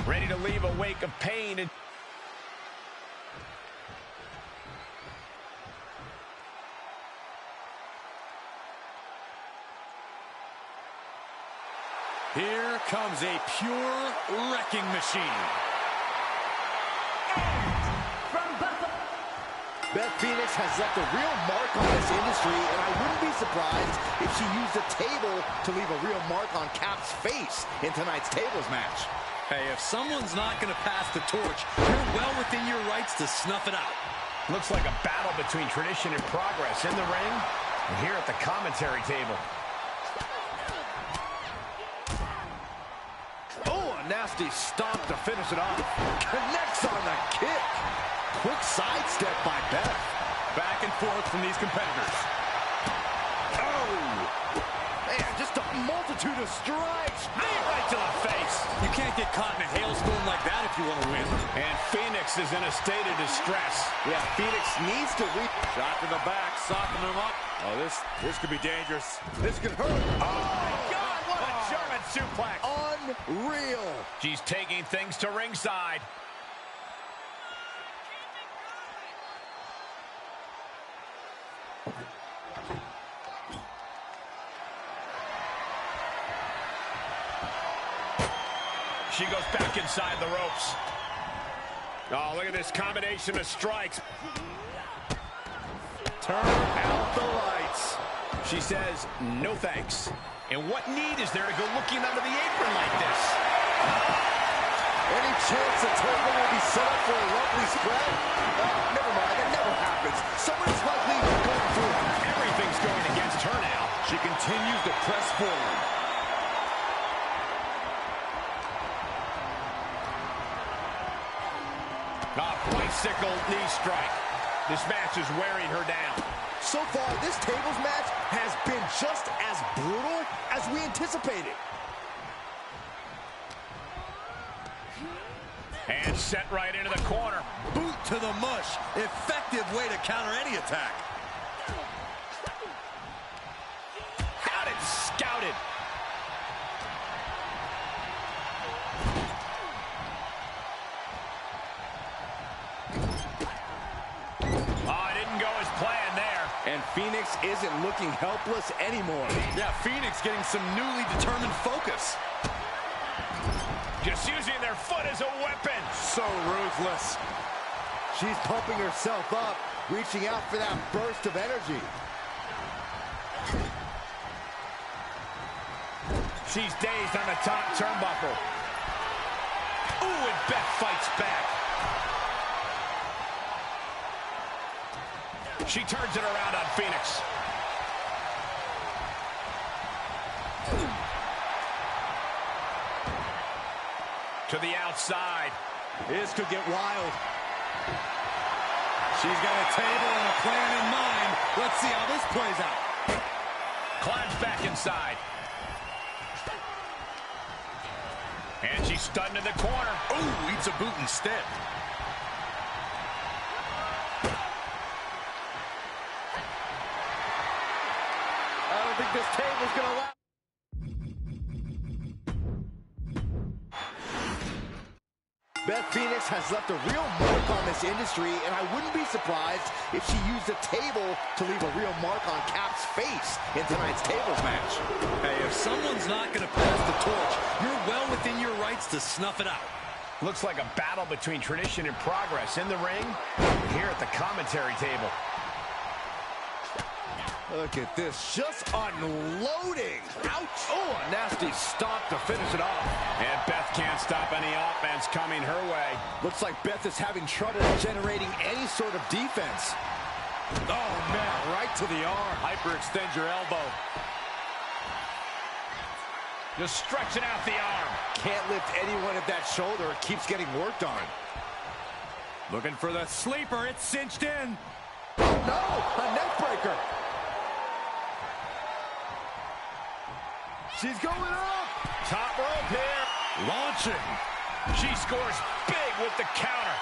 Ready to leave a wake of pain. And here comes a pure wrecking machine. Beth Phoenix has left a real mark on this industry, and I wouldn't be surprised if she used a table to leave a real mark on Cap's face in tonight's tables match. Hey, if someone's not going to pass the torch, you're well within your rights to snuff it out. looks like a battle between tradition and progress in the ring and here at the commentary table. Oh, a nasty stomp to finish it off. Connects on the kick. Quick sidestep by Beth. Back and forth from these competitors. Oh, man, just a multitude of strikes. Knee right to the face. You can't get caught in a hailstorm like that if you want to win. And Phoenix is in a state of distress. Yeah, Phoenix needs to Shot to the back, softening him up. Oh, this could be dangerous. This could hurt. Oh, my God, what a German suplex. Unreal. She's taking things to ringside. She goes back inside the ropes. Oh, look at this combination of strikes. Turn out the lights. She says, no thanks. And what need is there to go looking under the apron like this? Any chance the table will be set up for a lovely spread? Never mind, that never happens. Someone is likely going through it. Everything's going against her now. She continues to press forward. Bicycle knee strike. This match is wearing her down. So far, this tables match has been just as brutal as we anticipated. And set right into the corner. Boot to the mush. Effective way to counter any attack. Had it scouted. And Phoenix isn't looking helpless anymore. Yeah, Phoenix getting some newly determined focus. Just using their foot as a weapon. So ruthless. She's pumping herself up, reaching out for that burst of energy. She's dazed on the top turnbuckle. Ooh, and Beth fights back. She turns it around on Phoenix. To the outside. This could get wild. She's got a table and a plan in mind. Let's see how this plays out. Climbs back inside. And she's stunned in the corner. Ooh, eats a boot instead. I don't think this table's going to allow. Beth Phoenix has left a real mark on this industry, and I wouldn't be surprised if she used a table to leave a real mark on Cap's face in tonight's tables match. Hey, if someone's not going to pass the torch, you're well within your rights to snuff it out. Looks like a battle between tradition and progress in the ring, here at the commentary table. Look at this, just unloading. Ouch. Oh, a nasty stomp to finish it off. And Beth can't stop any offense coming her way. Looks like Beth is having trouble generating any sort of defense. Oh, man, right to the arm. Hyperextend your elbow. Just stretching out the arm. Can't lift anyone at that shoulder. It keeps getting worked on. Looking for the sleeper. It's cinched in. Oh, no, a neck breaker. She's going up. Top rope here. Launching. She scores big with the counter.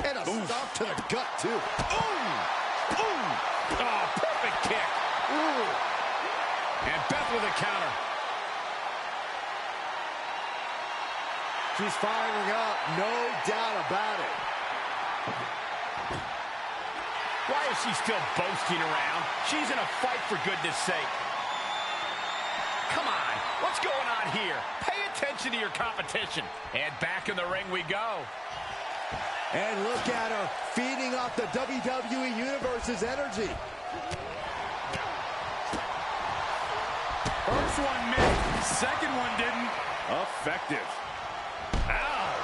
And a stomp to the gut, too. Ooh! Ooh! Oh, perfect kick. Ooh. And Beth with a counter. She's firing up, no doubt about it. Why is she still boasting around? She's in a fight, for goodness sake. Come on, what's going on here? Pay attention to your competition. And back in the ring we go. And look at her, feeding off the WWE Universe's energy. First one missed, second one didn't. Effective. Ow,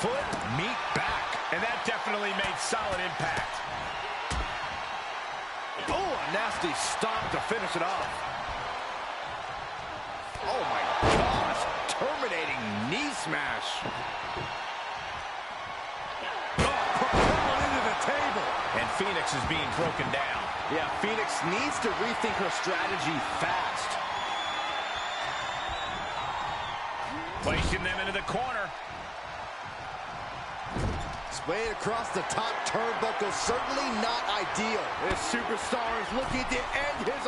foot, meat, back. And that definitely made solid impact. Oh, a nasty stomp to finish it off. Oh my gosh, terminating knee smash. Into the table. And Phoenix is being broken down. Yeah, Phoenix needs to rethink her strategy fast. Placing them into the corner. Splayed across the top turnbuckle, certainly not ideal. This superstar is looking to end his...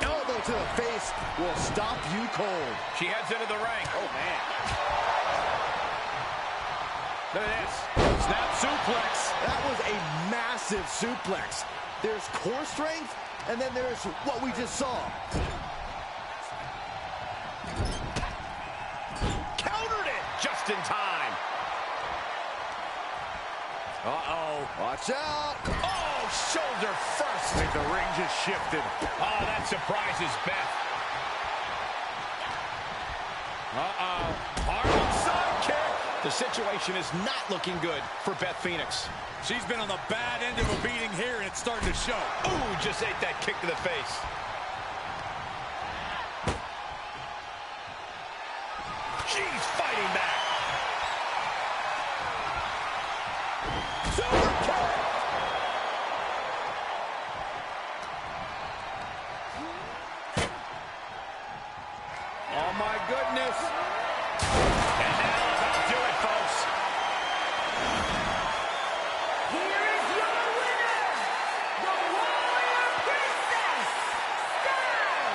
Elbow to the face will stop you cold. She heads into the ring. Oh, man. Look at this. Snap suplex. That was a massive suplex. There's core strength, and then there's what we just saw. Countered it just in time. Uh-oh. Watch out. Oh, shoulder first. I think the ring just shifted. Oh, that surprises Beth. Uh-oh. Harmon sidekick. The situation is not looking good for Beth Phoenix. She's been on the bad end of a beating here, and it's starting to show. Ooh, just ate that kick to the face. She's fighting back. Super kick. Oh, my goodness. And that'll do it, folks. Here is your winner, the Warrior Princess, Steph.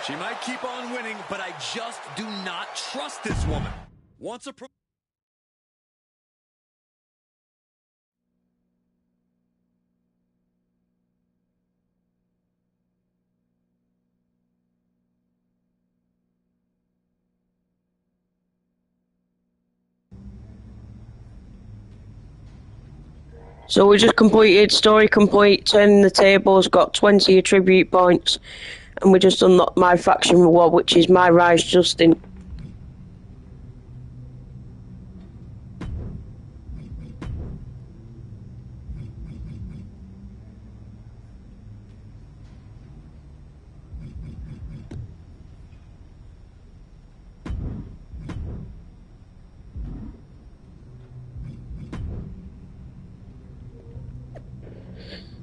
She might keep on winning, but I just do not trust this woman. Once a pro... So we just completed story complete, turning the tables, got 20 attribute points, and we just unlocked my faction reward, which is my Rise Justin.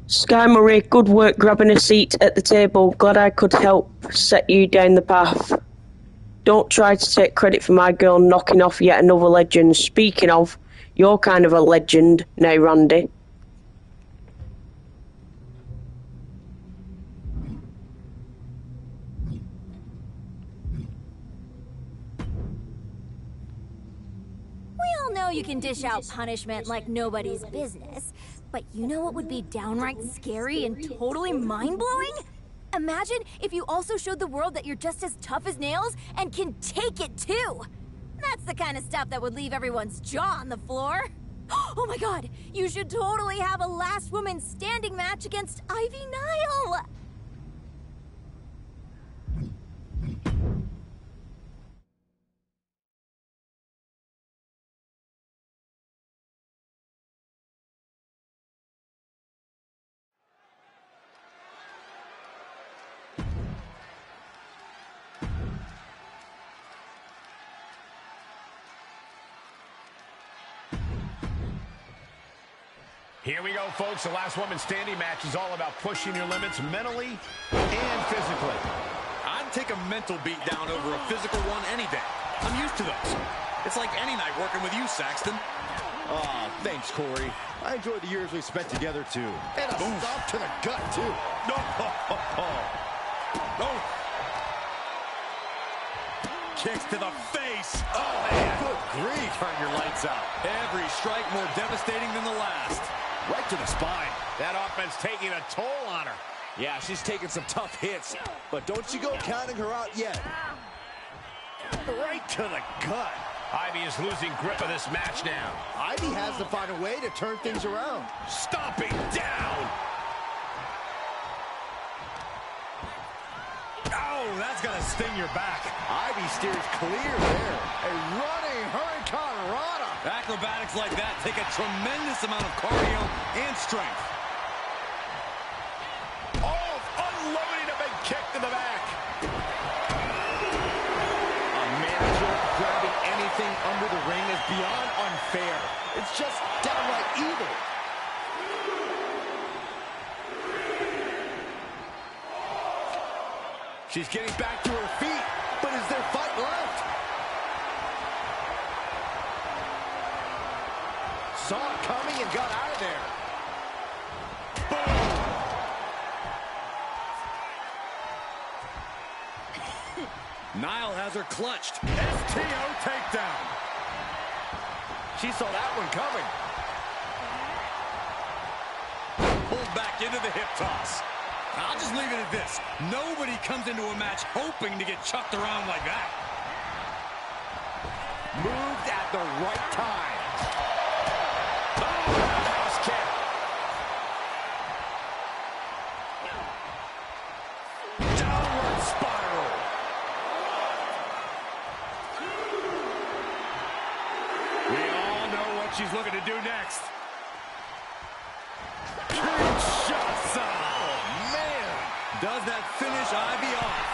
Sky Marie, good work grabbing a seat at the table. Glad I could help set you down the path. Don't try to take credit for my girl knocking off yet another legend. Speaking of, you're kind of a legend now, Randy. We all know you can dish out punishment like nobody's business, but you know what would be downright scary and totally mind-blowing? Imagine if you also showed the world that you're just as tough as nails and can take it too. That's the kind of stuff that would leave everyone's jaw on the floor. Oh my god, you should totally have a last woman standing match against Ivy Nile. Here we go, folks. The last woman standing match is all about pushing your limits mentally and physically. I'd take a mental beat down over a physical one any day. I'm used to those. It's like any night working with you, Saxton. Aw, thanks, Corey. I enjoyed the years we spent together, too. And a stomp to the gut, too. No. kicks to the face. Oh, man. Good grief. Turn your lights out. Every strike more devastating than the last. Right to the spine. That offense taking a toll on her. Yeah, she's taking some tough hits, but don't you go counting her out yet. Right to the gut. Ivy is losing grip of this match now. Ivy has to find a way to turn things around. Stomping down. Oh, that's gonna sting your back. Ivy steers clear there. A running Hurricane Rana. Acrobatics like that take a tremendous amount of cardio and strength. Oh, unloading a big kick to the back. A manager grabbing anything under the ring is beyond unfair. It's just downright evil. She's getting back to her feet, but is there fight left? Saw it coming and got out of there. Boom! Nile has her clutched. STO takedown. She saw that one coming. Pulled back into the hip toss. I'll just leave it at this. Nobody comes into a match hoping to get chucked around like that. Moved at the right time. Oh, house kick. Downward spiral. We all know what she's looking to do next. Kinshasa. Oh, man. Does that finish Ivy off?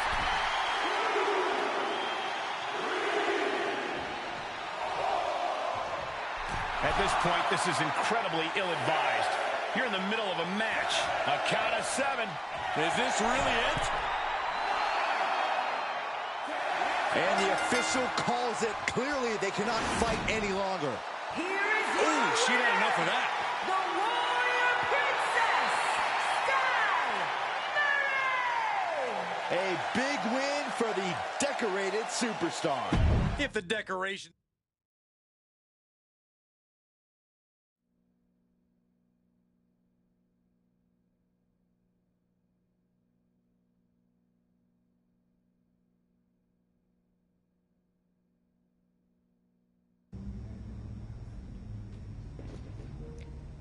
At this point, this is incredibly ill-advised. You're in the middle of a match. A count of 7. Is this really it? And the official calls it. Clearly, they cannot fight any longer. Ooh, she had enough of that. The Warrior Princess, Sky Murray! A big win for the decorated superstar. If the decoration...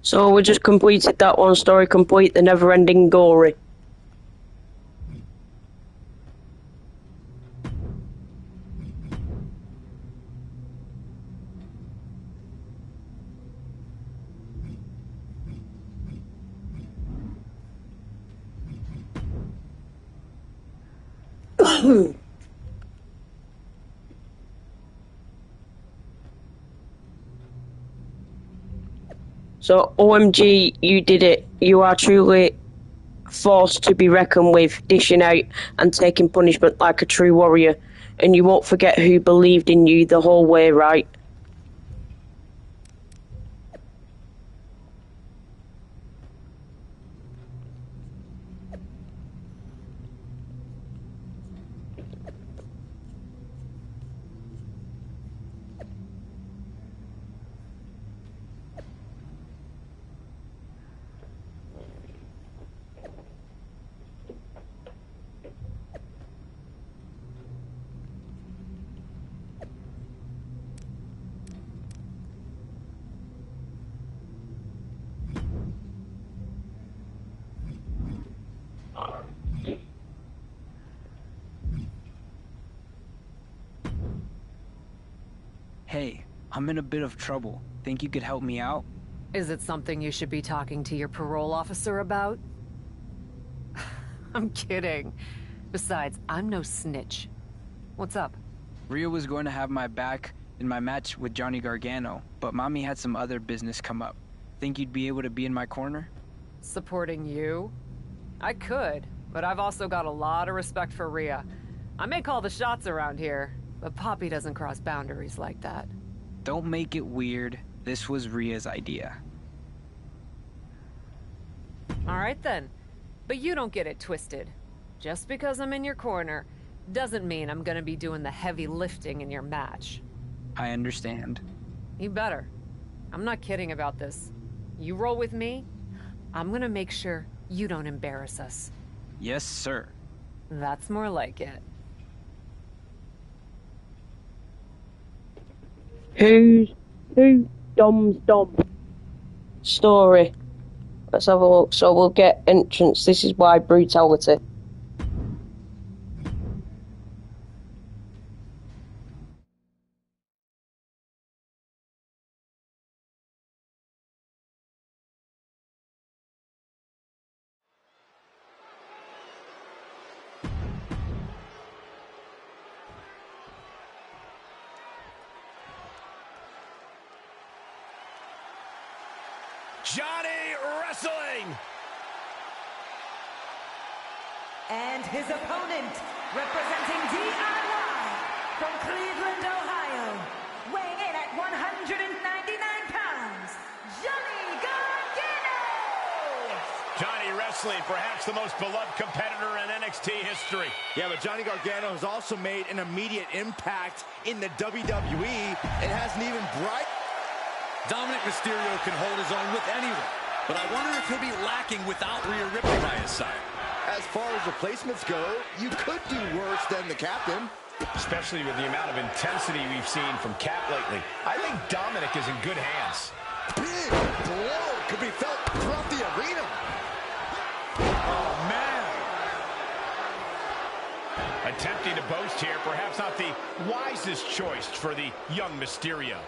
So we just completed that one story complete, the never-ending gory. So, OMG, you did it. You are truly forced to be reckoned with, dishing out and taking punishment like a true warrior. And you won't forget who believed in you the whole way, right? Hey, I'm in a bit of trouble. Think you could help me out? Is it something you should be talking to your parole officer about? I'm kidding. Besides, I'm no snitch. What's up? Rhea was going to have my back in my match with Johnny Gargano, but Mommy had some other business come up. Think you'd be able to be in my corner? Supporting you? I could, but I've also got a lot of respect for Rhea. I may call the shots around here, but Poppy doesn't cross boundaries like that. Don't make it weird. This was Rhea's idea. All right then, but you don't get it twisted. Just because I'm in your corner Doesn't mean I'm gonna be doing the heavy lifting in your match. I understand. You better. I'm not kidding about this. You roll with me, I'm gonna make sure you don't embarrass us. Yes, sir. That's more like it. Who's Dom's Dom? Story. Let's have a look. So we'll get entrance. This is why brutality. Johnny Wrestling! And his opponent, representing DIY from Cleveland, Ohio, weighing in at 199 pounds, Johnny Gargano! Johnny Wrestling, perhaps the most beloved competitor in NXT history. Yeah, but Johnny Gargano has also made an immediate impact in the WWE and has an even bright... Dominic Mysterio can hold his own with anyone, but I wonder if he'll be lacking without Rhea Ripley by his side. As far as replacements go, you could do worse than the captain. Especially with the amount of intensity we've seen from Cap lately. I think Dominic is in good hands. Big blow could be felt throughout the arena. Oh, man. Attempting to boast here, perhaps not the wisest choice for the young Mysterio.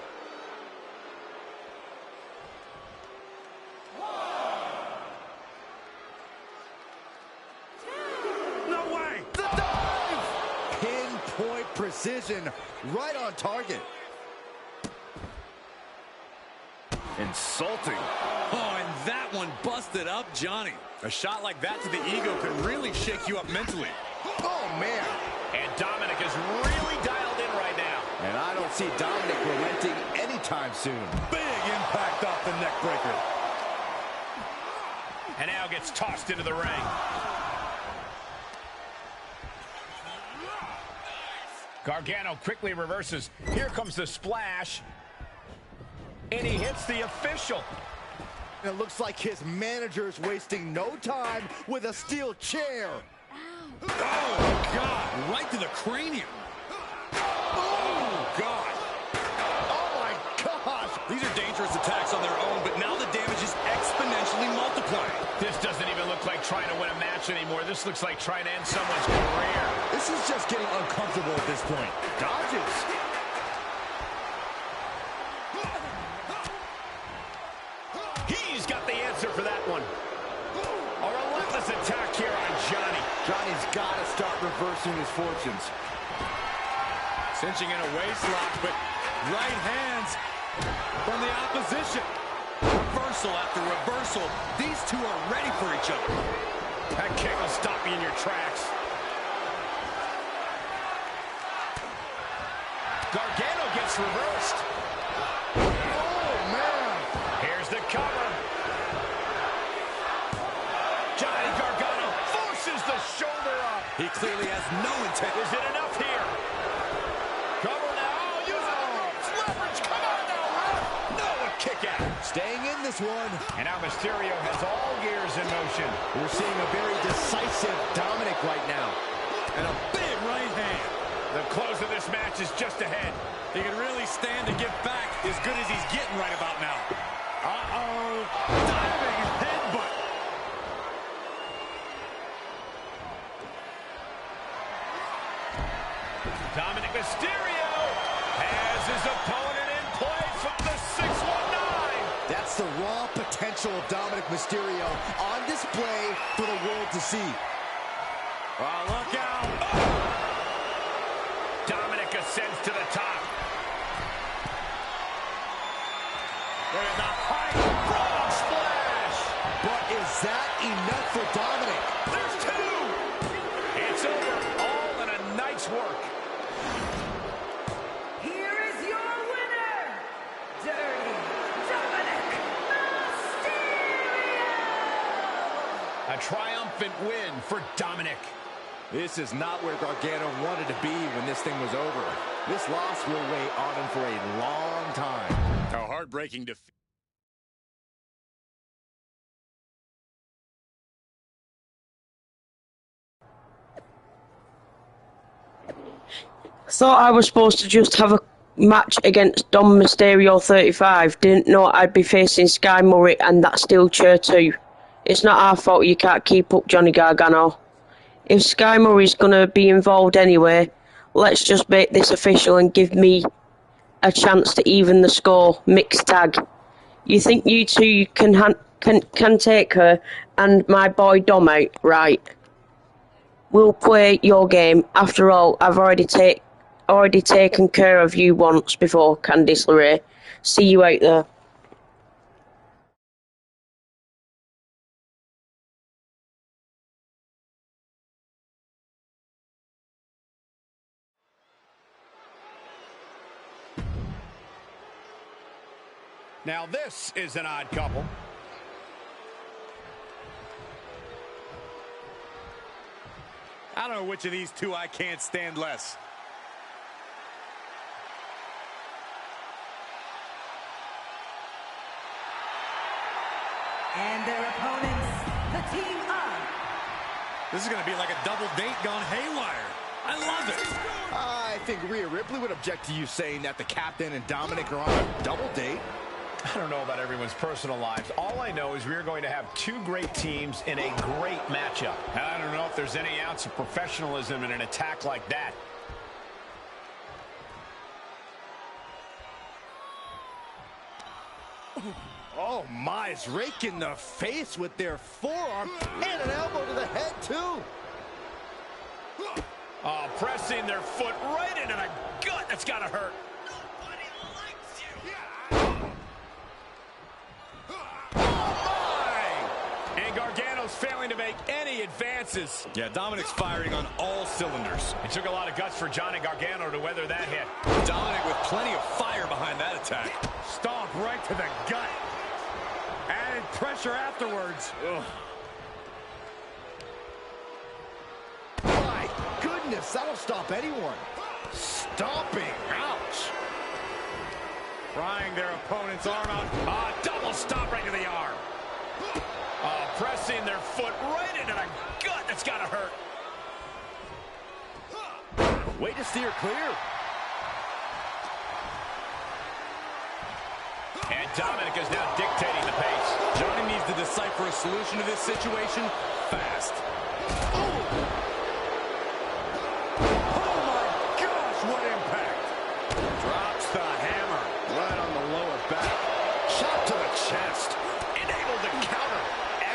Precision, right on target. Insulting. Oh, and that one busted up Johnny. A shot like that to the ego could really shake you up mentally. Oh, man. And Dominic is really dialed in right now. And I don't see Dominic relenting anytime soon. Big impact off the neck breaker. And now gets tossed into the ring. Gargano quickly reverses. Here comes the splash. And he hits the official. It looks like his manager's wasting no time with a steel chair. Oh, God. Right to the cranium. Oh, God. Oh, my gosh. These are dangerous attacks on their own, but now the damage is exponentially multiplying. This doesn't even look like trying to win a match anymore. This looks like trying to end someone's career. This is just getting uncomfortable at this point. Dodges. He's got the answer for that one. A relentless attack here on Johnny. Johnny's got to start reversing his fortunes. Cinching in a waist lock, but right hands from the opposition. Reversal after reversal. These two are ready for each other. That kick will stop you in your tracks. Gargano gets reversed. Oh, man. Here's the cover. Johnny Gargano forces the shoulder up. He clearly has no intent. Is it enough here? Cover now. Use the ropes. Leverage. Come on now, ref. No, a kick out. Staying in this one. And now Mysterio has all gears in motion. We're seeing a very decisive Dominic right now. And a big right hand. The close of this match is just ahead. He can really stand to get back as good as he's getting right about now. Uh-oh. Diving headbutt. Dominic Mysterio has his opponent in place from the 619. That's the raw potential of Dominic Mysterio on display for the world to see. Oh, look out. Dominic ascends to the top. Look at the high frog splash. But is that enough for Dominic? There's two. It's over. All in a night's work. Here is your winner, Dirty Dominic Mysterio! A triumphant win for Dominic. This is not where Gargano wanted to be when this thing was over. This loss will weigh on him for a long time. A heartbreaking defeat. Thought I was supposed to just have a match against Dom Mysterio 35. Didn't know I'd be facing Sky Murray and that steel chair too. It's not our fault you can't keep up, Johnny Gargano. If Sky Murray's gonna be involved anyway, let's just make this official and give me a chance to even the score. Mixed tag. You think you two can take her and my boy Dom out, right? We'll play your game. After all, I've already taken care of you once before, Candice LeRae. See you out there. Now this is an odd couple. I don't know which of these two I can't stand less. And their opponents, the team of... This is going to be like a double date gone haywire. I love it. I think Rhea Ripley would object to you saying that the captain and Dominic are on a double date. I don't know about everyone's personal lives. All I know is we're going to have two great teams in a great matchup. And I don't know if there's any ounce of professionalism in an attack like that. Oh my, it's raking the face with their forearm and an elbow to the head too. Oh, pressing their foot right into the gut. That's got to hurt. And Gargano's failing to make any advances. Yeah, Dominic's firing on all cylinders. It took a lot of guts for Johnny Gargano to weather that hit. Dominic with plenty of fire behind that attack. Stomp right to the gut. Added pressure afterwards. Ugh. My goodness, that'll stop anyone. Stomping, ouch. Prying their opponent's arm out. Double stomp right to the arm. Pressing their foot right into the gut. That's got to hurt. Way to steer clear. And Dominic is now dictating the pace. Johnny needs to decipher a solution to this situation fast. Oh my gosh, what impact. Drops the hammer. Right on the lower back. Shot to the chest. Enabled to counter.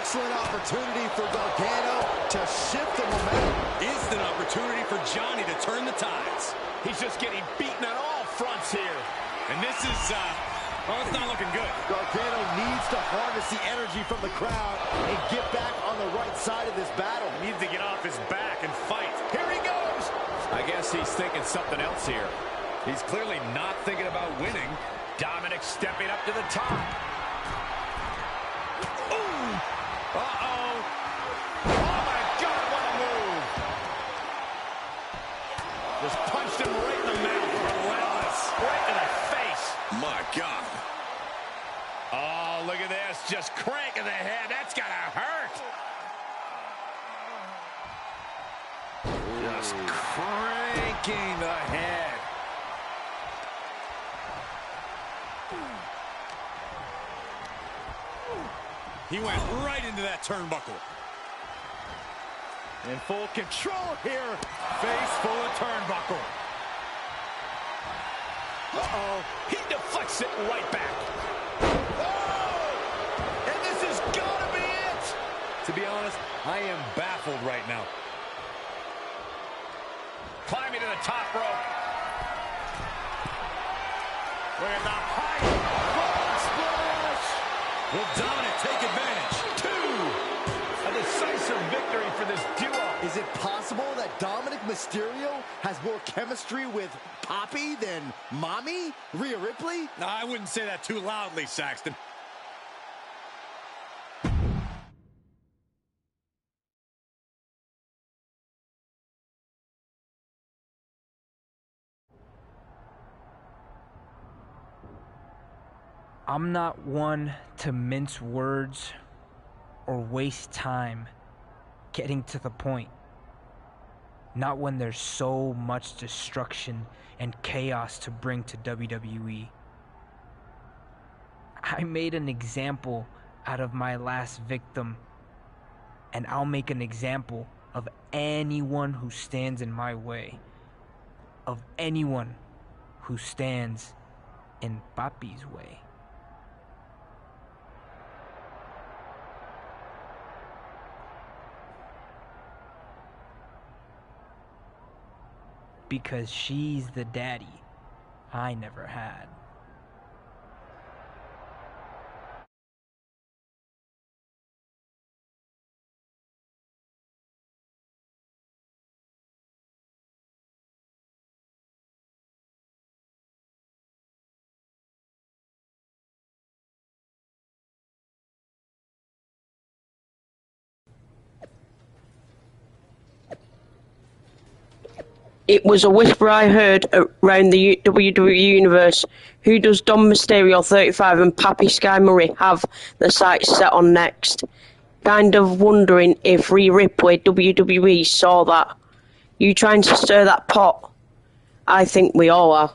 Excellent opportunity for Gargano to shift the momentum. Instant opportunity for Johnny to turn the tides. He's just getting beaten on all fronts here. And this is, well, it's not looking good. Gargano needs to harness the energy from the crowd and get back on the right side of this battle. He needs to get off his back and fight. Here he goes. I guess he's thinking something else here. He's clearly not thinking about winning. Dominic stepping up to the top. Ooh. Uh-oh. Oh, my God, what a move. Just punched him right in the mouth. Relentless. Right in the face. My God. Oh, look at this. Just cranking the head. That's got to hurt. Just cranking the head. He went right into that turnbuckle. In full control here. Face full of turnbuckle. Uh-oh. He deflects it right back. Oh! And this is gonna be it! To be honest, I am baffled right now. Climbing to the top rope. Look at the height. Frog splash! Will Dominic take advantage? 2! A decisive victory for this duo. Is it possible that Dominic Mysterio has more chemistry with Poppy than Mommy, Rhea Ripley? No, I wouldn't say that too loudly, Saxton. I'm not one to mince words or waste time getting to the point. Not when there's so much destruction and chaos to bring to WWE. I made an example out of my last victim, and I'll make an example of anyone who stands in my way. Of anyone who stands in Papi's way. Because she's the daddy I never had. It was a whisper I heard around the WWE universe. Who does Dom Mysterio 35 and Papi Sky Murray have the sights set on next? Kind of wondering if Rhea Ripley WWE saw that. You trying to stir that pot? I think we all are.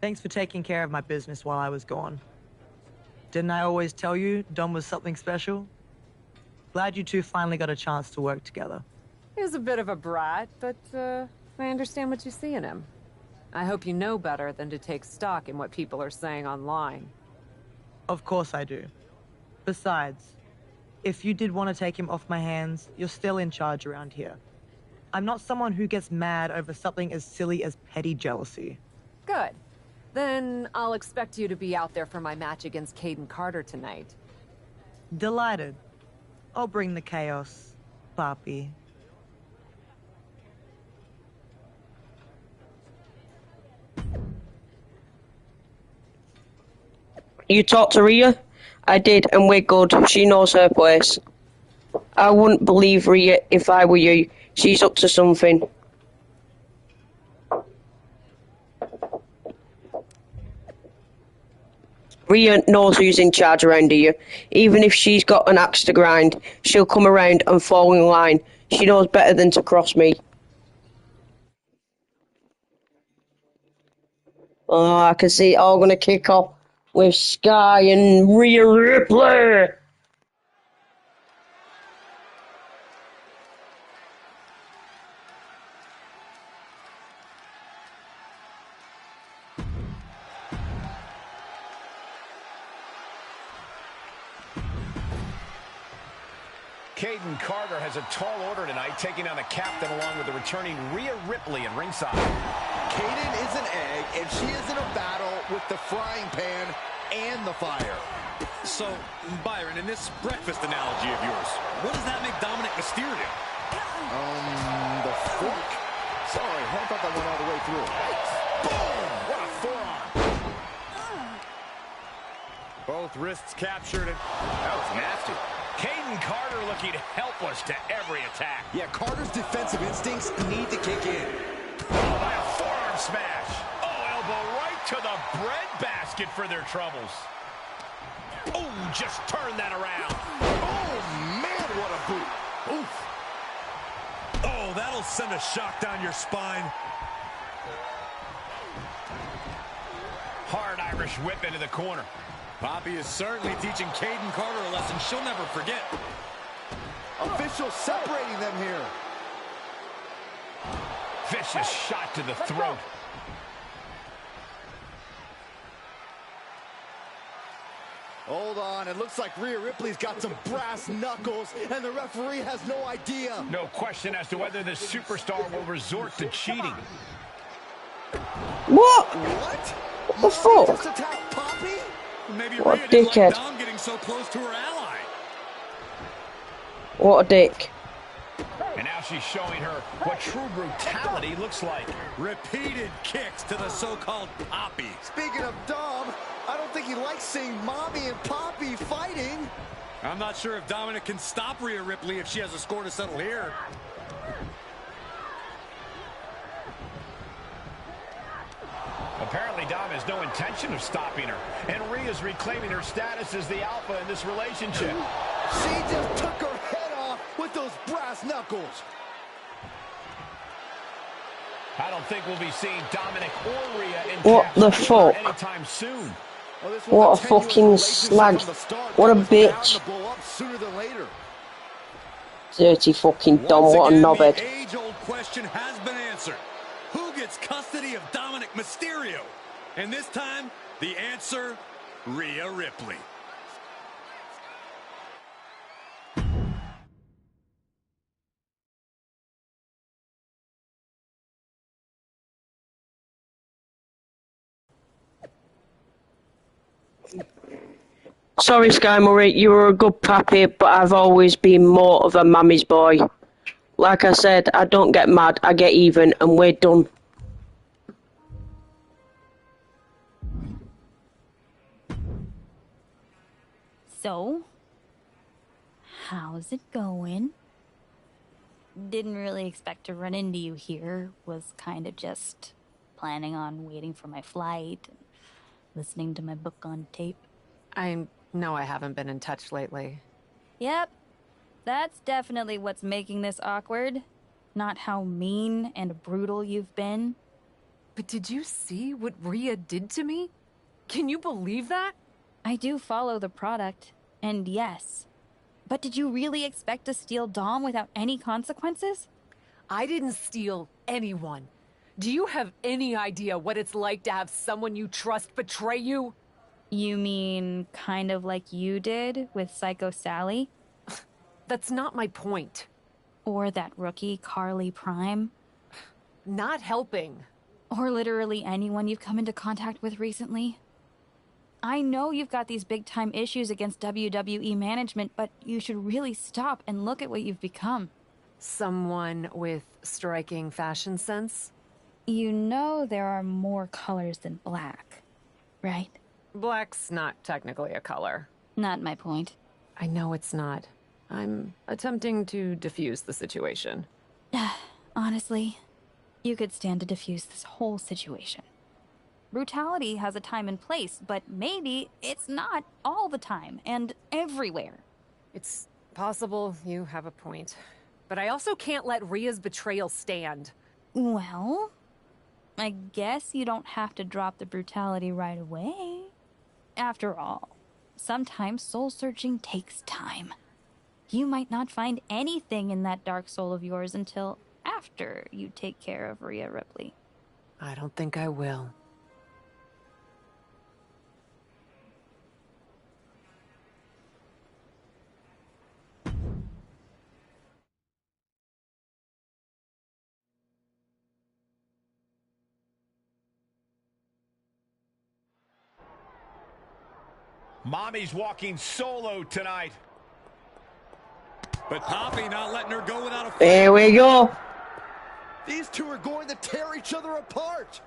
Thanks for taking care of my business while I was gone. Didn't I always tell you Dom was something special? Glad you two finally got a chance to work together. He was a bit of a brat, but I understand what you see in him. I hope you know better than to take stock in what people are saying online. Of course I do. Besides, if you did want to take him off my hands, you're still in charge around here. I'm not someone who gets mad over something as silly as petty jealousy. Good. Then I'll expect you to be out there for my match against Caden Carter tonight. Delighted. I'll bring the chaos, Papi. You talked to Rhea? I did, and we're good. She knows her place. I wouldn't believe Rhea if I were you. She's up to something. Rhea knows who's in charge around here. Even if she's got an axe to grind, she'll come around and fall in line. She knows better than to cross me. Oh, I can see it all gonna kick off with Sky and Rhea Ripley. Caden Carter has a tall order tonight, taking on the captain along with the returning Rhea Ripley in ringside. Caden is an egg, and she is in a battle with the frying pan and the fire. So, Byron, in this breakfast analogy of yours, what does that make Dominic Mysterio? The fork? Sorry, I thought that went all the way through. Boom! What a forearm! Both wrists captured, and That was nasty. Caden Carter looking helpless to every attack. Yeah, Carter's defensive instincts need to kick in. Oh, by a forearm smash. Oh, elbow right to the breadbasket for their troubles. Oh, just turn that around. Oh, man, what a boot. Oof. oh, that'll send a shock down your spine. Hard Irish whip into the corner. Papi is certainly teaching Caden Carter a lesson she'll never forget. Officials separating them here. Vicious shot to the throat. Hold on, it looks like Rhea Ripley's got some brass knuckles, and the referee has no idea. No question as to whether this superstar will resort to cheating. What? What? What the fuck? Just attacked Papi? Maybe What a Rhea didn't dickhead. like Dom getting so close to her ally. What a dick. And now she's showing her what true brutality looks like. Repeated kicks to the so-called Papi. Speaking of Dom, I don't think he likes seeing Mommy and Papi fighting. I'm not sure if Dominic can stop Rhea Ripley if she has a score to settle here. Apparently, Dom has no intention of stopping her. And Rhea's reclaiming her status as the alpha in this relationship. She just took her head off with those brass knuckles. I don't think we'll be seeing Dominic or Rhea in What the fuck? anytime soon. What a fucking slag. What a bitch. Dirty fucking Dom, what a knobhead. The age-old question has been answered. Who gets custody of Dominic Mysterio? And this time, the answer, Rhea Ripley. Sorry, Sky Murray, you were a good pappy, but I've always been more of a mammy's boy. Like I said, I don't get mad, I get even, and we're done. So, how's it going? Didn't really expect to run into you here. Was kind of just planning on waiting for my flight and listening to my book on tape. I know I haven't been in touch lately. Yep, that's definitely what's making this awkward. Not how mean and brutal you've been. But did you see what Rhea did to me? Can you believe that? I do follow the product, and yes. But did you really expect to steal Dom without any consequences? I didn't steal anyone. Do you have any idea what it's like to have someone you trust betray you? You mean kind of like you did with Psycho Sally? That's not my point. Or that rookie Carly Prime? Not helping. Or literally anyone you've come into contact with recently? I know you've got these big-time issues against WWE management, but you should really stop and look at what you've become. Someone with striking fashion sense? You know there are more colors than black, right? Black's not technically a color. Not my point. I know it's not. I'm attempting to diffuse the situation. Honestly, you could stand to diffuse this whole situation. Brutality has a time and place, but maybe it's not all the time and everywhere. It's possible you have a point. But I also can't let Rhea's betrayal stand. Well, I guess you don't have to drop the brutality right away. After all, sometimes soul-searching takes time. You might not find anything in that dark soul of yours until after you take care of Rhea Ripley. I don't think I will. Mommy's walking solo tonight. But Poppy not letting her go without a fight. There we go. These two are going to tear each other apart.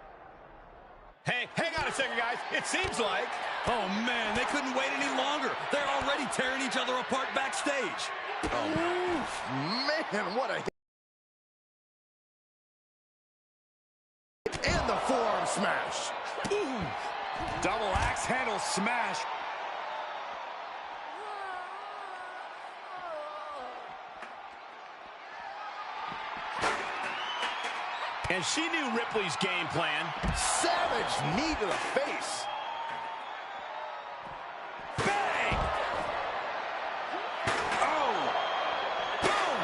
Hey, hang on a second, guys. It seems like... Oh, man, they couldn't wait any longer. They're already tearing each other apart backstage. Oh, man, what a... And the forearm smash. Boom. Double axe handle smash. And she knew Ripley's game plan. Savage knee to the face. Bang! Oh! Boom!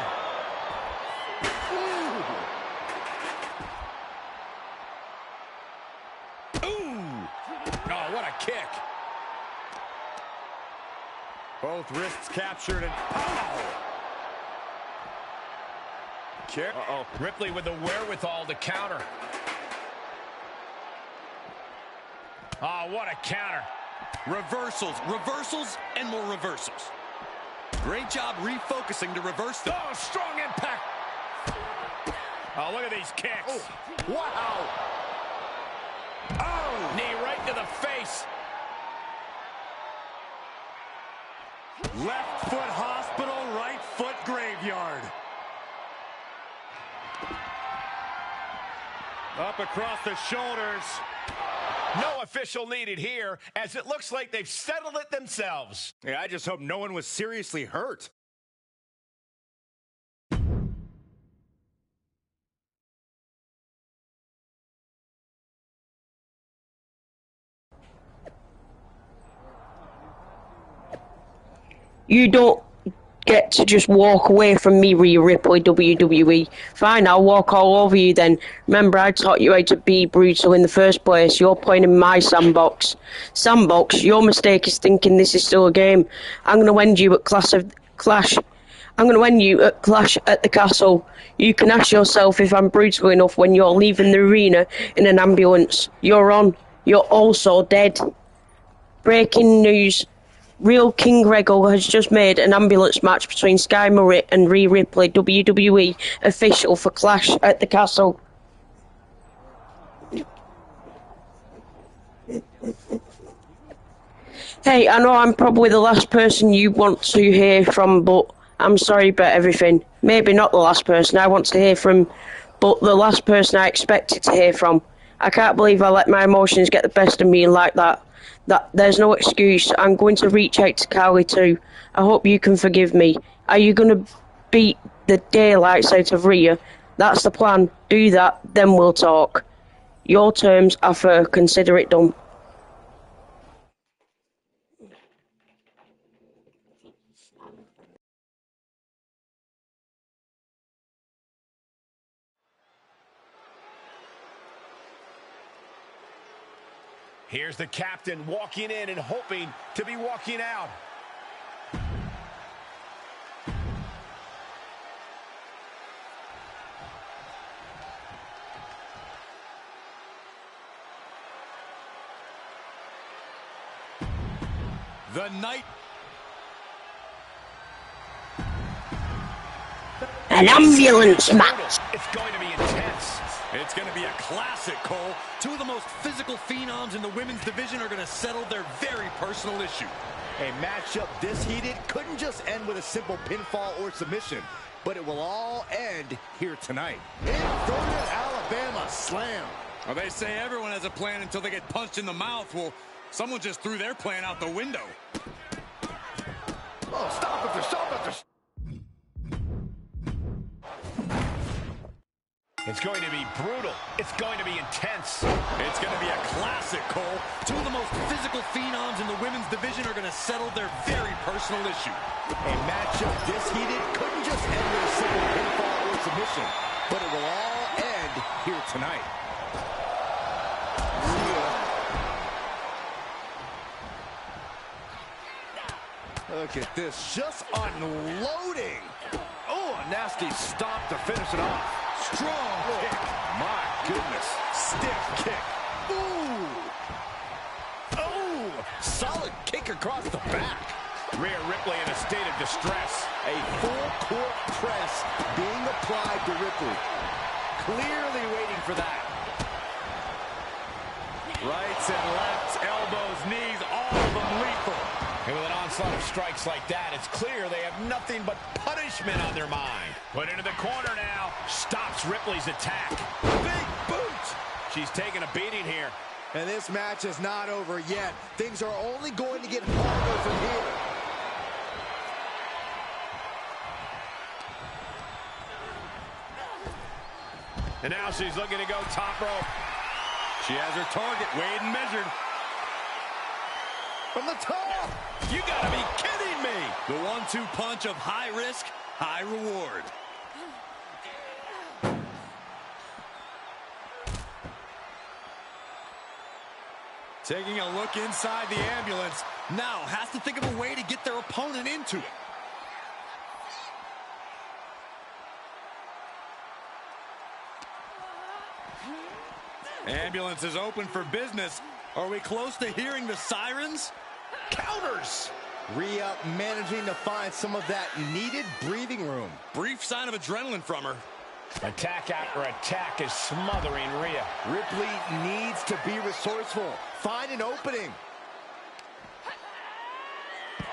Ooh! Oh, what a kick. Both wrists captured and pow! Uh-oh. Ripley with the wherewithal to counter. Oh, what a counter. Reversals, reversals, and more reversals. Great job refocusing to reverse them. Oh, strong impact. Oh, look at these kicks. Oh, wow. Oh, knee right to the face. Left foot hospital, right foot graveyard. Up across the shoulders. No official needed here, as it looks like they've settled it themselves. Yeah, I just hope no one was seriously hurt. You don't get to just walk away from me, Rhea Ripley, WWE. Fine, I'll walk all over you then. Remember, I taught you how to be brutal in the first place. You're playing in my sandbox. Sandbox, your mistake is thinking this is still a game. I'm going to end you at Clash. I'm going to end you at Clash at the Castle. You can ask yourself if I'm brutal enough when you're leaving the arena in an ambulance. You're on. You're also dead. Breaking news. Real King Regal has just made an ambulance match between Sky Murray and Rhea Ripley, WWE, official for Clash at the Castle. Hey, I know I'm probably the last person you want to hear from, but I'm sorry about everything. Maybe not the last person I want to hear from, but the last person I expected to hear from. I can't believe I let my emotions get the best of me like that. There's no excuse. I'm going to reach out to Carly too. I hope you can forgive me. Are you going to beat the daylights out of Rhea? That's the plan. Do that, then we'll talk. Your terms are fair. Consider it done. Here's the captain walking in and hoping to be walking out. The night. An ambulance match. It's going to be intense. It's going to be a classic, Cole. Two of the most physical phenoms in the women's division are going to settle their very personal issue. A matchup this heated couldn't just end with a simple pinfall or submission, but it will all end here tonight. Inverted Alabama slam. Well, they say everyone has a plan until they get punched in the mouth. Well, someone just threw their plan out the window. Oh, stop it, stop it. It's going to be brutal. It's going to be intense. It's going to be a classic, Cole. Two of the most physical phenoms in the women's division are going to settle their very personal issue. A matchup this heated couldn't just end with a simple pinfall or submission, but it will all end here tonight. Look at this, just unloading. Oh, a nasty stop to finish it off. Strong kick. My goodness. Stiff kick. Ooh. Oh, solid kick across the back. Rhea Ripley in a state of distress. A full court press being applied to Ripley. Clearly waiting for that. Rights and lefts, elbows, knees, all of them lethal. And with an onslaught of strikes like that, it's clear they have nothing but punishment on their mind. Put into the corner now. Stops Ripley's attack. Big boot. She's taking a beating here. And this match is not over yet. Things are only going to get harder from here. And now she's looking to go top rope. She has her target weighed and measured. From the top! You gotta be kidding me! The 1-2 punch of high risk, high reward. Taking a look inside the ambulance. Now has to think of a way to get their opponent into it. Ambulance is open for business. Are we close to hearing the sirens? Counters! Rhea managing to find some of that needed breathing room. Brief sign of adrenaline from her. Attack after attack is smothering Rhea. Ripley needs to be resourceful. Find an opening.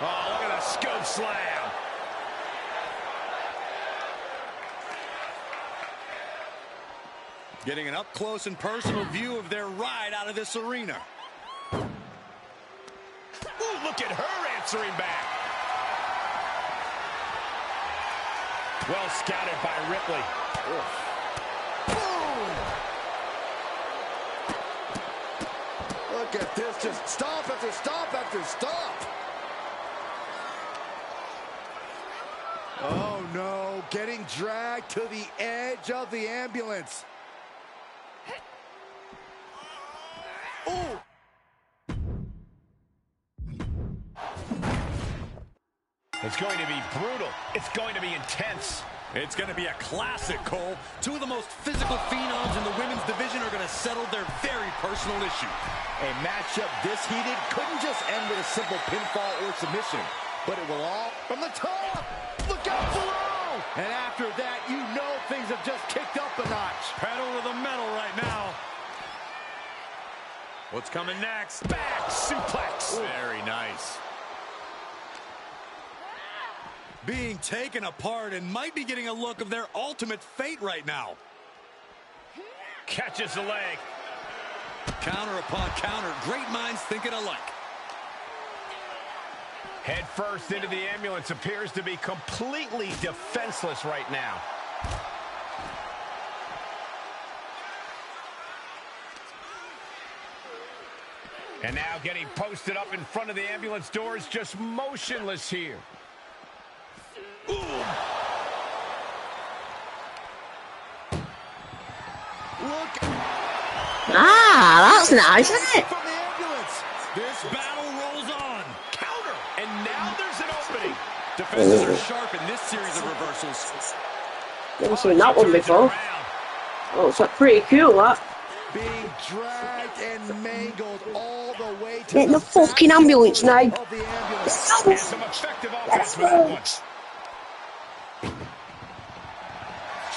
Oh, look at the scoop slam. Getting an up-close and personal view of their ride out of this arena. Ooh, look at her answering back. Well scouted by Ripley. Boom! Look at this, just stop after stop after stop. Oh no, getting dragged to the edge of the ambulance. Ooh. It's going to be brutal. It's going to be intense. It's going to be a classic, Cole. Two of the most physical phenoms in the women's division are going to settle their very personal issue. A matchup this heated couldn't just end with a simple pinfall or submission, but it will all from the top. Look out below! And after that, you know things have just kicked up a notch. Pedal to the metal right now. What's coming next? Back suplex. Very nice. Being taken apart and might be getting a look of their ultimate fate right now. Catches the leg. Counter upon counter. Great minds thinking alike. Head first into the ambulance. Appears to be completely defenseless right now. And now getting posted up in front of the ambulance doors, just motionless here. Ooh. Look. Ah, that's nice, isn't it? From the ambulance. This battle rolls on. Counter. And now there's an opening. Defenses are sharp in this series of reversals. Never seen that one before. Oh, it's pretty cool, that. Being dragged and mangled all the way to Get in the fucking ambulance now. of the ambulance. And some effective offense with that one.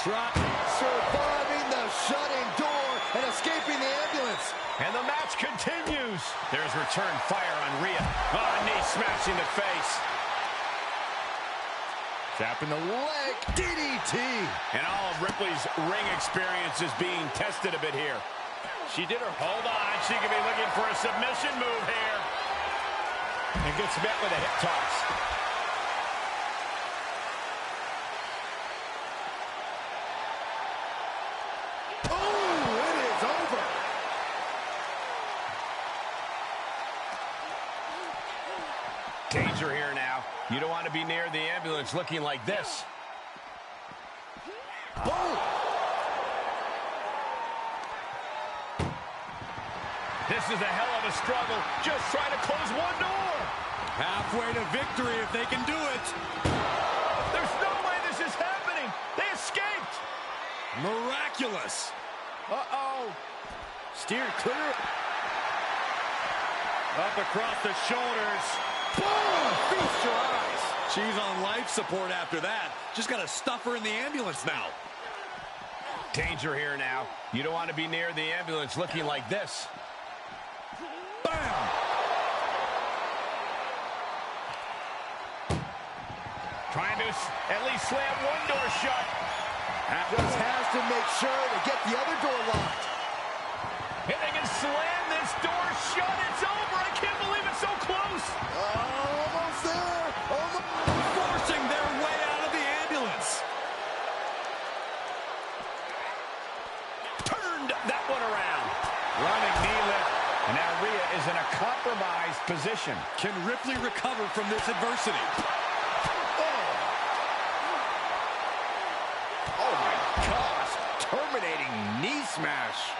Surviving the shutting door and escaping the ambulance. And the match continues. There's return fire on Rhea. Oh, knee smashing the face. Tapping the leg. DDT. And all of Ripley's ring experience is being tested a bit here. She did her. Hold on. She could be looking for a submission move here. And gets met with a hip toss. Danger here now. You don't want to be near the ambulance looking like this. Boom. This is a hell of a struggle. Just trying to close one door. Halfway to victory if they can do it. There's no way this is happening. They escaped. Miraculous. Uh-oh. Steered clear. Up across the shoulders. Boom! Feast your eyes. She's on life support after that. Just got to stuff her in the ambulance now. Danger here now. You don't want to be near the ambulance looking like this. Bam! Trying to at least slam one door shut. Just has to make sure to get the other door locked. And they can slam this door shut. It's over. I can't believe it's so close. Almost there. Almost. Forcing their way out of the ambulance. Turned that one around. Running knee lift. And now Rhea is in a compromised position. Can Ripley recover from this adversity? Oh my gosh. Terminating knee smash.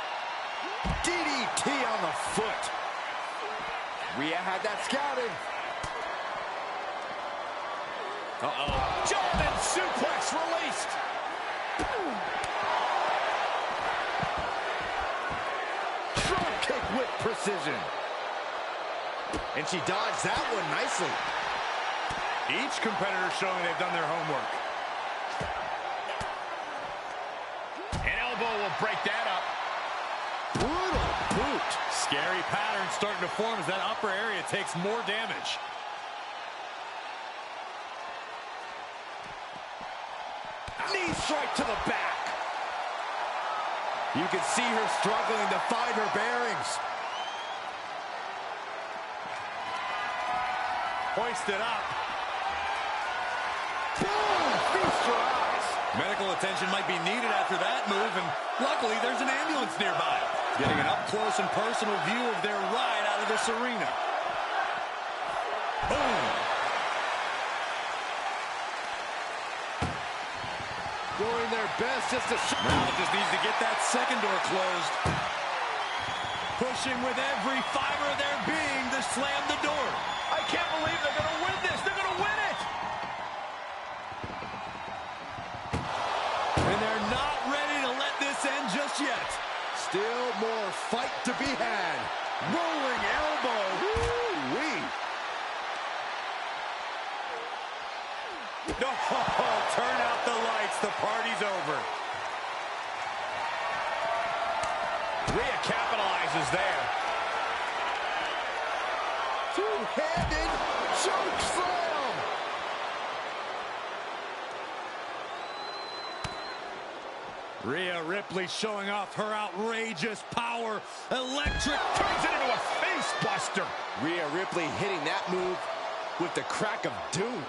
DDT on the foot. Rhea had that scouted. Uh-oh. German suplex released. Front kick with precision. And she dodged that one nicely. Each competitor showing they've done their homework. An elbow will break that up. Brutal boot. Scary pattern starting to form as that upper area takes more damage. Knee strike to the back. You can see her struggling to find her bearings. Hoisted up. Boom! Feast your eyes. Medical attention might be needed after that move, and luckily there's an ambulance nearby. Getting an up-close and personal view of their ride out of this arena. Boom! Doing their best just to... Now just needs to get that second door closed. Pushing with every fiber of their being to slam the door. I can't believe they're going to win this. They're going to win it. And they're not ready to let this end just yet. Still more fight to be had. Rolling elbow. Woo-wee. No, turn out the lights. The party's over. Rhea capitalizes there. Two-handed choke slam. Rhea Ripley showing off her outrageous power. Electric Turns it into a face buster. Rhea Ripley hitting that move with the crack of doom.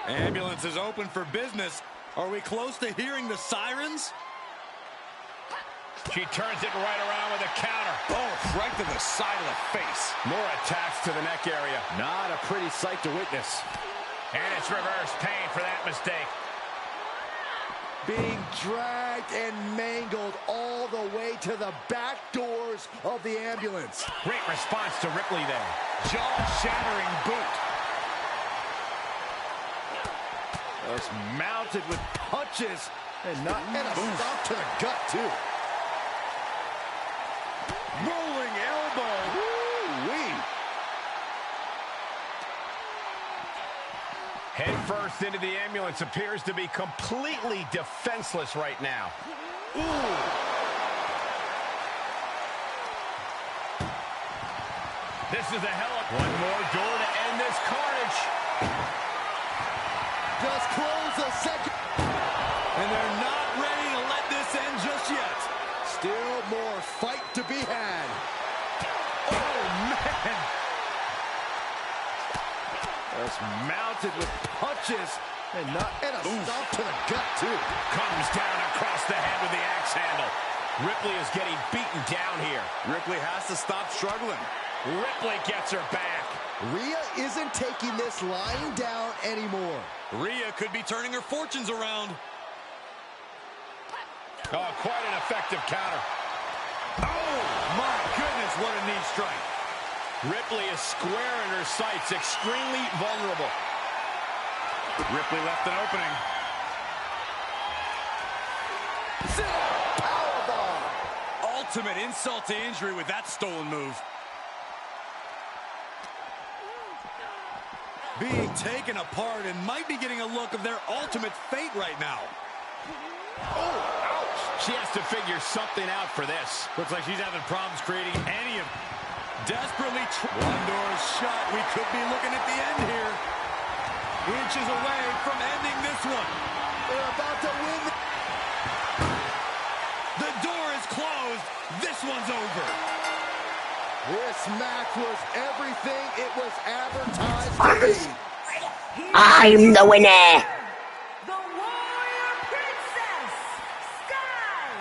Ambulance is open for business. Are we close to hearing the sirens? She turns it right around with a counter. Oh, right to the side of the face. More attacks to the neck area. Not a pretty sight to witness. And it's reverse pain for that mistake. Being dragged and mangled all the way to the back doors of the ambulance. Great response to Ripley there. Jaw-shattering boot. Just mounted with punches and a stop to the gut, too. Rolling elbow. Woo-wee. Head first into the ambulance, appears to be completely defenseless right now. Ooh. This is a one more door to end this carnage. Just close a second. And they're not ready to let this end just yet. Still more fight to be had. Oh, man. Just mounted with punches and a stop to the gut, too. Comes down across the head with the axe handle. Ripley is getting beaten down here. Ripley has to stop struggling. Ripley gets her back. Rhea isn't taking this lying down anymore. Rhea could be turning her fortunes around. Oh, quite an effective counter. Oh, my goodness, what a knee strike. Ripley is square in her sights, extremely vulnerable. Ripley left an opening. Powerbomb. Ultimate insult to injury with that stolen move. Being taken apart and might be getting a look of their ultimate fate right now. Oh, ouch. She has to figure something out for this. Looks like she's having problems creating any of... Desperately... One door is shut. We could be looking at the end here. Inches away from ending this one. They're about to win. The door is closed. This one's over. This match was everything it was advertised to be. I'm the winner. The Warrior Princess, Sky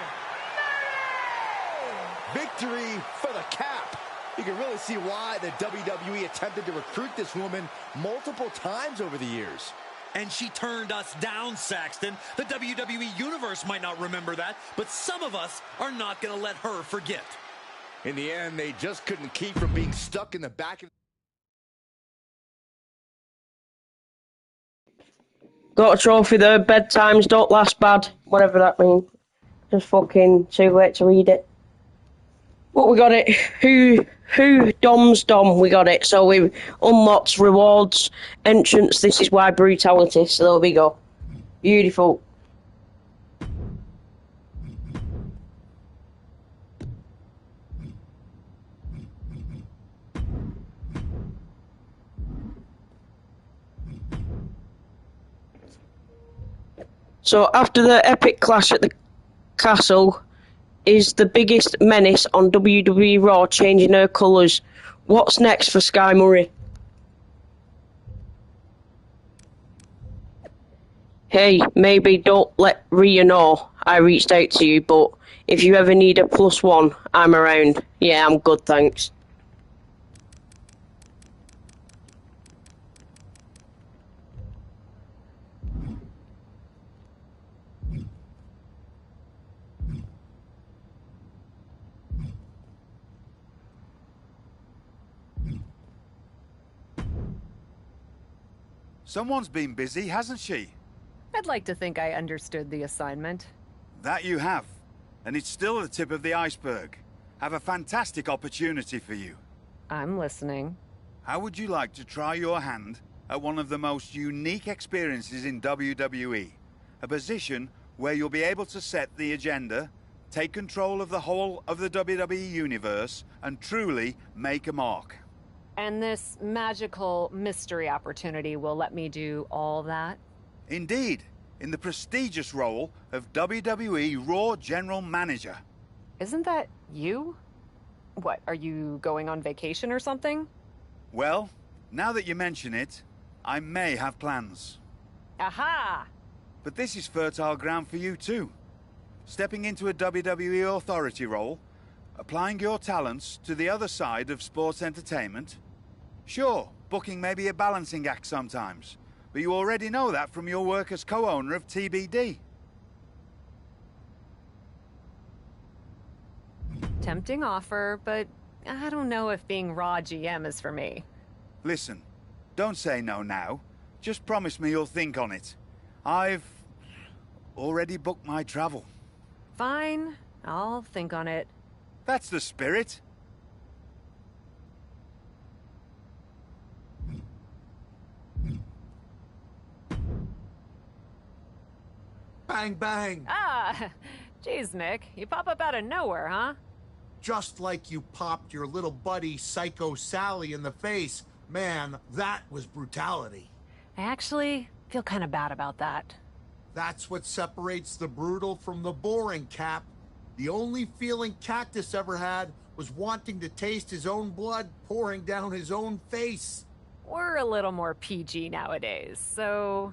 Murray! Victory for the cap. You can really see why the WWE attempted to recruit this woman multiple times over the years. And she turned us down, Saxton. The WWE Universe might not remember that, but some of us are not going to let her forget. In the end, they just couldn't keep from being stuck in the back of... Got a trophy there. Bedtimes don't last bad. Whatever that means. Just fucking too late to read it. But we got it. Who Dom's Dom? We got it. So we unlocked rewards, entrance. This is why brutality. So there we go. Beautiful. So after the epic clash at the castle, is the biggest menace on WWE Raw changing her colours? What's next for Sky Murray? Hey, maybe don't let Rhea know I reached out to you, but if you ever need a +1, I'm around. Yeah, I'm good, thanks. Someone's been busy, hasn't she? I'd like to think I understood the assignment. That you have. And it's still the tip of the iceberg. Have a fantastic opportunity for you. I'm listening. How would you like to try your hand at one of the most unique experiences in WWE? A position where you'll be able to set the agenda, take control of the whole of the WWE universe, and truly make a mark. And this magical mystery opportunity will let me do all that? Indeed, in the prestigious role of WWE Raw General Manager. Isn't that you? What, are you going on vacation or something? Well, now that you mention it, I may have plans. Aha! But this is fertile ground for you too. Stepping into a WWE authority role, applying your talents to the other side of sports entertainment. Sure, booking may be a balancing act sometimes, but you already know that from your work as co-owner of TBD. Tempting offer, but I don't know if being Raw GM is for me. Listen, don't say no now. Just promise me you'll think on it. I've already booked my travel. Fine, I'll think on it. That's the spirit. Bang, bang. Ah, geez, Mick, you pop up out of nowhere, huh? Just like you popped your little buddy Psycho Sally in the face. Man, that was brutality. I actually feel kind of bad about that. That's what separates the brutal from the boring, Cap. The only feeling Cactus ever had was wanting to taste his own blood pouring down his own face. We're a little more PG nowadays, so...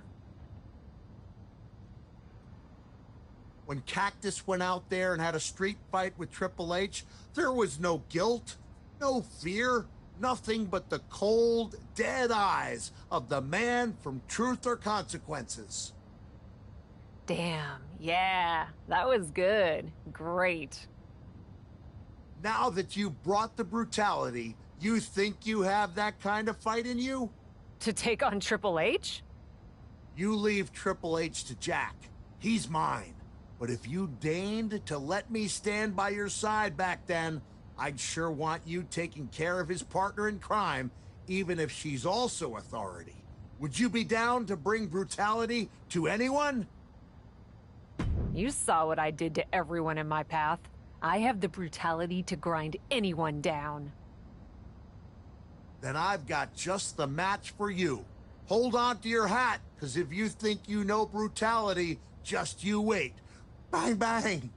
When Cactus went out there and had a street fight with Triple H, there was no guilt, no fear, nothing but the cold, dead eyes of the man from Truth or Consequences. Damn, yeah, that was good. Great. Now that you brought the brutality, you think you have that kind of fight in you? To take on Triple H? You leave Triple H to Jack. He's mine. But if you deigned to let me stand by your side back then, I'd sure want you taking care of his partner in crime, even if she's also authority. Would you be down to bring brutality to anyone? You saw what I did to everyone in my path. I have the brutality to grind anyone down. Then I've got just the match for you. Hold on to your hat, because if you think you know brutality, just you wait. Bang, bang.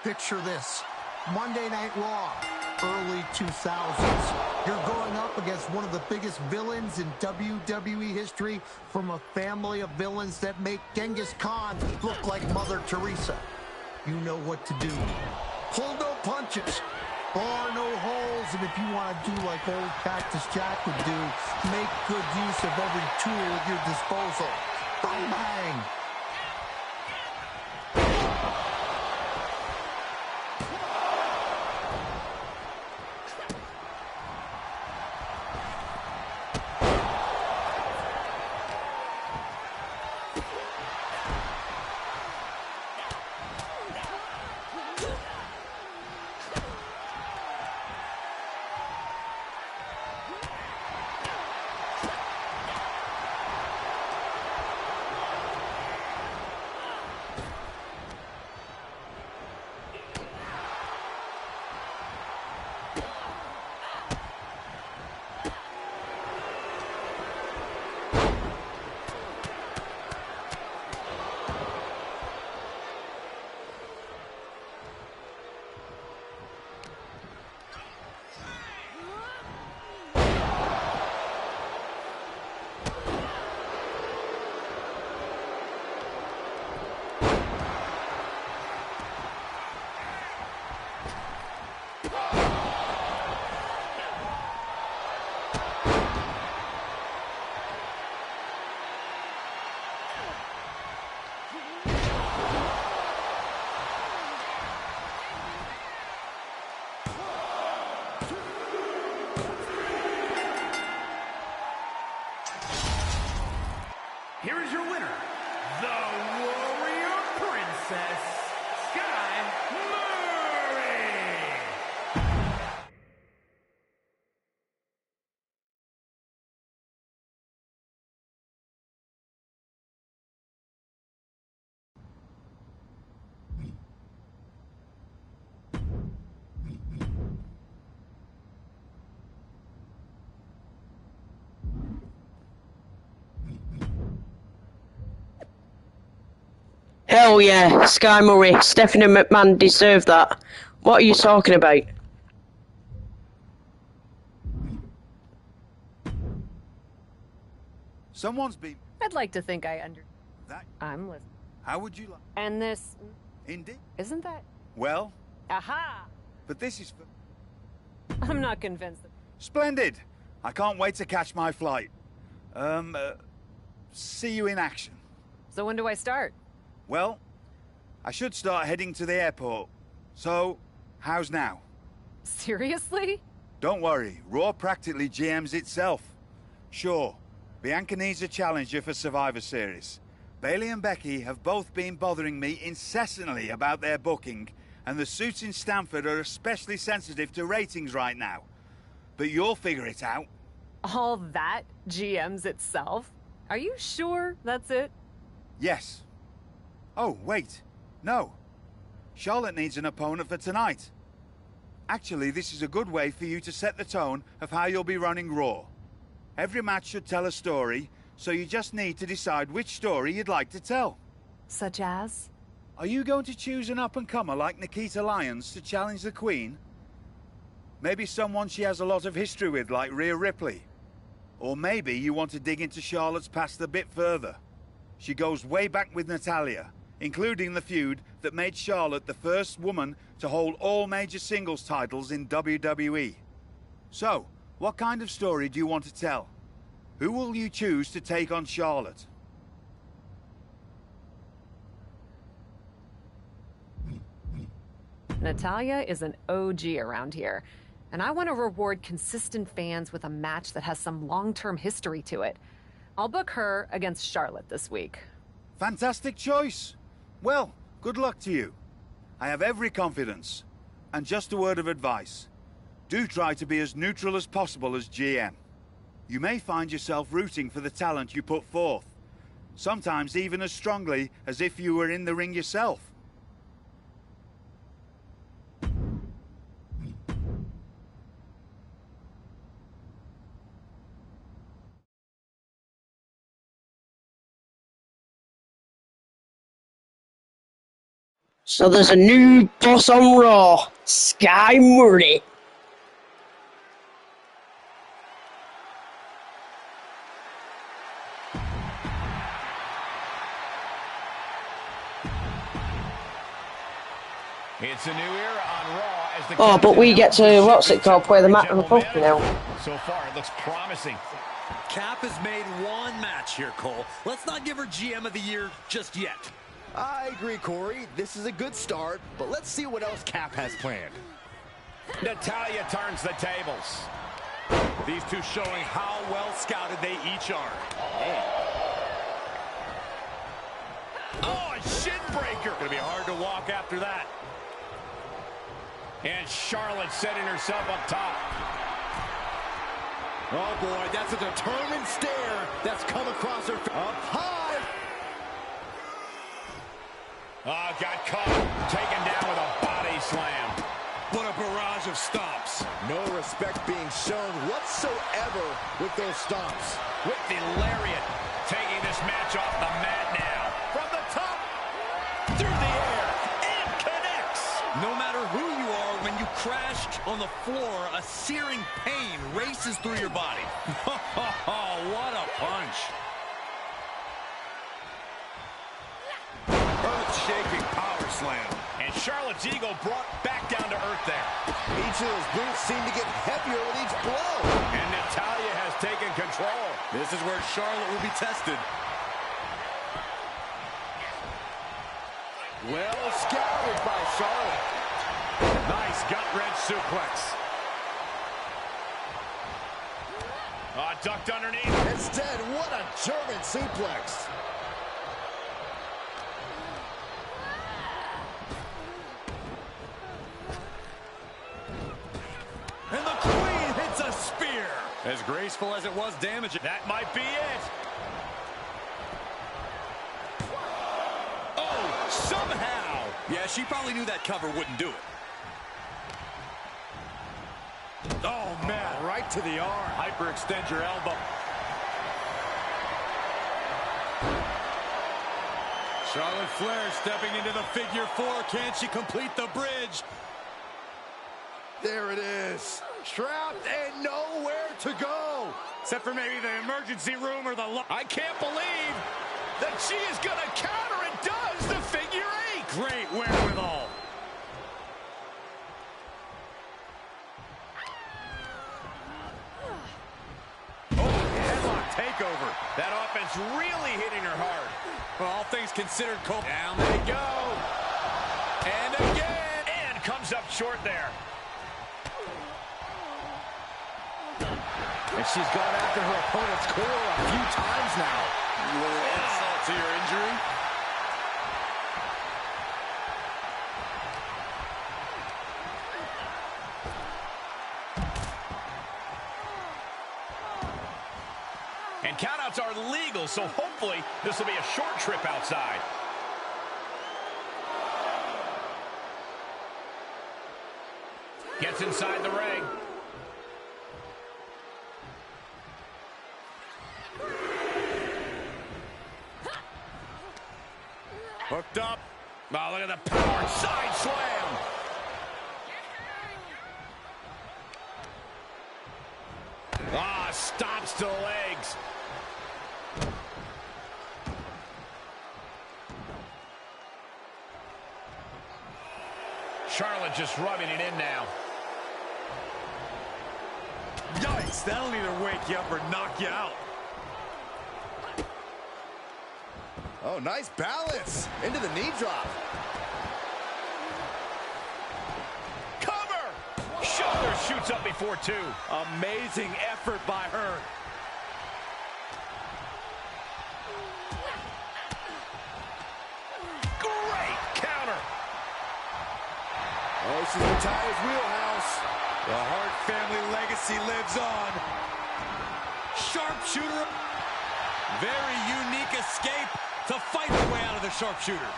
Picture this. Monday Night Raw, early 2000s. You're going up against one of the biggest villains in WWE history from a family of villains that make Genghis Khan look like Mother Teresa. You know what to do. Pull no punches, bar no holes, and if you want to do like old Cactus Jack would do, make good use of every tool at your disposal. Bang, bang. Hell yeah, Sky Murray, Stephanie McMahon deserved that. What are you talking about? Someone's been... I'd like to think I That... I'm listening. How would you like... And this... Indeed. Isn't that... Well, Aha! but this is for... I'm not convinced. Splendid! I can't wait to catch my flight. See you in action. So when do I start? Well, I should start heading to the airport. So, how's now? Seriously? Don't worry, Raw practically GMs itself. Sure, Bianca needs a challenger for Survivor Series. Bailey and Becky have both been bothering me incessantly about their booking, and the suits in Stamford are especially sensitive to ratings right now. But you'll figure it out. All that GMs itself? Are you sure that's it? Yes. Oh, wait. No. Charlotte needs an opponent for tonight. Actually, this is a good way for you to set the tone of how you'll be running Raw. Every match should tell a story, so you just need to decide which story you'd like to tell. Such as? Are you going to choose an up-and-comer like Nikita Lyons to challenge the Queen? Maybe someone she has a lot of history with, like Rhea Ripley. Or maybe you want to dig into Charlotte's past a bit further. She goes way back with Natalya, including the feud that made Charlotte the first woman to hold all major singles titles in WWE. So, what kind of story do you want to tell? Who will you choose to take on Charlotte? Natalya is an OG around here, and I want to reward consistent fans with a match that has some long-term history to it. I'll book her against Charlotte this week. Fantastic choice. Well, good luck to you. I have every confidence. And just a word of advice. Do try to be as neutral as possible as GM. You may find yourself rooting for the talent you put forth. Sometimes even as strongly as if you were in the ring yourself. So there's a new boss on Raw, Sky Murray. It's a new era on Raw as the Oh, but we get to, what's it called, play the match of the book now. So far, it looks promising. Cap has made one match here, Cole. Let's not give her GM of the Year just yet. I agree, Corey. This is a good start, but let's see what else Cap has planned. Natalya turns the tables. These two showing how well scouted they each are. Oh, a shin breaker. Gonna be hard to walk after that. And Charlotte setting herself up top. Oh boy, that's a determined stare that's come across her. Up high. Oh, got caught. Taken down with a body slam. What a barrage of stomps. No respect being shown whatsoever with those stomps. With the lariat. Taking this match off the mat now. From the top. Through the air. And connects. No matter who you are, when you crashed on the floor, a searing pain races through your body. What a punch. Earth-shaking power slam. And Charlotte's ego brought back down to earth there. Each of those boots seem to get heavier with each blow. And Natalya has taken control. This is where Charlotte will be tested. Well scouted by Charlotte. Nice gut-wrench suplex. Ducked underneath. Instead, what a German suplex. And the Queen hits a spear. As graceful as it was damaging. That might be it. Oh, somehow. Yeah, she probably knew that cover wouldn't do it. Oh, man, right to the arm. Hyperextend your elbow. Charlotte Flair stepping into the figure four. Can she complete the bridge? There it is. Trapped and nowhere to go. Except for maybe the emergency room or the... I can't believe that she is going to counter and does the figure eight. Great wherewithal. Takeover. That offense really hitting her hard. Well, all things considered, Cole. Down they go. And again. And comes up short there. And she's gone after her opponent's core a few times now. A little insult to your injury. And countouts are legal, so hopefully this will be a short trip outside. Gets inside the ring. Hooked up. Oh, look at the power. Side slam. Ah, stops to the legs. Charlotte just rubbing it in now. Yikes, that'll either wake you up or knock you out. Oh, nice balance. Into the knee drop. Cover! Shoulder shoots up before two. Amazing effort by her. Great counter. Oh, she's in Tyler's wheelhouse. The Hart family legacy lives on. Sharpshooter. Very unique escape to fight her way out of the sharpshooter.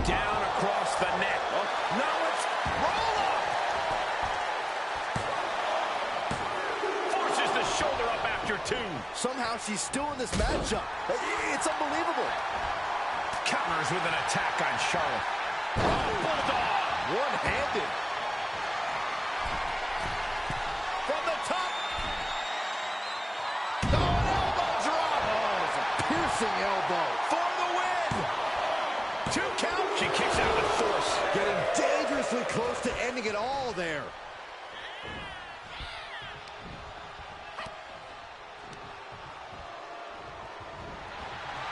Down across the neck. Oh, now it's roll up. Forces the shoulder up after two. Somehow she's still in this matchup. It's unbelievable. Counters with an attack on Charlotte. Oh, bulldog. One-handed. From the top. Oh, an elbow drop. Oh, it's a piercing elbow. For the win. 2 count. She kicks out with force. Getting dangerously close to ending it all there.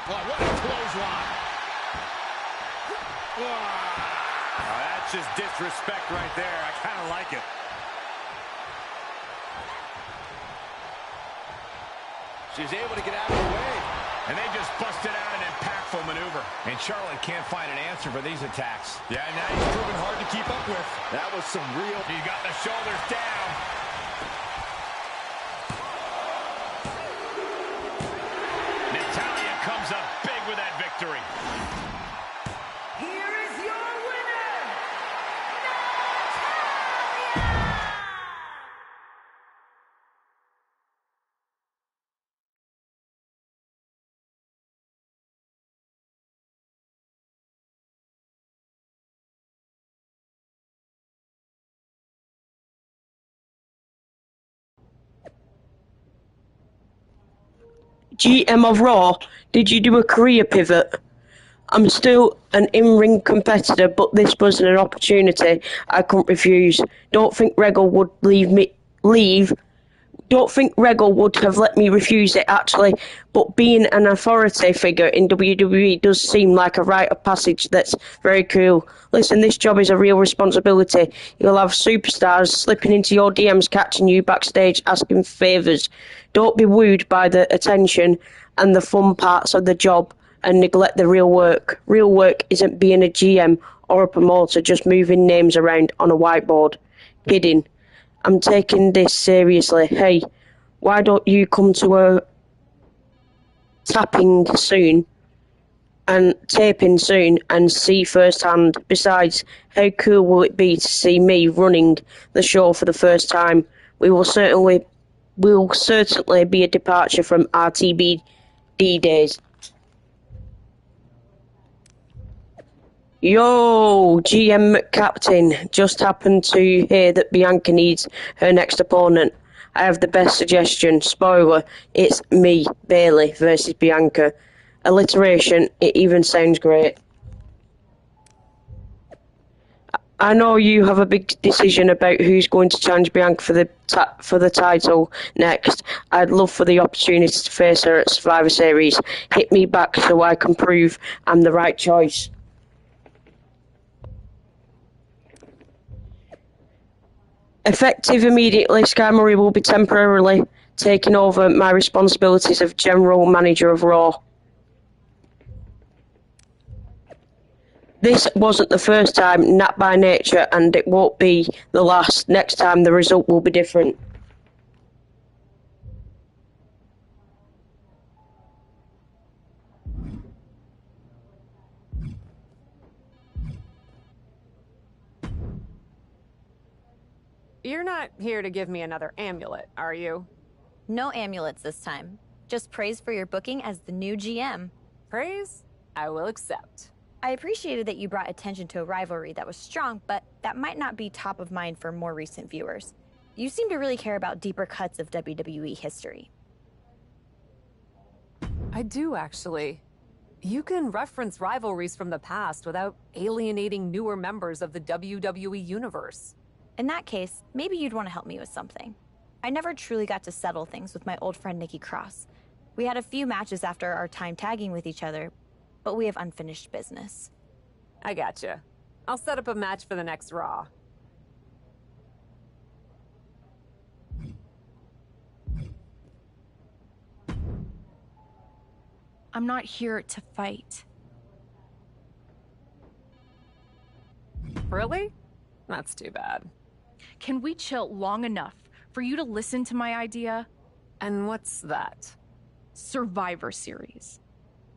Oh, what a clothesline. Oh, that's just disrespect right there. I kind of like it. She's able to get out of the way. And they just busted out an impactful maneuver. And Charlotte can't find an answer for these attacks. Yeah, now he's proven hard to keep up with. That was some real... He got the shoulders down. Natalya comes up big with that victory. Here is your winner, GM of Raw, did you do a career pivot? I'm still an in-ring competitor, but this was an opportunity I couldn't refuse. Don't think Regal would Don't think Regal would have let me refuse it, actually, but being an authority figure in WWE does seem like a rite of passage that's very cool. Listen, this job is a real responsibility. You'll have superstars slipping into your DMs, catching you backstage, asking favours. Don't be wooed by the attention and the fun parts of the job and neglect the real work. Real work isn't being a GM or a promoter, just moving names around on a whiteboard. Kidding. I'm taking this seriously. Hey, why don't you come to a taping soon and see firsthand? Besides, how cool will it be to see me running the show for the first time? We will certainly will certainly be a departure from RTBD days. Yo, GM Captain, just happened to hear that Bianca needs her next opponent. I have the best suggestion. Spoiler, it's me, Bailey, versus Bianca. Alliteration, it even sounds great. I know you have a big decision about who's going to challenge Bianca for the title next. I'd love for the opportunity to face her at Survivor Series. Hit me back so I can prove I'm the right choice. Effective immediately, Sky Murray will be temporarily taking over my responsibilities of General Manager of Raw. This wasn't the first time, not by nature, and it won't be the last. Next time the result will be different. You're not here to give me another amulet, are you? No amulets this time. Just praise for your booking as the new GM. Praise? I will accept. I appreciated that you brought attention to a rivalry that was strong, but that might not be top of mind for more recent viewers. You seem to really care about deeper cuts of WWE history. I do, actually. You can reference rivalries from the past without alienating newer members of the WWE universe. In that case, maybe you'd want to help me with something. I never truly got to settle things with my old friend Nikki Cross. We had a few matches after our time tagging with each other, but we have unfinished business. I gotcha. I'll set up a match for the next Raw. I'm not here to fight. Really? That's too bad. Can we chill long enough for you to listen to my idea? And what's that? Survivor Series.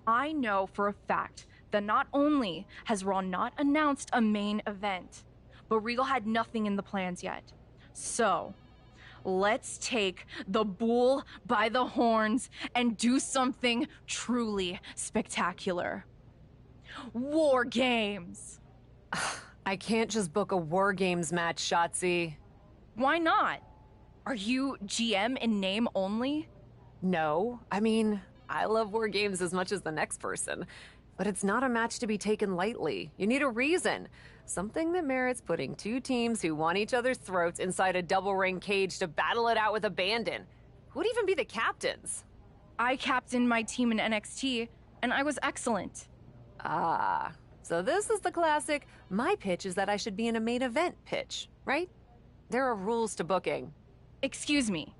I know for a fact that not only has Raw not announced a main event, but Regal had nothing in the plans yet. So, let's take the bull by the horns and do something truly spectacular. War Games! I can't just book a War Games match, Shotzi. Why not? Are you GM in name only? No, I mean, I love War Games as much as the next person. But it's not a match to be taken lightly. You need a reason. Something that merits putting two teams who want each other's throats inside a double ring cage to battle it out with abandon. Who'd even be the captains? I captained my team in NXT, and I was excellent. Ah, so this is the classic, my pitch is that I should be in a main event pitch, right? There are rules to booking. Excuse me,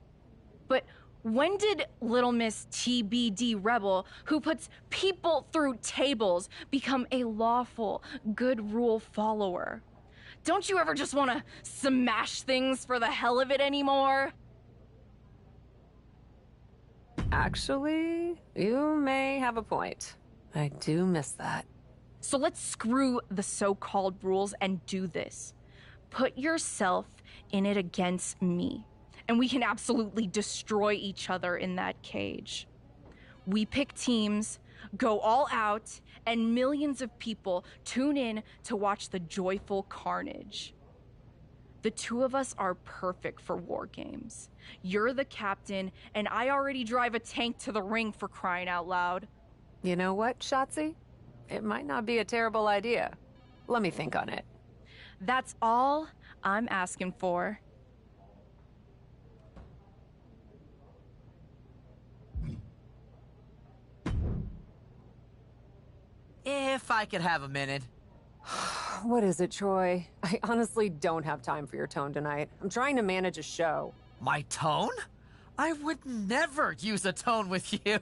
but when did Little Miss TBD Rebel, who puts people through tables, become a lawful, good rule follower? Don't you ever just want to smash things for the hell of it anymore? Actually, you may have a point. I do miss that. So let's screw the so-called rules and do this. Put yourself in it against me, and we can absolutely destroy each other in that cage. We pick teams, go all out, and millions of people tune in to watch the joyful carnage. The two of us are perfect for War Games. You're the captain, and I already drive a tank to the ring, for crying out loud. You know what, Shotzi? It might not be a terrible idea. Let me think on it. That's all I'm asking for. If I could have a minute. What is it, Troy? I honestly don't have time for your tone tonight. I'm trying to manage a show. My tone? I would never use a tone with you.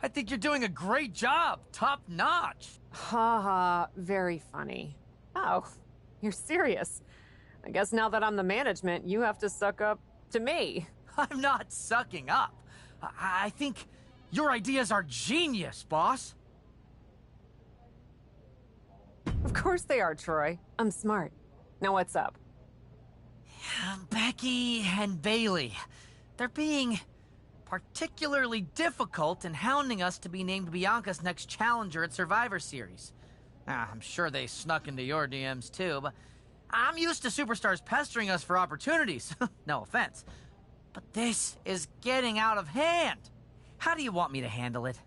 I think you're doing a great job. Top notch. Ha ha, very funny. Oh, you're serious. I guess now that I'm the management, you have to suck up to me. I'm not sucking up. I think your ideas are genius, boss. Of course they are, Troy. I'm smart. Now what's up? Becky and Bailey. they're being particularly difficult in hounding us to be named Bianca's next challenger at Survivor Series. I'm sure they snuck into your DMs too, but I'm used to superstars pestering us for opportunities. No offense. But this is getting out of hand. How do you want me to handle it?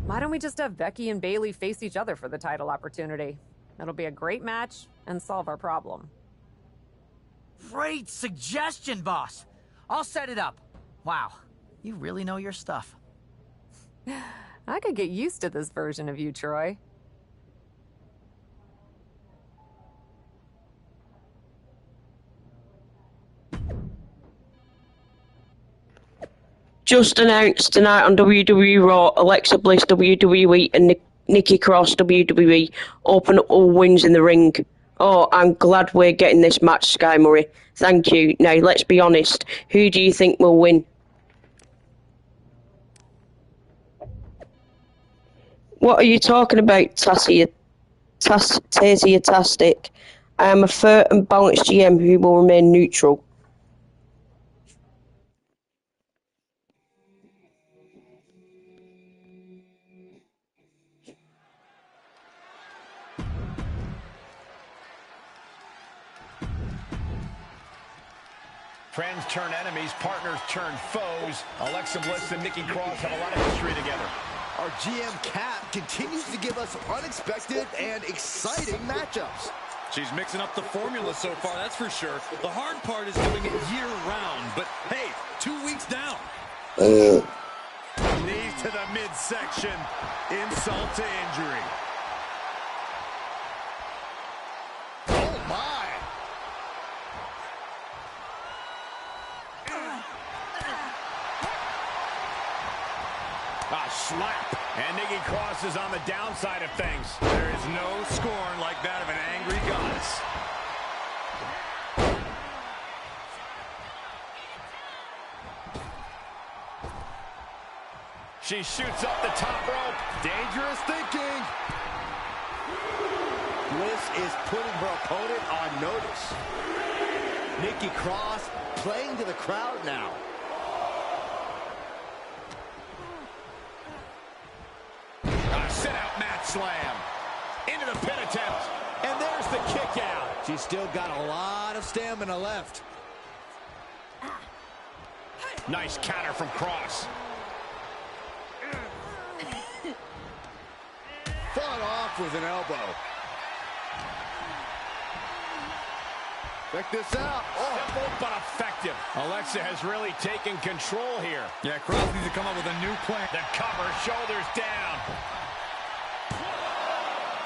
Why don't we just have Becky and Bayley face each other for the title opportunity? It'll be a great match and solve our problem. Great suggestion, boss. I'll set it up. Wow, you really know your stuff. I could get used to this version of you, Troy. Just announced tonight on WWE Raw, Alexa Bliss WWE and Nikki Cross WWE open up all wins in the ring. Oh, I'm glad we're getting this match, Sky Murray. Thank you. Now, let's be honest. Who do you think will win? What are you talking about, Tasia-tastic? I am a fair and balanced GM who will remain neutral. Friends turn enemies, partners turn foes. Alexa Bliss and Nikki Cross have a lot of history together. Our GM Kat continues to give us unexpected and exciting matchups. She's mixing up the formula so far, that's for sure. The hard part is doing it year-round, but hey, 2 weeks down. Knees to the midsection. Insult to injury. Oh, my. A slap. And Nikki Cross is on the downside of things. There is no scorn like that of an angry goddess. She shoots up the top rope. Dangerous thinking. Bliss is putting her opponent on notice. Nikki Cross playing to the crowd now. Sit-out mat slam. Into the pin attempt. And there's the kick out. She's still got a lot of stamina left. Nice counter from Cross. Fought off with an elbow. Check this out. Simple but effective. Alexa has really taken control here. Yeah, Cross needs to come up with a new plan. The cover, shoulders down.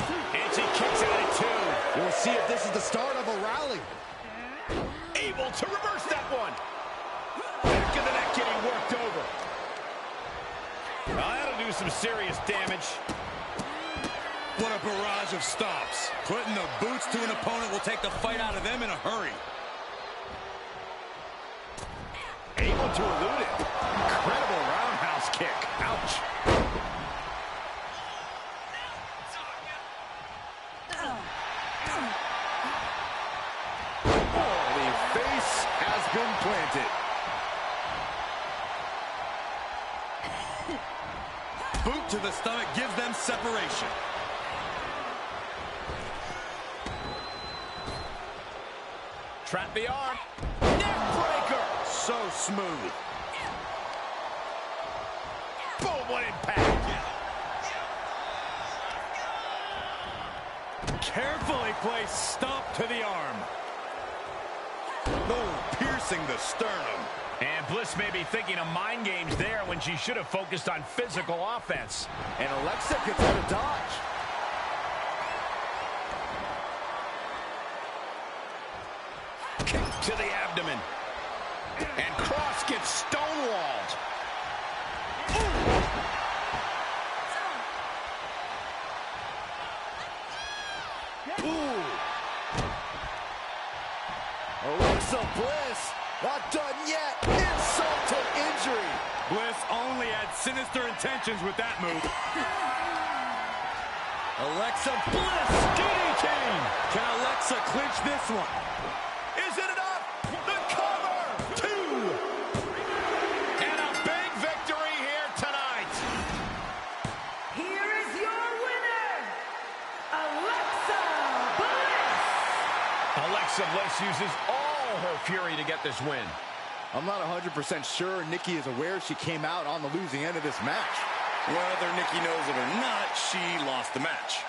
And she kicks out at two. We'll see if this is the start of a rally. Able to reverse that one. Back of the neck getting worked over. Well, that'll do some serious damage. What a barrage of stops. Putting the boots to an opponent will take the fight out of them in a hurry. Able to elude it. Incredible roundhouse kick. Ouch. Been planted. Boot to the stomach gives them separation. Trap the arm. Neck breaker. So smooth. Boom, what impact. Carefully placed stomp to the arm. Oh, piercing the sternum. And Bliss may be thinking of mind games there when she should have focused on physical offense. And Alexa gets out of dodge. Kick to the abdomen. And Cross gets stonewalled. Ooh. Alexa Bliss, not done yet. Insult to injury. Bliss only had sinister intentions with that move. Alexa Bliss, DDT. Can Alexa clinch this one? Alexa Bliss uses all her fury to get this win. I'm not 100% sure Nikki is aware she came out on the losing end of this match. Whether Nikki knows it or not, she lost the match.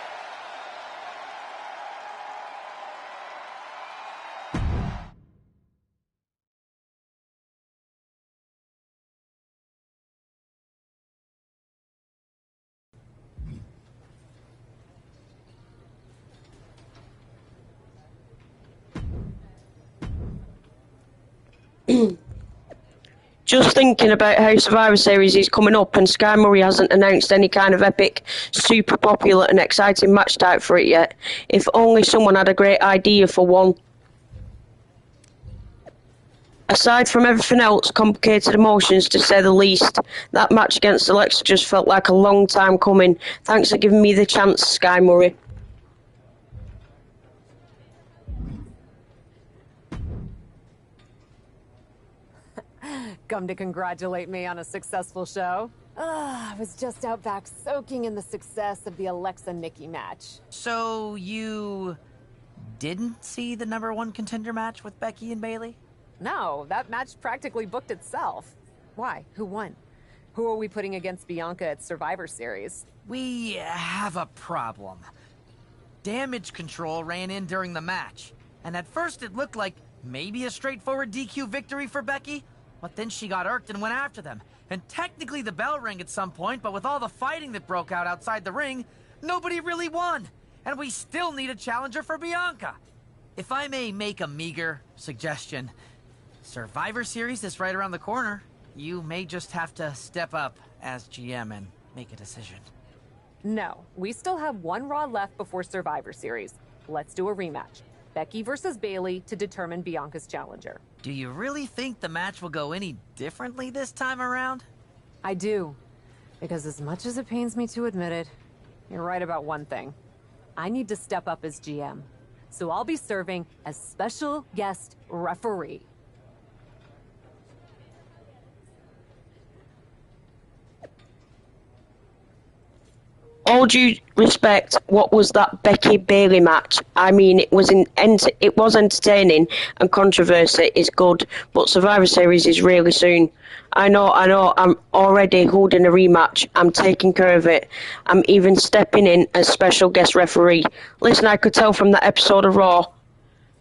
Just thinking about how Survivor Series is coming up and Sky Murray hasn't announced any kind of epic, super popular and exciting match type for it yet. If only someone had a great idea for one. Aside from everything else, complicated emotions to say the least, that match against Alexa just felt like a long time coming. Thanks for giving me the chance, Sky Murray. Come to congratulate me on a successful show? I was just out back soaking in the success of the Alexa-Nikki match. So you didn't see the #1 contender match with Becky and Bayley? No, that match practically booked itself. Why? Who won? Who are we putting against Bianca at Survivor Series? We have a problem. Damage Control ran in during the match, and at first it looked like maybe a straightforward DQ victory for Becky, but then she got irked and went after them. And technically the bell rang at some point, but with all the fighting that broke out outside the ring, nobody really won. And we still need a challenger for Bianca. If I may make a meager suggestion, Survivor Series is right around the corner. You may just have to step up as GM and make a decision. No, we still have one Raw left before Survivor Series. Let's do a rematch. Becky versus Bayley to determine Bianca's challenger. Do you really think the match will go any differently this time around? I do. Because as much as it pains me to admit it, you're right about one thing. I need to step up as GM. So I'll be serving as special guest referee. All due respect, what was that Becky Bayley match? I mean, it was entertaining and controversy is good, but Survivor Series is really soon. I know, I'm already holding a rematch. I'm taking care of it. I'm even stepping in as special guest referee. Listen, I could tell from that episode of Raw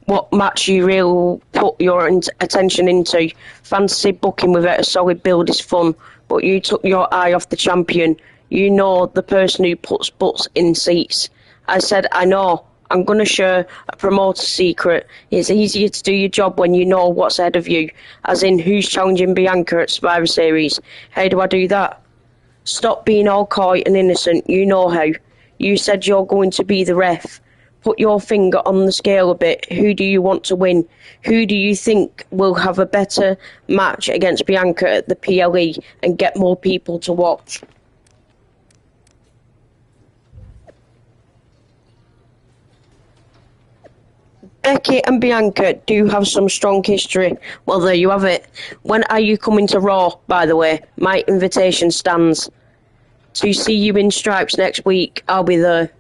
what match you really put your attention into. Fantasy booking without a solid build is fun, but you took your eye off the champion. You know, the person who puts butts in seats. I said, I know. I'm going to share a promoter secret. It's easier to do your job when you know what's ahead of you. As in, who's challenging Bianca at Survivor Series. How do I do that? Stop being all coy and innocent. You know how. You said you're going to be the ref. Put your finger on the scale a bit. Who do you want to win? Who do you think will have a better match against Bianca at the PLE and get more people to watch? Becky and Bianca do have some strong history. Well, there you have it. When are you coming to Raw, by the way? My invitation stands. To see you in stripes next week, I'll be there.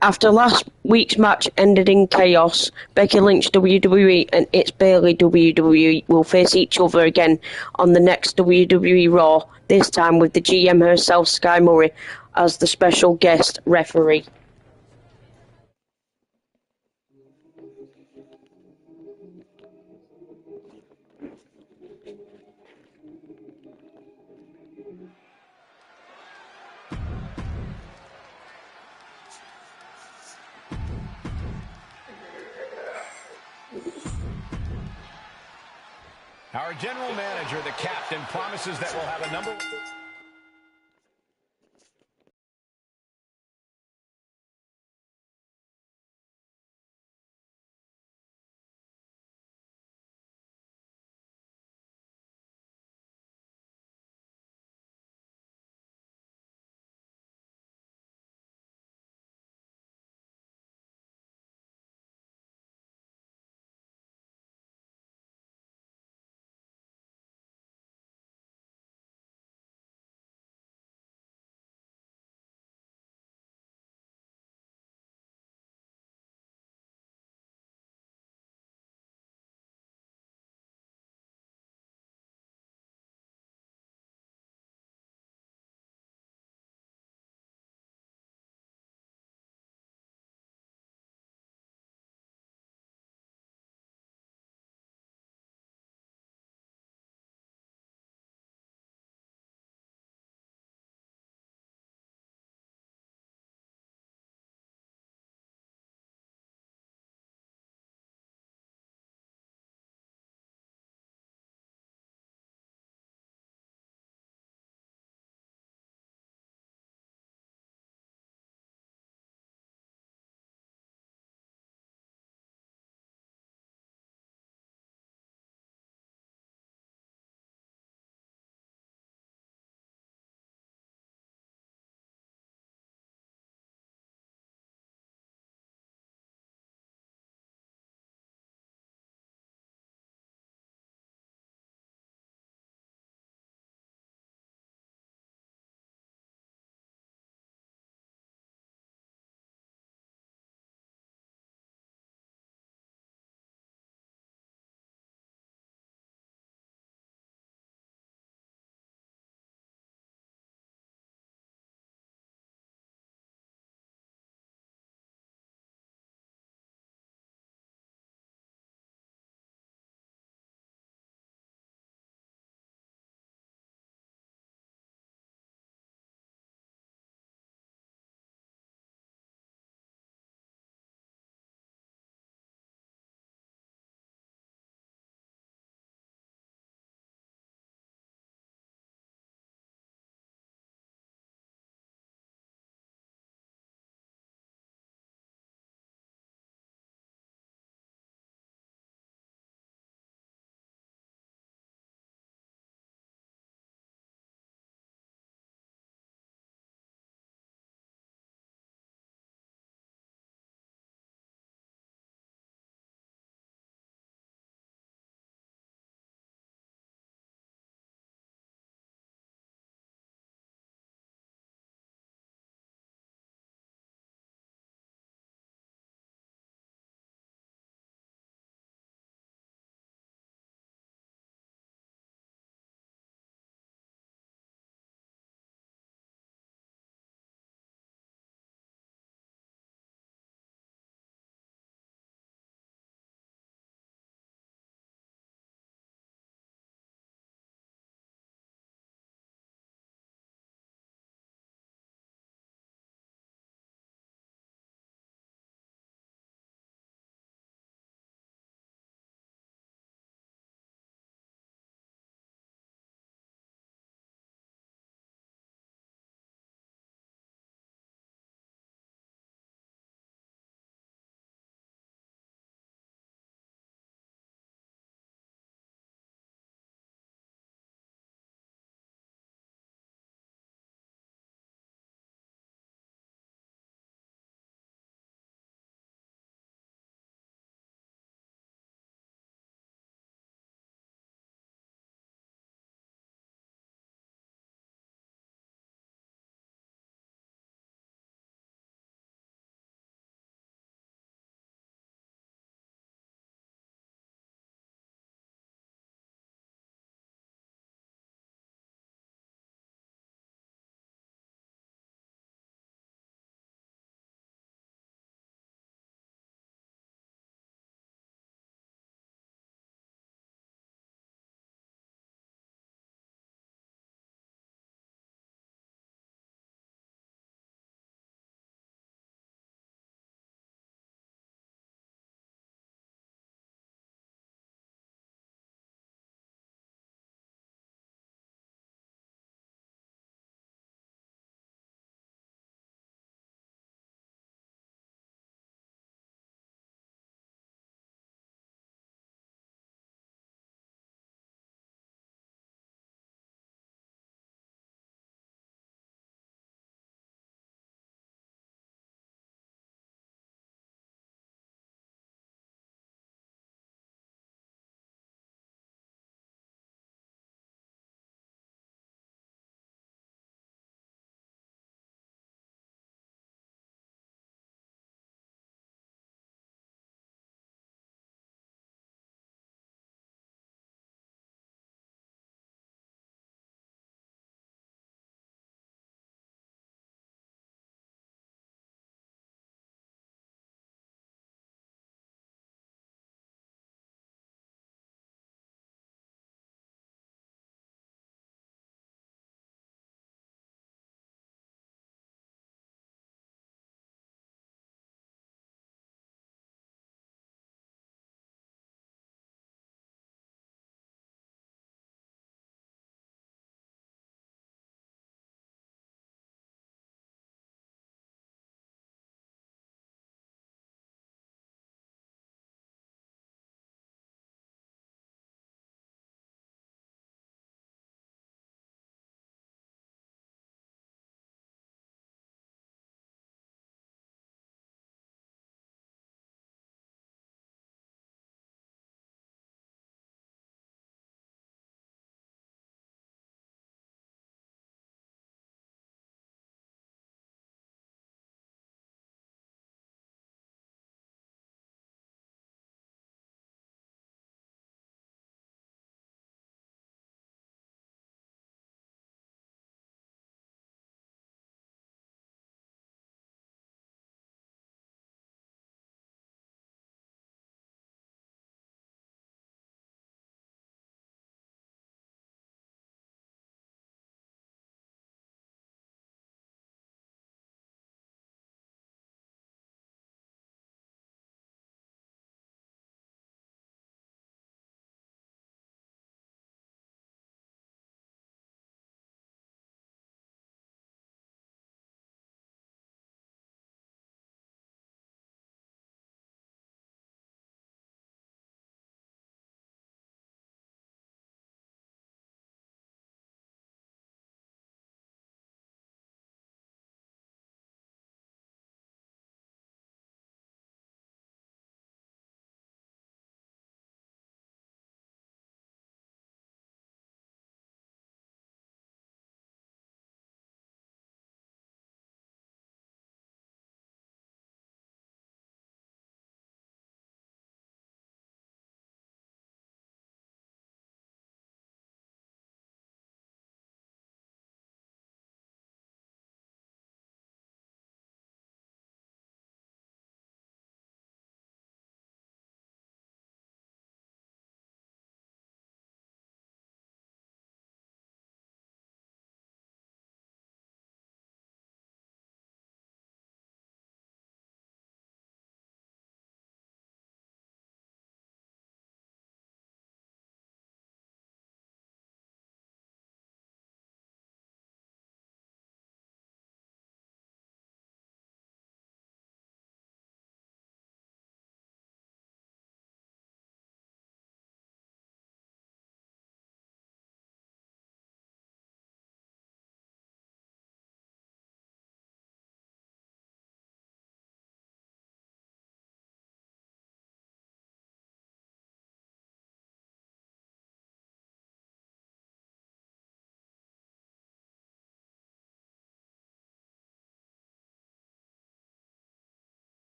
After last week's match ended in chaos, Becky Lynch WWE and It's Bayley WWE will face each other again on the next WWE Raw, this time with the GM herself, Sky Murray, as the special guest referee. Our general manager, the captain, promises that we'll have a number...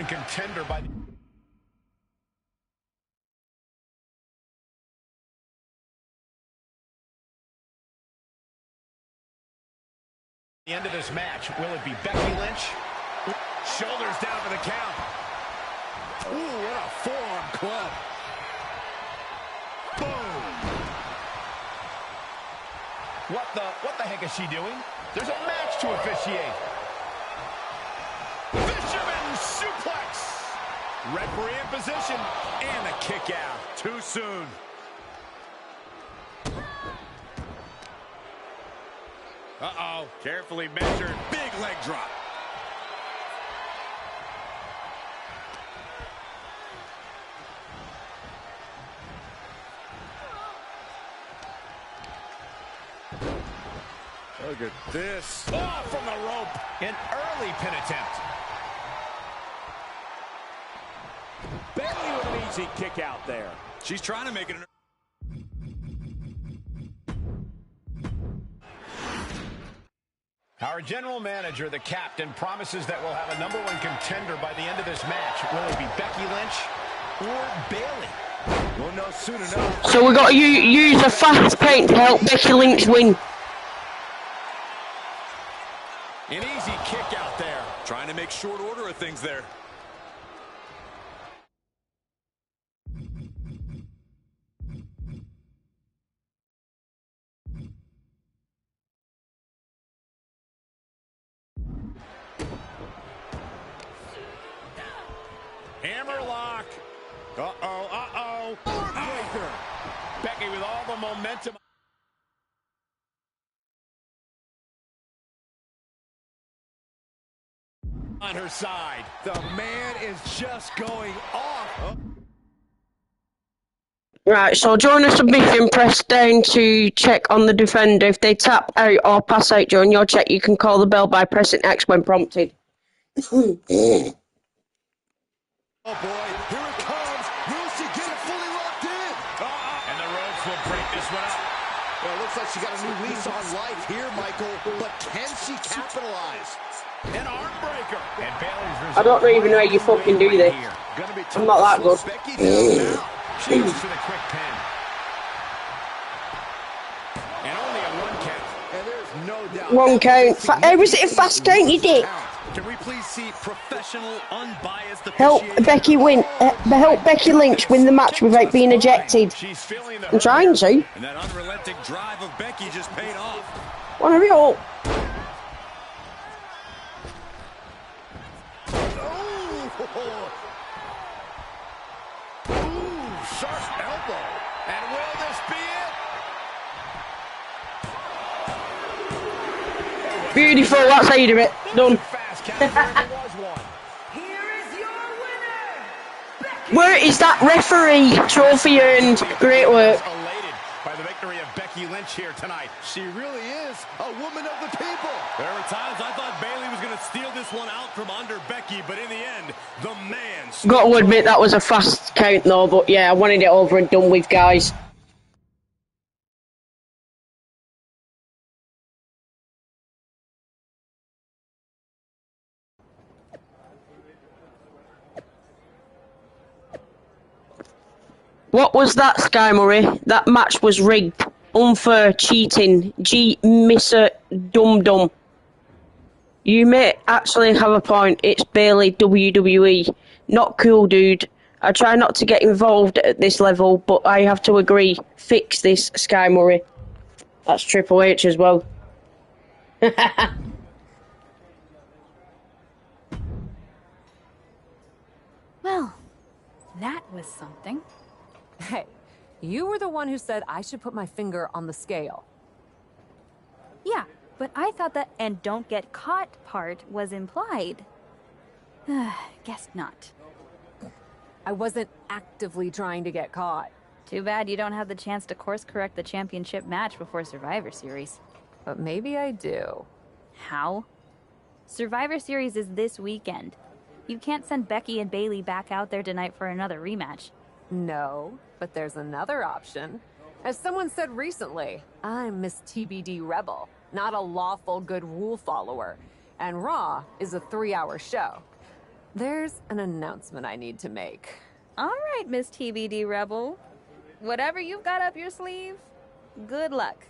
Contender by the end of this match. Will it be Becky Lynch? Shoulders down for the count. Ooh, what a forearm club. Boom. What the heck is she doing? There's a match to officiate. Fisherman suplex. Referee in position and a kick out. Too soon. Uh-oh. Carefully measured. Big leg drop. Look at this. Oh, from the rope. An early pin attempt. Bailey with an easy kick out there. She's trying to make it an... Our general manager, the captain, promises that we'll have a #1 contender by the end of this match. Will it be Becky Lynch or Bailey? We'll know soon enough. So we got to use a fast paint to help Becky Lynch win. An easy kick out there. Trying to make short order of things there. Hammerlock. Uh-oh. Breaker. Becky with all the momentum. On her side. The man is just going off. Right, so during a submission, press down to check on the defender. If they tap out or pass out during your check, you can call the bell by pressing X when prompted. Oh boy, here it comes. Will she get it fully locked in? And the ropes will break this one up. Well, it looks like she got a new lease on life here, Michael. But can she capitalize? An arm breaker. And Bailey's I don't even know how you fucking do this. I'm not that good. She goes for the quick pin. And only a 1 count. And there's no doubt. 1 count. Hey, was it a fast count, you dick? Can we please see professional, unbiased Help Becky win. Help Becky Lynch win the match without being ejected. I'm trying to. And that unrelenting drive of Becky just paid off. Wanna be all? Sharp elbow. And will this be it? Beautiful, that's how you do it. Done. Where is that referee trophy earned? Great work. Elated by the victory of Becky Lynch here tonight. She really is a woman of the people. There were times I thought Bailey was going to steal this one out from under Becky, but in the end, the man... Got to admit, that was a fast count though, but yeah, I wanted it over and done with, guys. What was that, Sky Murray? That match was rigged, unfair, cheating, Mr. Dum Dum. You may actually have a point. It's Bailey, WWE. Not cool, dude. I try not to get involved at this level, but I have to agree. Fix this, Sky Murray. That's Triple H as well. Well, that was something. Hey, you were the one who said I should put my finger on the scale. Yeah, but I thought that "and don't get caught" part was implied. Guess not. I wasn't actively trying to get caught. Too bad you don't have the chance to course correct the championship match before Survivor Series. But maybe I do. How? Survivor Series is this weekend. You can't send Becky and Bailey back out there tonight for another rematch. No, but there's another option. As someone said recently, I'm Miss TBD Rebel, not a lawful good rule follower. And Raw is a 3-hour show. There's an announcement I need to make. All right, Miss TBD Rebel. Whatever you've got up your sleeve, good luck.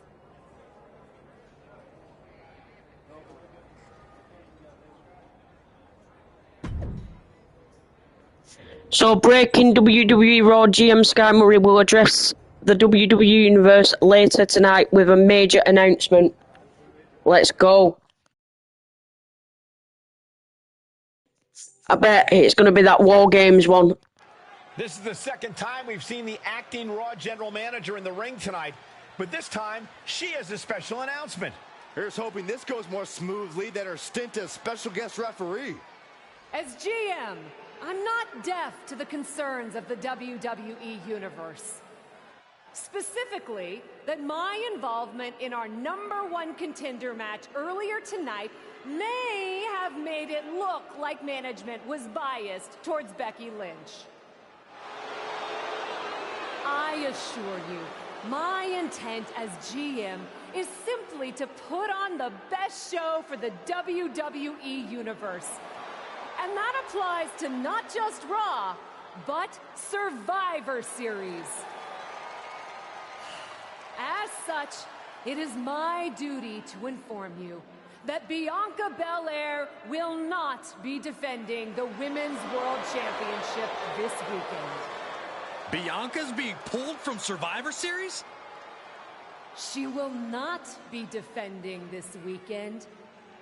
So, breaking WWE Raw, GM Sky Murray will address the WWE Universe later tonight with a major announcement. Let's go. I bet it's going to be that War Games one. This is the second time we've seen the acting Raw general manager in the ring tonight, but this time she has a special announcement. Here's hoping this goes more smoothly than her stint as special guest referee. As GM, I'm not deaf to the concerns of the WWE Universe. Specifically, that my involvement in our #1 contender match earlier tonight may have made it look like management was biased towards Becky Lynch. I assure you, my intent as GM is simply to put on the best show for the WWE Universe. And that applies to not just Raw, but Survivor Series. As such, it is my duty to inform you that Bianca Belair will not be defending the Women's World Championship this weekend. Bianca's being pulled from Survivor Series? She will not be defending this weekend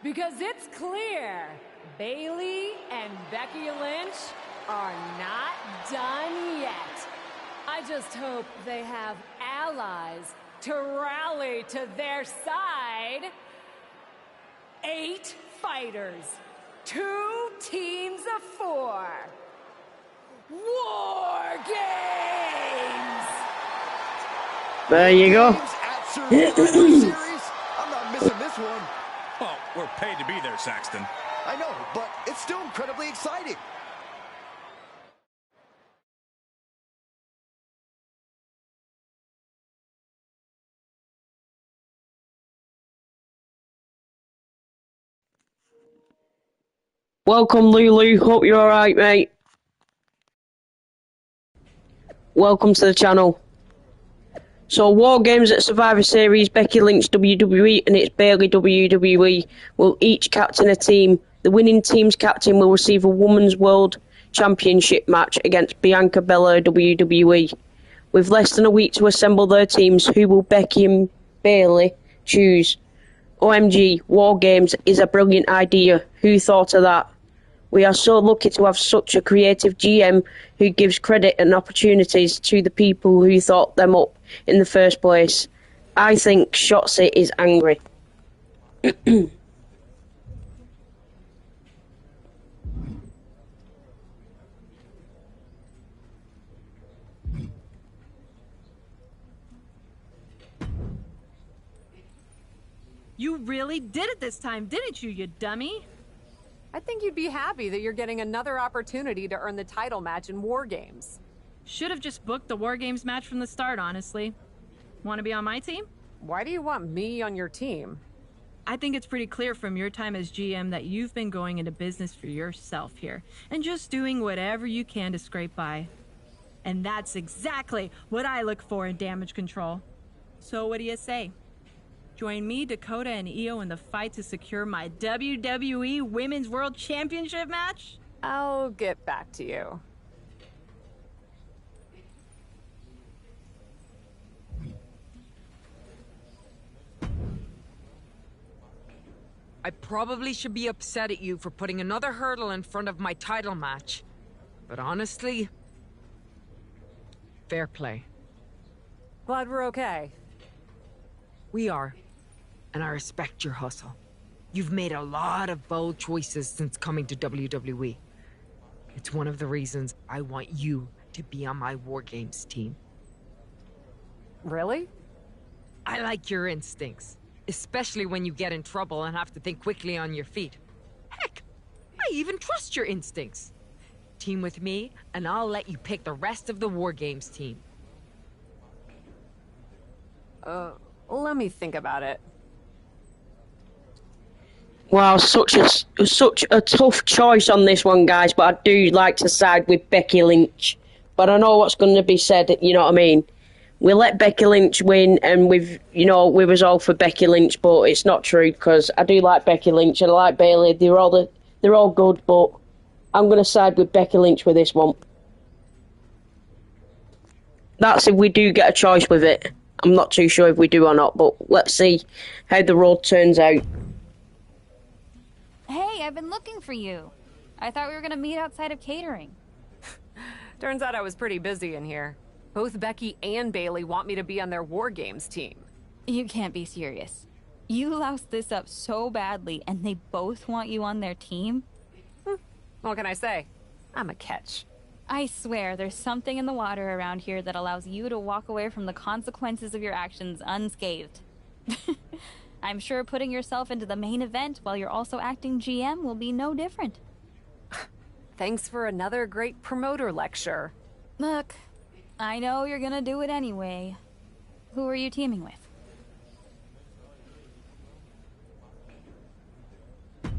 because it's clear Bayley and Becky Lynch are not done yet. I just hope they have allies to rally to their side. 8 fighters, 2 teams of 4. War Games! There you go. At Survivor Series? I'm not missing this one. Oh, we're paid to be there, Saxton. I know, but it's still incredibly exciting. Welcome, Lulu. Hope you're alright, mate. Welcome to the channel. So, War Games at Survivor Series, Becky Lynch WWE and it's Bayley WWE will each captain a team. The winning team's captain will receive a Women's World Championship match against Bianca Belair WWE. With less than a week to assemble their teams, who will Becky and Bayley choose? OMG, War Games is a brilliant idea. Who thought of that? We are so lucky to have such a creative GM who gives credit and opportunities to the people who thought them up in the first place. I think Shotzi is angry. You really did it this time, didn't you, you dummy? I think you'd be happy that you're getting another opportunity to earn the title match in War Games. Should have just booked the War Games match from the start, honestly. Want to be on my team? Why do you want me on your team? I think it's pretty clear from your time as GM that you've been going into business for yourself here, and just doing whatever you can to scrape by. And that's exactly what I look for in Damage Control. So what do you say? Join me, Dakota, and Io in the fight to secure my WWE Women's World Championship match? I'll get back to you. I probably should be upset at you for putting another hurdle in front of my title match. But honestly, fair play. Glad we're okay. We are. And I respect your hustle. You've made a lot of bold choices since coming to WWE. It's one of the reasons I want you to be on my War Games team. Really? I like your instincts, especially when you get in trouble and have to think quickly on your feet. Heck, I even trust your instincts. Team with me, and I'll let you pick the rest of the War Games team. Let me think about it. Wow, such a tough choice on this one, guys. But I do like to side with Becky Lynch. But I know what's going to be said. You know what I mean? We let Becky Lynch win, and we was all for Becky Lynch, but it's not true because I do like Becky Lynch and I like Bayley. They're all good, but I'm going to side with Becky Lynch with this one. That's if we do get a choice with it. I'm not too sure if we do or not, but let's see how the road turns out. Hey, I've been looking for you. I thought we were gonna meet outside of catering. Turns out I was pretty busy in here. Both Becky and Bayley want me to be on their War Games team. You can't be serious. You loused this up so badly, and they both want you on their team? What can I say? I'm a catch. I swear, there's something in the water around here that allows you to walk away from the consequences of your actions unscathed. I'm sure putting yourself into the main event while you're also acting GM will be no different. Thanks for another great promoter lecture. Look, I know you're gonna do it anyway. Who are you teaming with?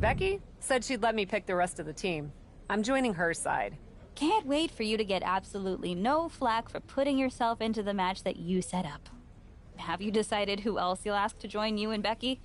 Becky said she'd let me pick the rest of the team. I'm joining her side. Can't wait for you to get absolutely no flack for putting yourself into the match that you set up. Have you decided who else you'll ask to join you and Becky?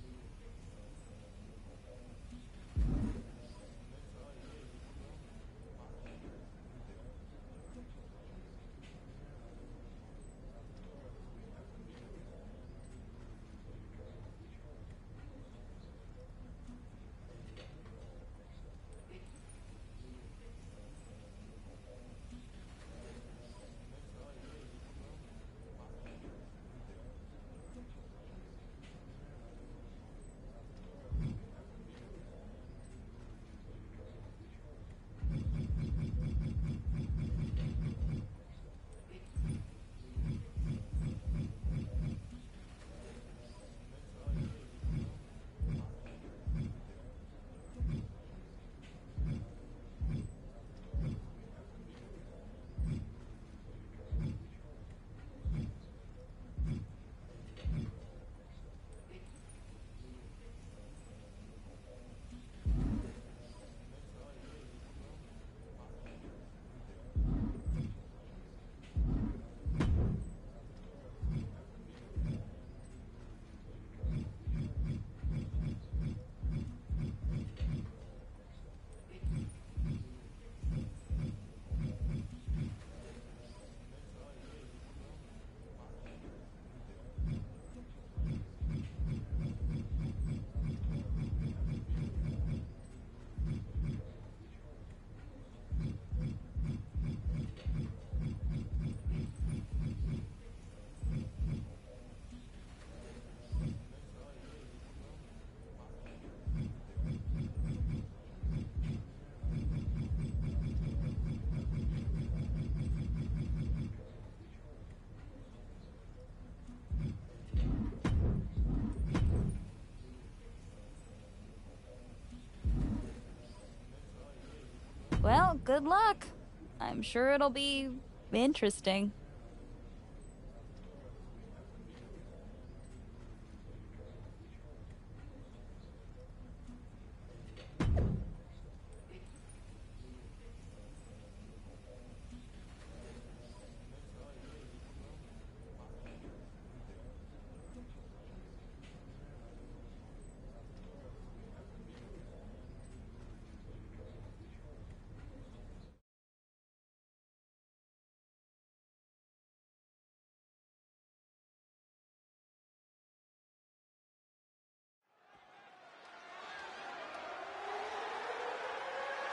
Well, good luck. I'm sure it'll be interesting.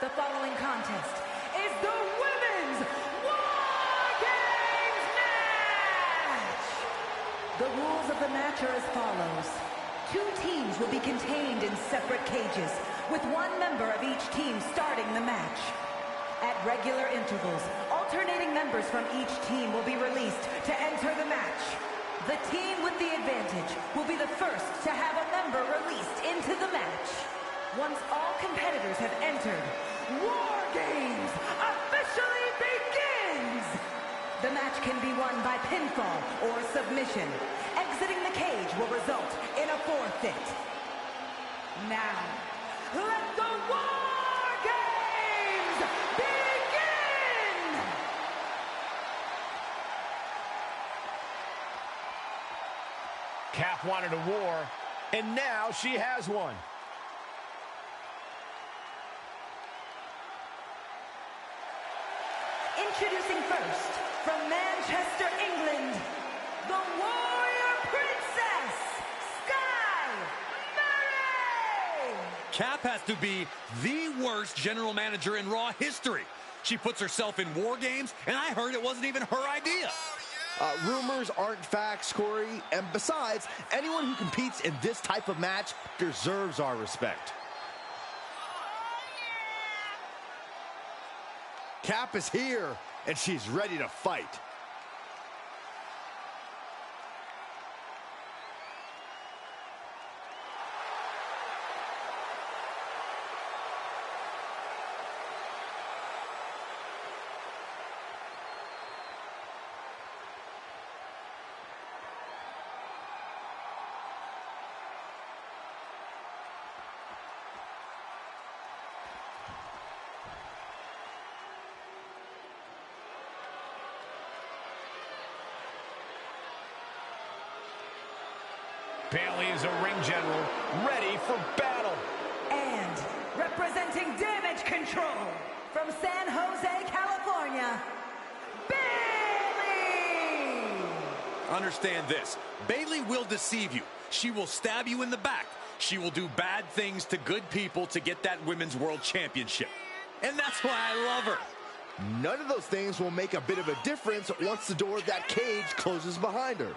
The following contest is the Women's War Games match! The rules of the match are as follows. 2 teams will be contained in separate cages, with 1 member of each team starting the match. At regular intervals, alternating members from each team will be released to enter the match. The team with the advantage will be the first to have a member released into the match. Once all competitors have entered, War Games officially begins! The match can be won by pinfall or submission. Exiting the cage will result in a forfeit. Now, let the War Games begin! Cap wanted a war, and now she has one. Introducing first, from Manchester, England, the Warrior Princess, Sky Murray! Cap has to be the worst general manager in Raw history. She puts herself in war games, and I heard it wasn't even her idea. Rumors aren't facts, Corey. And besides, anyone who competes in this type of match deserves our respect. Cap is here, and she's ready to fight. Bayley is a ring general, ready for battle. And representing Damage Control from San Jose, California, Bayley! Understand this. Bayley will deceive you. She will stab you in the back. She will do bad things to good people to get that Women's World Championship. And that's why I love her. None of those things will make a bit of a difference once the door of that cage closes behind her.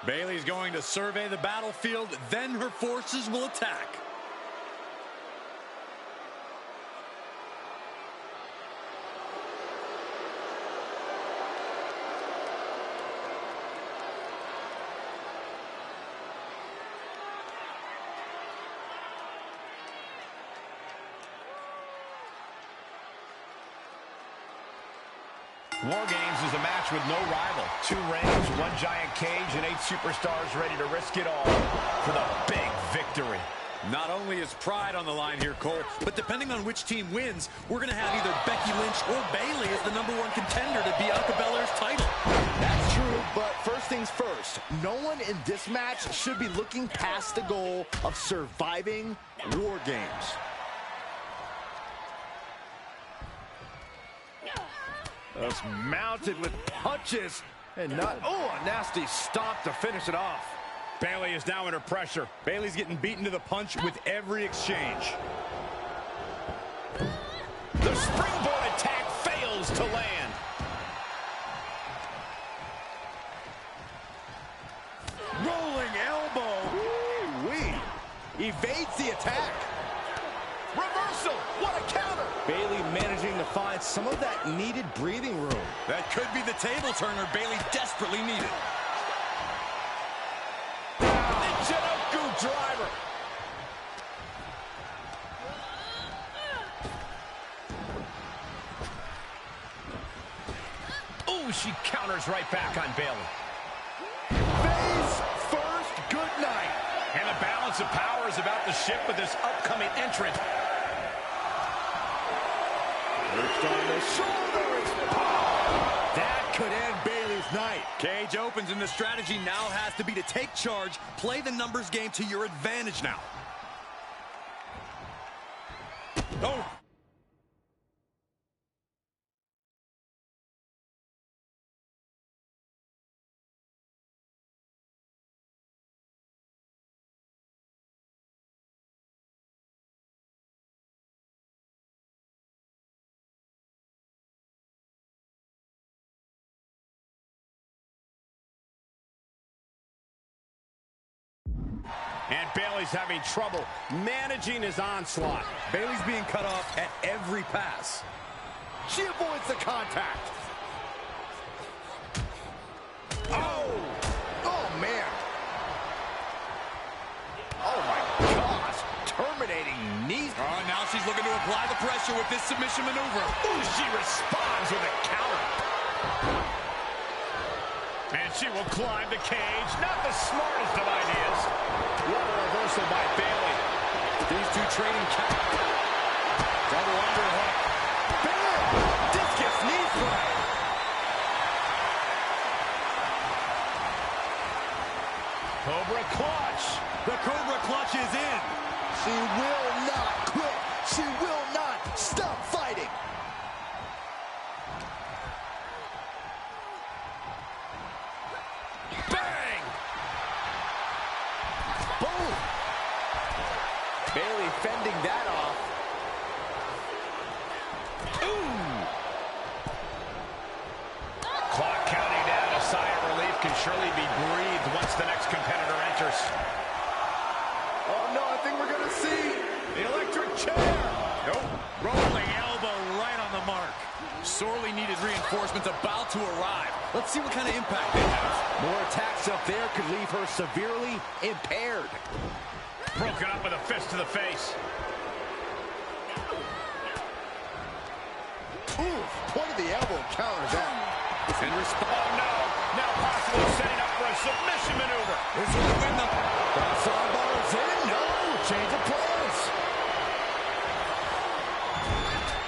Bayley's going to survey the battlefield, then her forces will attack. War Games is a match with no rival. 2 rings, 1 giant cage, and 8 superstars ready to risk it all for the big victory. Not only is pride on the line here, Cole, but depending on which team wins, we're going to have either Becky Lynch or Bayley as the #1 contender to Bianca Belair's title. That's true, but first things first, no one in this match should be looking past the goal of surviving War Games. That's mounted with punches and not, a nasty stomp to finish it off. Bayley is now under pressure. Bayley's getting beaten to the punch with every exchange. The springboard attack fails to land. Rolling elbow. Woo-wee. Evades the attack. Reversal. What a counter. Bayley managing to find some of that needed breathing room. That could be the table turner Bayley desperately needed. Michinoku driver. Ooh, she counters right back on Bayley. Face first, good night. And the balance of power is about to shift with this upcoming entrant. Perched on the shoulders. That could end Bayley's night. Cage opens, and the strategy now has to be to take charge, play the numbers game to your advantage now. Oh! And Bayley's having trouble managing his onslaught. Bayley's being cut off at every pass. She avoids the contact. Oh, man. Oh, my gosh. Terminating knee. Oh, now she's looking to apply the pressure with this submission maneuver. Ooh, she responds with a counter. And she will climb the cage. Not the smartest of ideas. What a reversal by Bayley. These two trading double underhook. Bam! Discus knee slide. Cobra clutch. The Cobra clutch is in. She will not quit. She will not stop fighting. Bang! Boom! Bayley fending that off. Clock counting down. A sigh of relief can surely be breathed once the next competitor enters. Oh no, I think we're gonna see The electric chair. Nope. Rolling elbow right on the mark. Sorely needed reinforcements about to arrive. Let's see what kind of impact they have. more attacks up there could leave her severely impaired. Broken up with a fist to the face. Ooh, point of the elbow counters that. And oh no, now possibly setting up for a submission maneuver. This will win them. Cross armbars in, no, change of plans.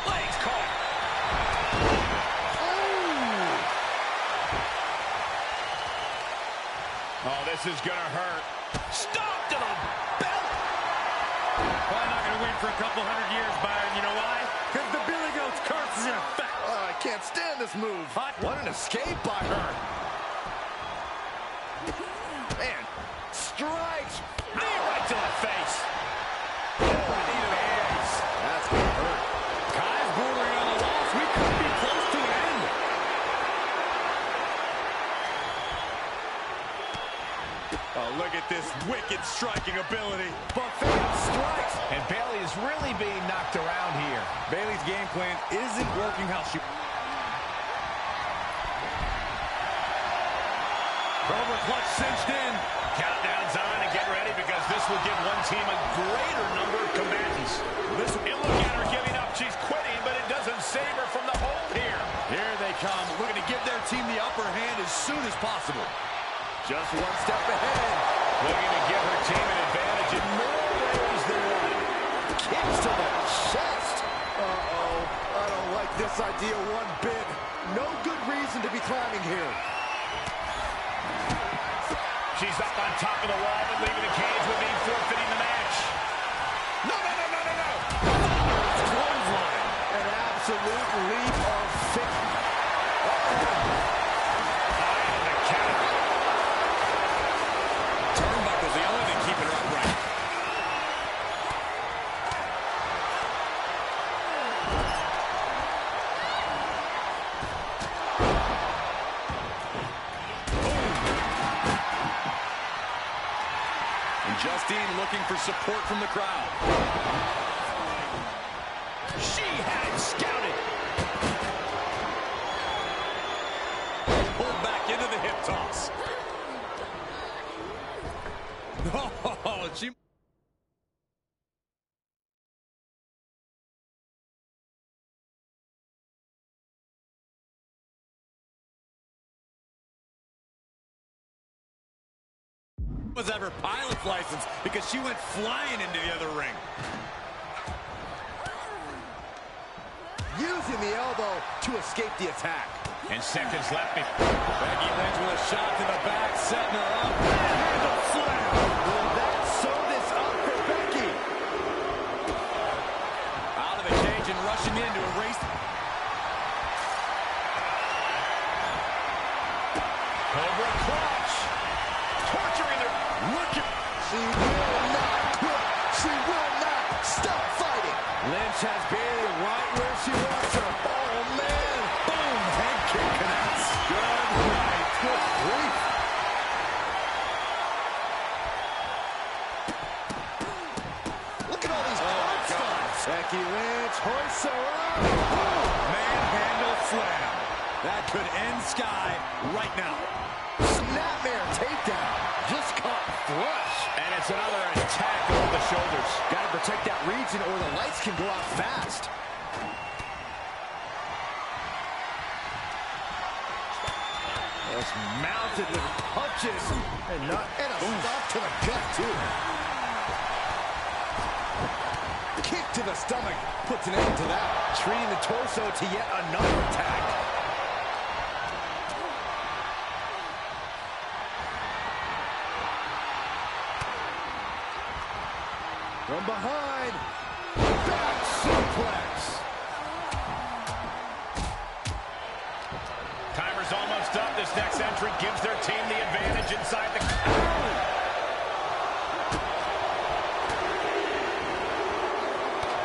Legs caught. Oh, this is gonna hurt. Stop to the belt. Probably not gonna win for a couple hundred years, Byron. You know why? Because the Billy Goat's curse is in effect. I can't stand this move. What an escape by her. Man, strikes. Knee right to the face. Knee to the face. That's gonna hurt. Kai's bordering on the loss. We could be close to an end. Oh, look at this wicked striking ability. Buffet of strikes. And Bayley is really being knocked around here. Bayley's game plan isn't working how she... Cobra clutch cinched in. Countdown's on and get ready because this will give one team a greater number of combatants. And look at her giving up. She's quitting, but it doesn't save her from the hold here. Here they come, looking to give their team the upper hand as soon as possible. Just one step ahead. Looking to give her team an advantage in more ways than one. Kicks to the chest. Uh-oh. I don't like this idea one bit. No good reason to be climbing here. She's up on top of the wall, but leaving the cage would mean forfeiting the match. No, no, no, no, no, no. Clothesline. An absolute leap of faith. Turnbuckle's the only thing keeping her upright. And Justine looking for support from the crowd. She had it scouted. Pulled back into the hip toss. Oh, she... was ever pilot's license because she went flying into the other ring. Using the elbow to escape the attack. And seconds left. Becky Lynch with a shot to the back, setting her up. Handle slam. Will that sew this up for Becky? Out of the cage and rushing in to erase. Cobra clutch. Torturing her. Look at... She will not quit. She will not stop fighting. Lynch has Bayley right where she wants her. Oh, man. Boom. Head kick connects. Good night. Good grief. Look at all these spots. Becky Lynch hoists her up. Manhandle slam. That could end Sky right now. Snapmare takedown. Just caught flush. And it's another attack over the shoulders. Got to protect that reach attention or the lights can go out fast. It's mounted with punches and a stop to the gut, too. Kick to the stomach puts an end to that. Treating the torso to yet another attack. From behind, back suplex. Timer's almost up. This next entrant gives their team the advantage inside the...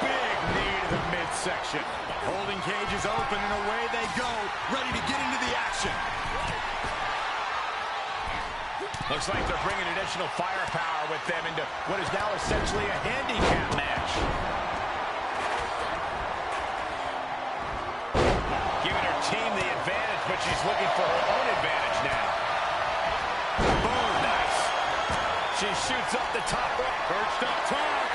Big knee to the midsection. Holding cage is open and away they go, ready to get into the action. Looks like they're bringing additional firepower with them into what is now essentially a handicap match. Giving her team the advantage, but she's looking for her own advantage now. Boom, nice. She shoots up the top rope. Perched up top.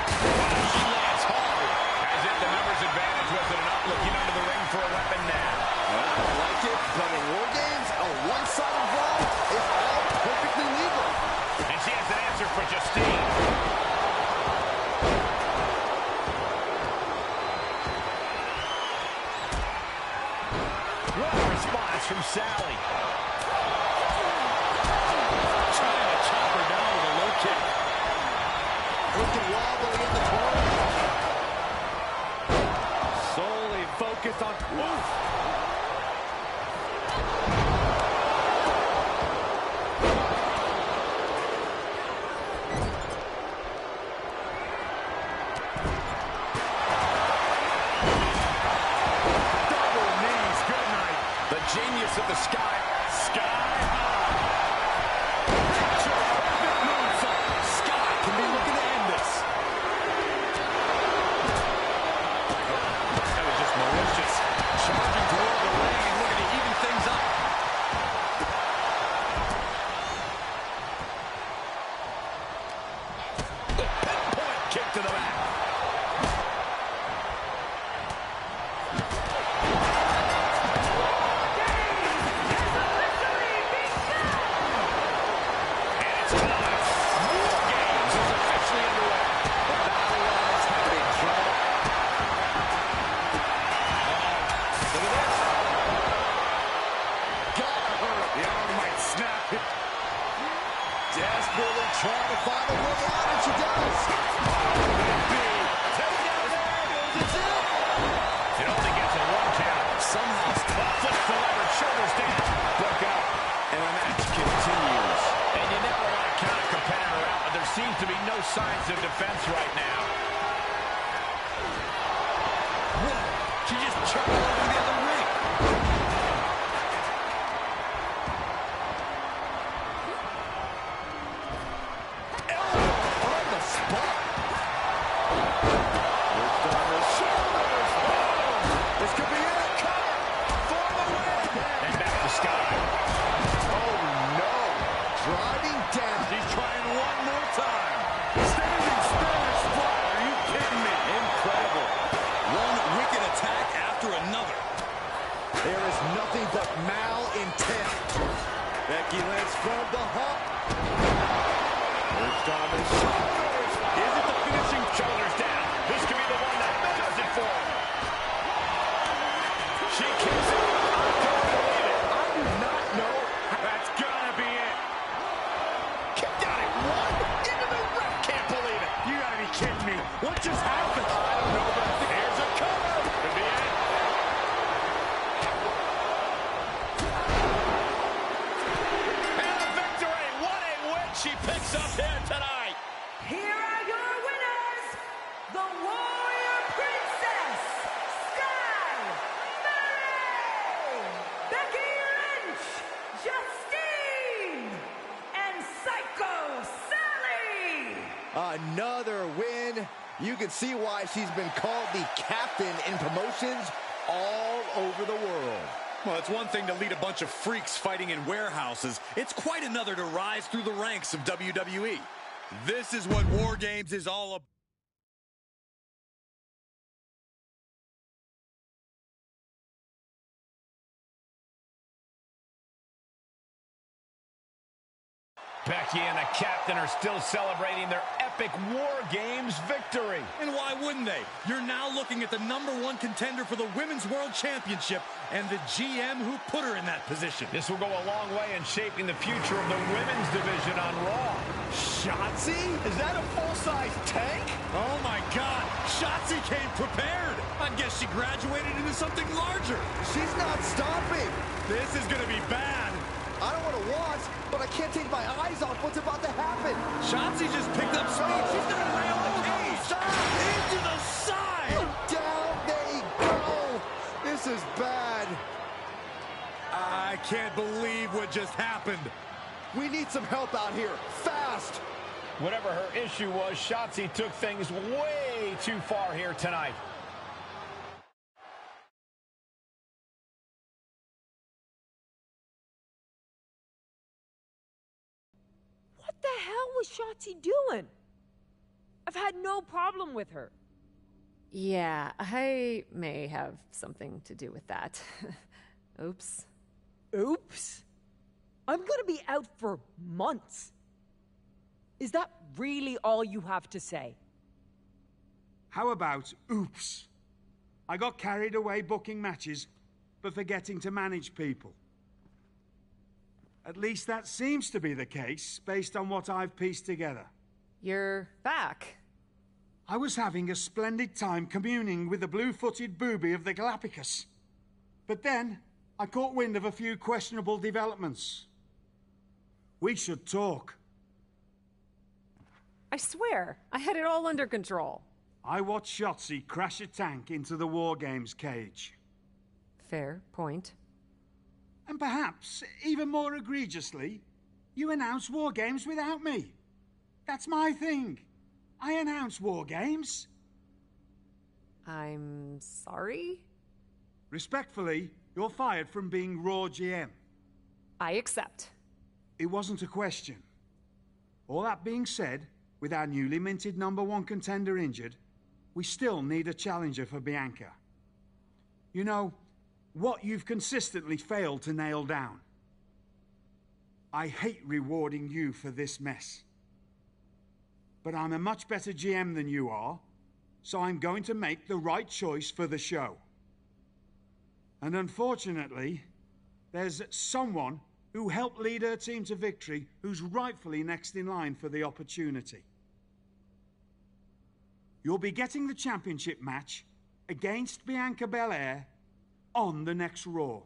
She lands hard. As if the numbers advantage wasn't enough, looking under the ring for a weapon now. I don't like it, but in War Games, a one-sided brawl is all perfectly legal. And she has an answer for Justine. What a response from Sally. Trying to chop her down with a low kick. Looking wobbly in the corner. Solely focused on... Oof. Genius of the sky. Sky high. Perfect moonsault. Sky can be looking to end this. That was just malicious. Charging toward the ring and looking to even things up. The pinpoint kick to the back. Desperately trying to find a way out, and she does. It only gets a one count. Somehow flips the lever, shoulders down. Broken up. And the match continues. And you never want to count a competitor out, but there seems to be no signs of defense right now. Whoa. She just chucked over the other ring. There is nothing but malintent. Becky Lynch from the hump. Perched on the shoulders. Is it the finishing? Shoulders down. This could be the one that does it for her. She kicks it. I don't believe it. I do not know. That's gotta be it. Kicked out at one. Into the ref. Can't believe it. You gotta be kidding me. What just happened? I don't know, but here's a cover. Could be it. She picks up here tonight. Here are your winners, the Warrior Princess, Sky Murray, Becky Lynch, Justine, and Psycho Sally. Another win. You can see why she's been called the captain in promotions all over the world. Well, it's one thing to lead a bunch of freaks fighting in warehouses. It's quite another to rise through the ranks of WWE. This is what War Games is all about. Becky and the captain are still celebrating their epic War Games victory. And why wouldn't they? You're now looking at the #1 contender for the Women's World Championship and the GM who put her in that position. This will go a long way in shaping the future of the women's division on Raw. Shotzi? Is that a full-size tank? Oh my God, Shotzi came prepared. I guess she graduated into something larger. She's not stopping. This is gonna be bad. I don't want to watch, but I can't take my eyes off what's about to happen. Shotzi just picked up speed. She's gonna rail the cage. Into the side. Down they go. This is bad. I can't believe what just happened. We need some help out here, fast. Whatever her issue was, Shotzi took things way too far here tonight. What the hell was Shotzi doing? I've had no problem with her. Yeah, I may have something to do with that. Oops. Oops? I'm gonna be out for months. Is that really all you have to say? How about oops? I got carried away booking matches, but forgetting to manage people. At least that seems to be the case, based on what I've pieced together. You're back. I was having a splendid time communing with the blue-footed booby of the Galapagos. But then, I caught wind of a few questionable developments. We should talk. I swear, I had it all under control. I watched Shotzi crash a tank into the War Games cage. Fair point. And perhaps, even more egregiously, you announced War Games without me. That's my thing. I announce War Games. I'm sorry? Respectfully, you're fired from being Raw GM. I accept. It wasn't a question. All that being said, with our newly minted #1 contender injured, we still need a challenger for Bianca. You know, what you've consistently failed to nail down. I hate rewarding you for this mess. But I'm a much better GM than you are, so I'm going to make the right choice for the show. And unfortunately, there's someone who helped lead her team to victory who's rightfully next in line for the opportunity. You'll be getting the championship match against Bianca Belair on the next Raw.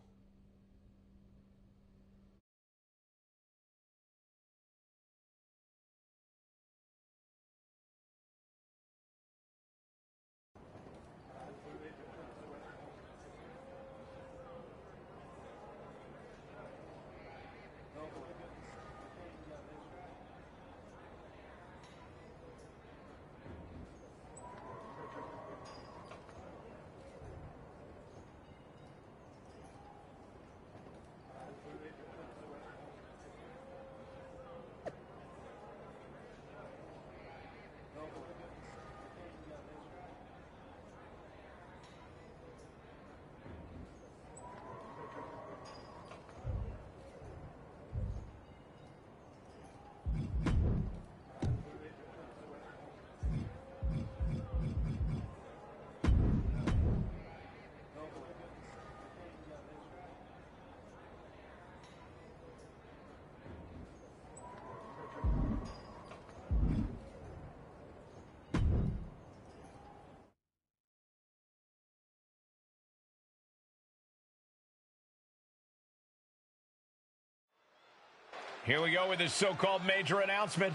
Here we go with this so-called major announcement.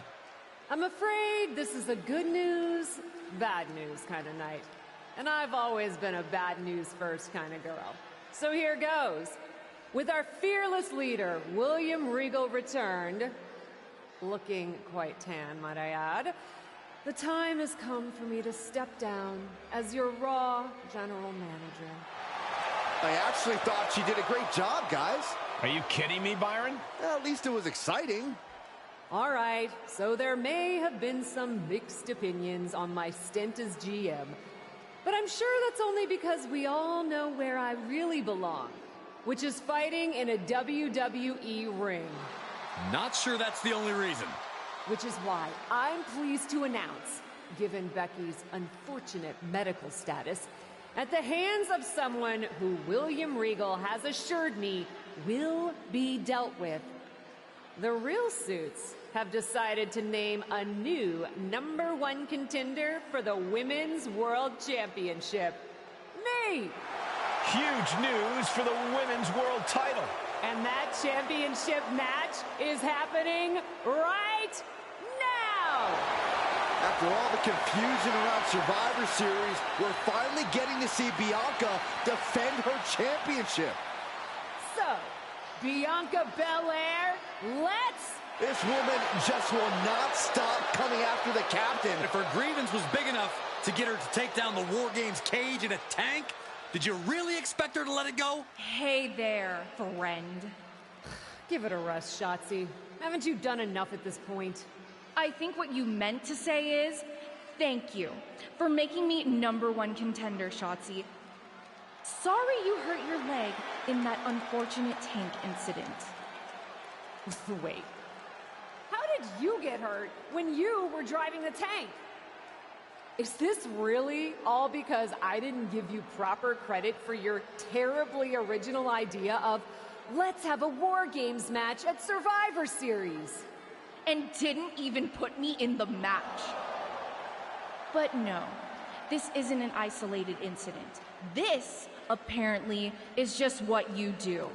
I'm afraid this is a good news, bad news kind of night. And I've always been a bad news first kind of girl. So here goes. With our fearless leader, William Regal returned, looking quite tan, might I add, the time has come for me to step down as your Raw General Manager. I actually thought she did a great job, guys. Are you kidding me, Byron? At least it was exciting. All right, so there may have been some mixed opinions on my stint as GM. But I'm sure that's only because we all know where I really belong, which is fighting in a WWE ring. Not sure that's the only reason. Which is why I'm pleased to announce, given Becky's unfortunate medical status, at the hands of someone who William Regal has assured me will be dealt with, the Real Suits have decided to name a new #1 contender for the Women's World Championship. Me! Huge news for the Women's World title. And that championship match is happening right now! After all the confusion around Survivor Series, we're finally getting to see Bianca defend her championship. So, Bianca Belair, let's... This woman just will not stop coming after the captain. If her grievance was big enough to get her to take down the War Games cage in a tank, did you really expect her to let it go? Hey there, friend. Give it a rest, Shotzi. Haven't you done enough at this point? I think what you meant to say is, thank you for making me #1 contender, Shotzi. Sorry you hurt your leg in that unfortunate tank incident. Wait. How did you get hurt when you were driving the tank? Is this really all because I didn't give you proper credit for your terribly original idea of let's have a War Games match at Survivor Series? And didn't even put me in the match. But no, this isn't an isolated incident. This, apparently, is just what you do.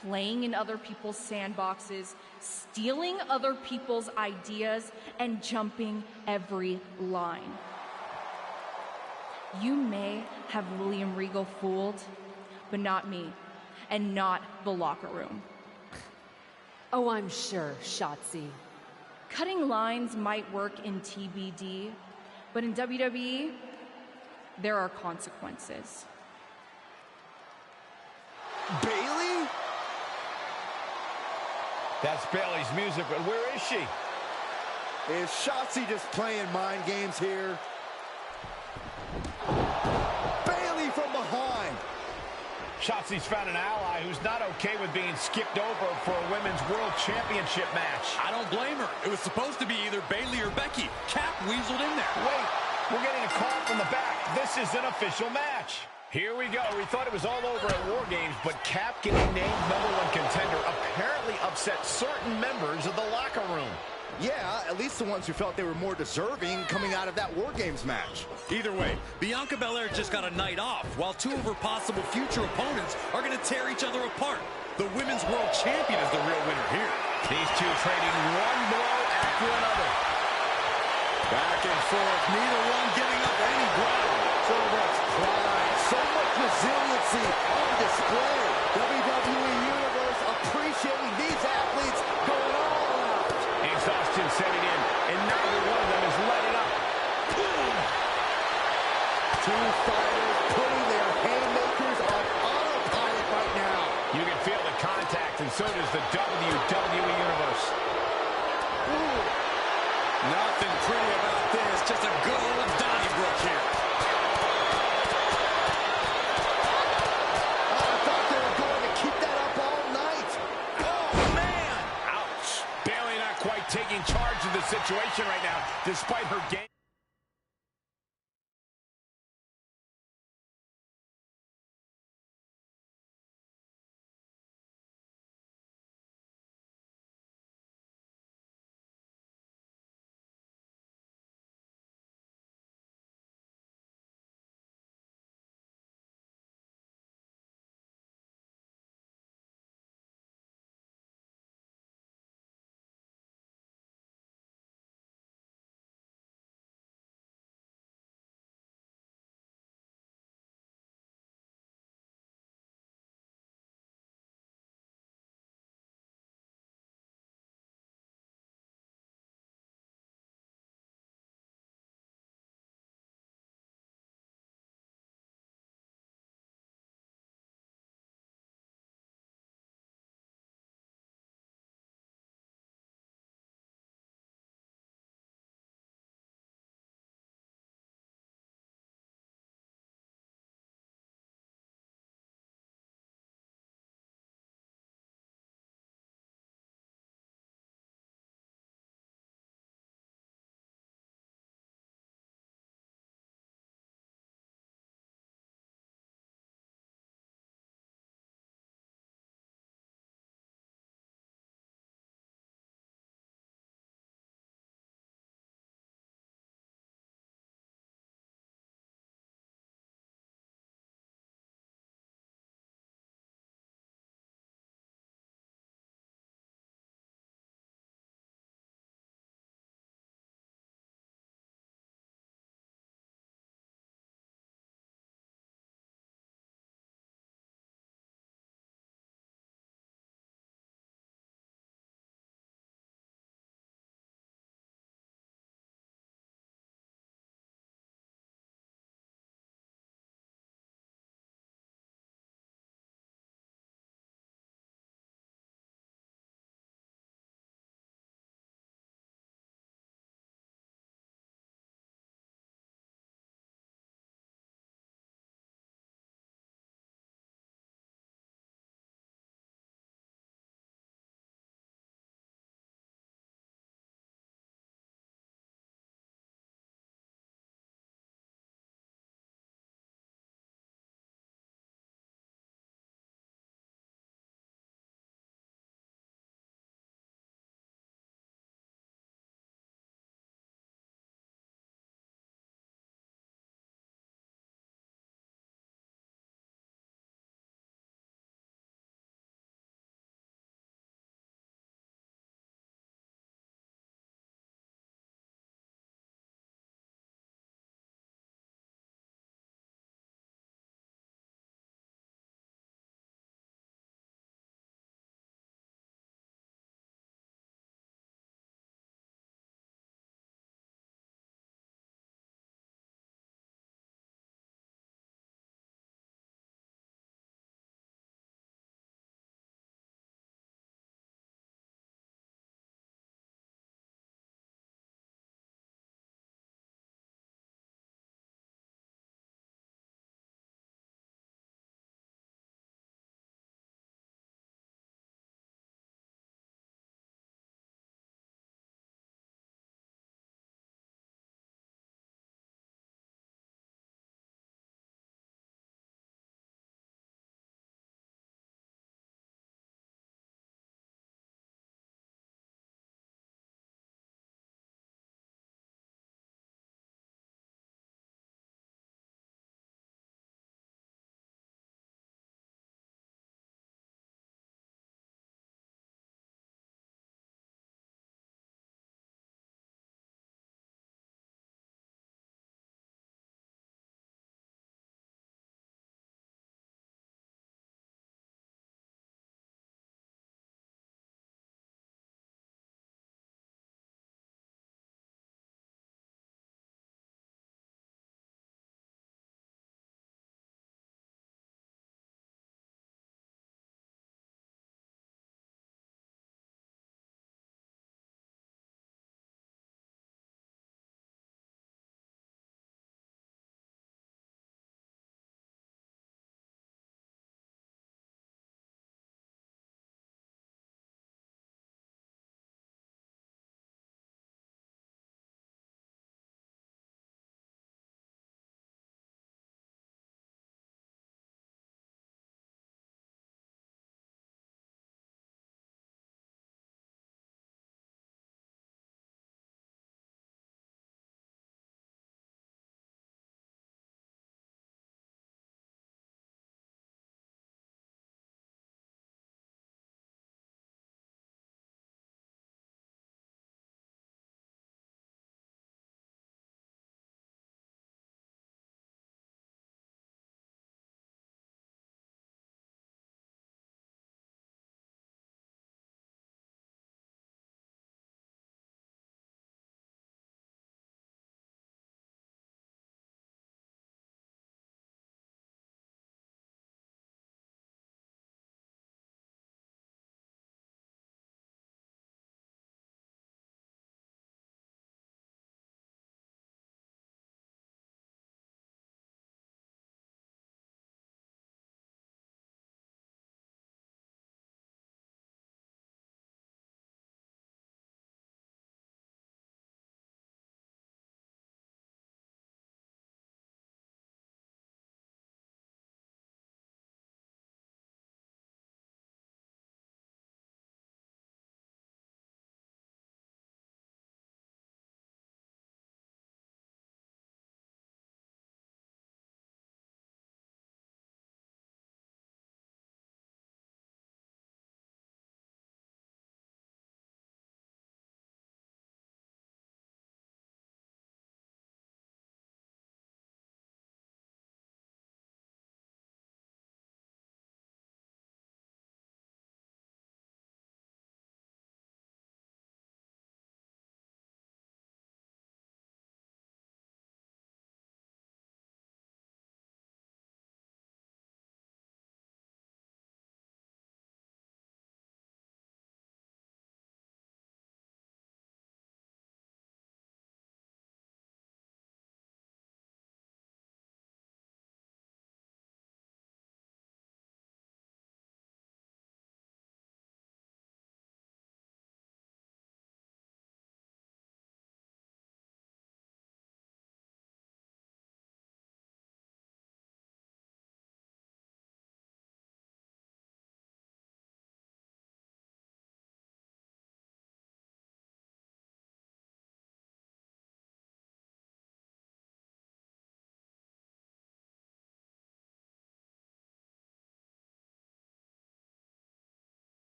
Playing in other people's sandboxes, stealing other people's ideas, and jumping every line. You may have William Regal fooled, but not me, and not the locker room. Oh, I'm sure, Shotzi. Cutting lines might work in TBD, but in WWE, there are consequences. Bayley? That's Bayley's music, but where is she? Is Shotzi just playing mind games here? Bayley from behind. Shotzi's found an ally who's not okay with being skipped over for a Women's World Championship match. I don't blame her. It was supposed to be either Bayley or Becky. Cap weaseled in there. Wait, we're getting a call from the back. This is an official match. Here we go. We thought it was all over at War Games, but Cap getting named #1 contender apparently upset certain members of the locker room. Yeah, at least the ones who felt they were more deserving coming out of that War Games match. Either way, Bianca Belair just got a night off, while two of her possible future opponents are going to tear each other apart. The Women's World Champion is the real winner here. These two trading one blow after another. Back and forth, neither one giving up any ground. So much pride, so much resiliency on display. WWE Universe appreciating these athletes going all out. Exhaustion setting in, and neither one of them is letting up. Boom! Two fighters putting their haymakers on autopilot right now. You can feel the contact, and so does the WWE Universe. Ooh. Nothing pretty about this, just a good old Donnybrook here. I thought they were going to keep that up all night. Oh, man! Ouch. Bayley not quite taking charge of the situation right now, despite her game.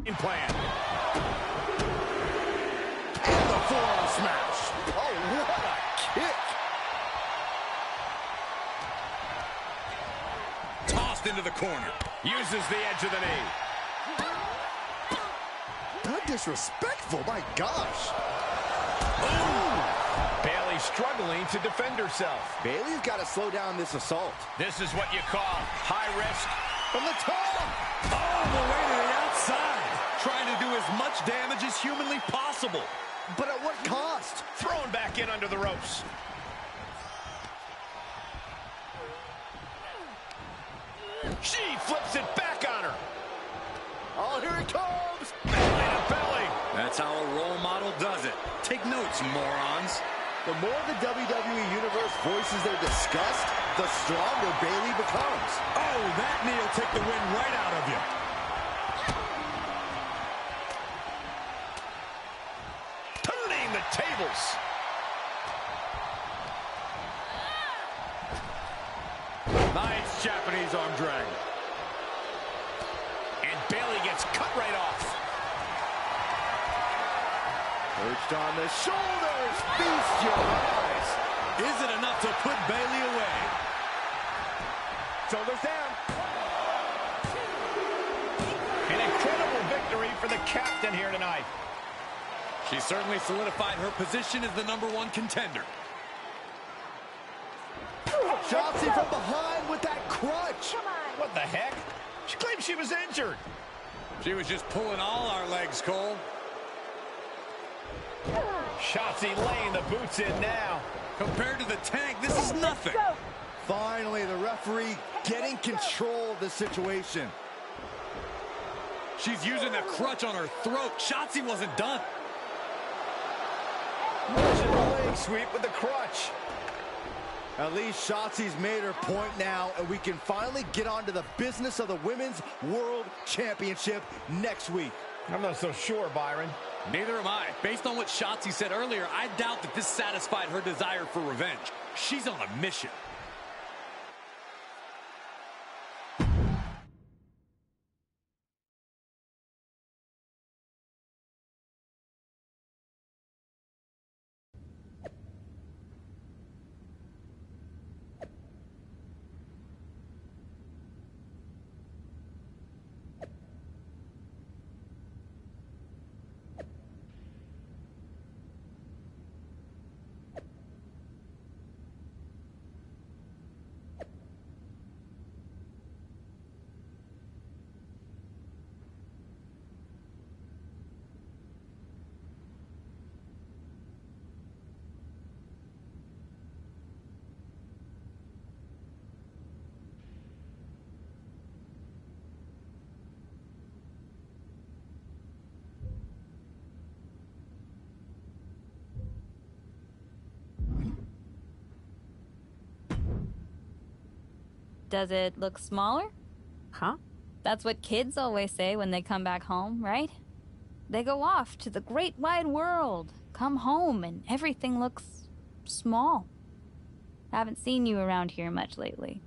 Plan. And the forearm smash. Oh, what a kick. Tossed into the corner. Uses the edge of the knee. How disrespectful, my gosh. Bayley struggling to defend herself. Bayley's got to slow down this assault. This is what you call high risk. From the top. All the way to the outside. Trying to do as much damage as humanly possible. But at what cost? Thrown back in under the ropes. She flips it back on her. Oh, here it comes. Belly to belly. That's how a role model does it. Take notes, morons. The more the WWE Universe voices their disgust, the stronger Bayley becomes. Oh, that knee will take the wind right out of you. Turning the tables. Nice Japanese arm drag. And Bayley gets cut right off. Perched on the shoulders. Feast your eyes. Is it enough to put Bayley away? Shoulders down. An incredible victory for the captain here tonight. She certainly solidified her position as the #1 contender. Shotzi from behind with that crutch. What the heck? She claimed she was injured. She was just pulling all our legs, Cole. Shotzi laying the boots in now. Compared to the tank, this is nothing. Finally, the referee getting control of the situation. She's using the crutch on her throat. Shotzi wasn't done. Leg sweep with the crutch. At least Shotzi's made her point now, and we can finally get on to the business of the Women's World Championship next week. I'm not so sure, Byron. Neither am I. Based on what Shotzi said earlier, I doubt that this satisfied her desire for revenge. She's on a mission. Does it look smaller? Huh? That's what kids always say when they come back home, right? They go off to the great wide world, come home, and everything looks small. Haven't seen you around here much lately.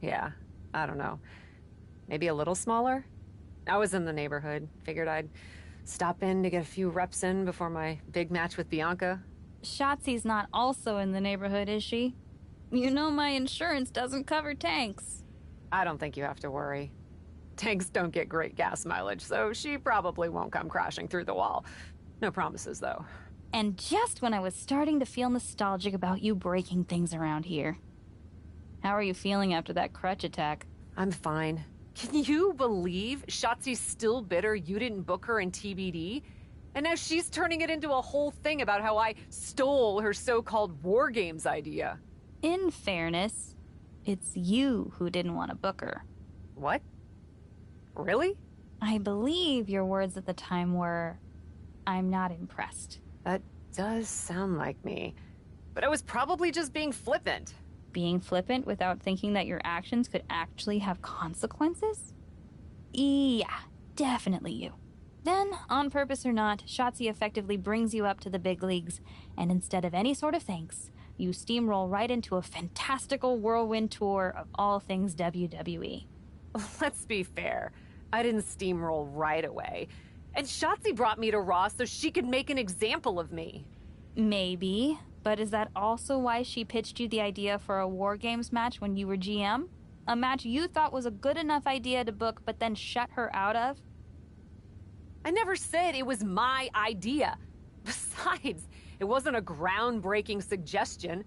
Yeah, I don't know. Maybe a little smaller? I was in the neighborhood. Figured I'd stop in to get a few reps in before my big match with Bianca. Shotzi's not also in the neighborhood, is she? You know my insurance doesn't cover tanks. I don't think you have to worry. Tanks don't get great gas mileage, so she probably won't come crashing through the wall. No promises, though. And just when I was starting to feel nostalgic about you breaking things around here. How are you feeling after that crutch attack? I'm fine. Can you believe Shotzi's still bitter you didn't book her in TBD? And now she's turning it into a whole thing about how I stole her so-called War Games idea. In fairness, it's you who didn't want to book her. What? Really? I believe your words at the time were, "I'm not impressed." That does sound like me. But I was probably just being flippant. Being flippant without thinking that your actions could actually have consequences? Yeah, definitely you. Then, on purpose or not, Shotzi effectively brings you up to the big leagues, and instead of any sort of thanks, you steamroll right into a fantastical whirlwind tour of all things WWE. Let's be fair. I didn't steamroll right away. And Shotzi brought me to Raw so she could make an example of me. Maybe, but is that also why she pitched you the idea for a War Games match when you were GM? A match you thought was a good enough idea to book but then shut her out of? I never said it was my idea. Besides, it wasn't a groundbreaking suggestion,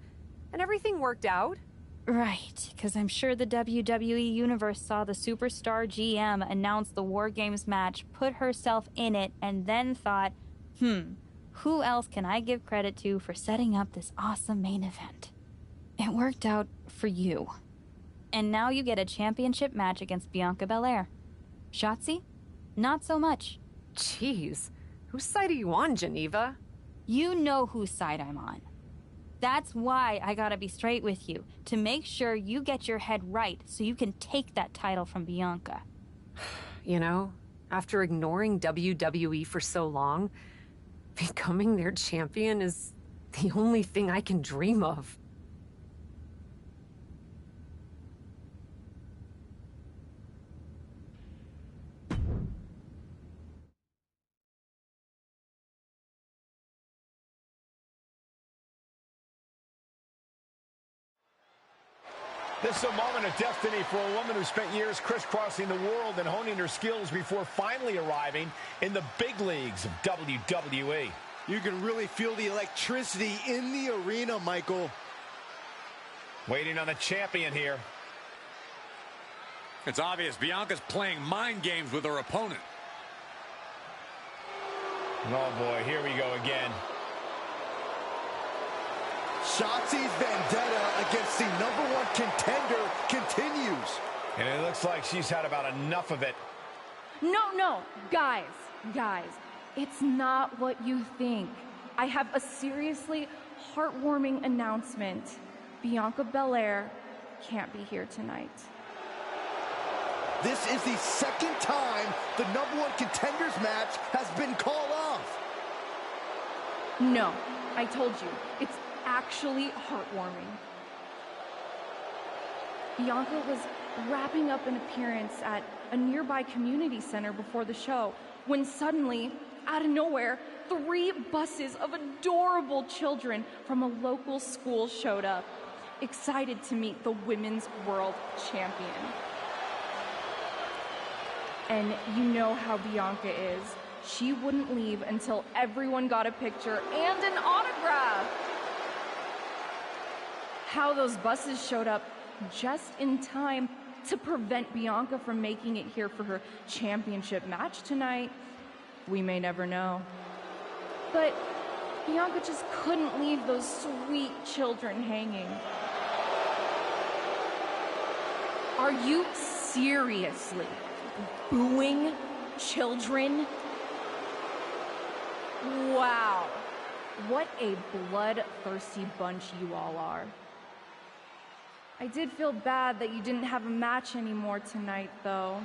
and everything worked out. Right, because I'm sure the WWE Universe saw the superstar GM announce the War Games match, put herself in it, and then thought, who else can I give credit to for setting up this awesome main event? It worked out for you. And now you get a championship match against Bianca Belair. Shotzi? Not so much. Jeez, whose side are you on, Geneva? You know whose side I'm on. That's why I gotta be straight with you, to make sure you get your head right so you can take that title from Bianca. You know, after ignoring WWE for so long, becoming their champion is the only thing I can dream of. This is a moment of destiny for a woman who spent years crisscrossing the world and honing her skills before finally arriving in the big leagues of WWE. You can really feel the electricity in the arena, Michael. Waiting on the champion here. It's obvious Bianca's playing mind games with her opponent. Oh boy, here we go again. Shotzi's vendetta against the #1 contender continues. And it looks like she's had about enough of it. No, guys, it's not what you think. I have a seriously heartwarming announcement. Bianca Belair can't be here tonight. This is the second time the #1 contenders match has been called off. No, I told you, it's actually heartwarming. Bianca was wrapping up an appearance at a nearby community center before the show when suddenly, out of nowhere, 3 buses of adorable children from a local school showed up, excited to meet the Women's World Champion. And you know how Bianca is. She wouldn't leave until everyone got a picture and an autograph. How those buses showed up just in time to prevent Bianca from making it here for her championship match tonight, we may never know. But Bianca just couldn't leave those sweet children hanging. Are you seriously booing children? Wow, what a bloodthirsty bunch you all are. I did feel bad that you didn't have a match anymore tonight, though.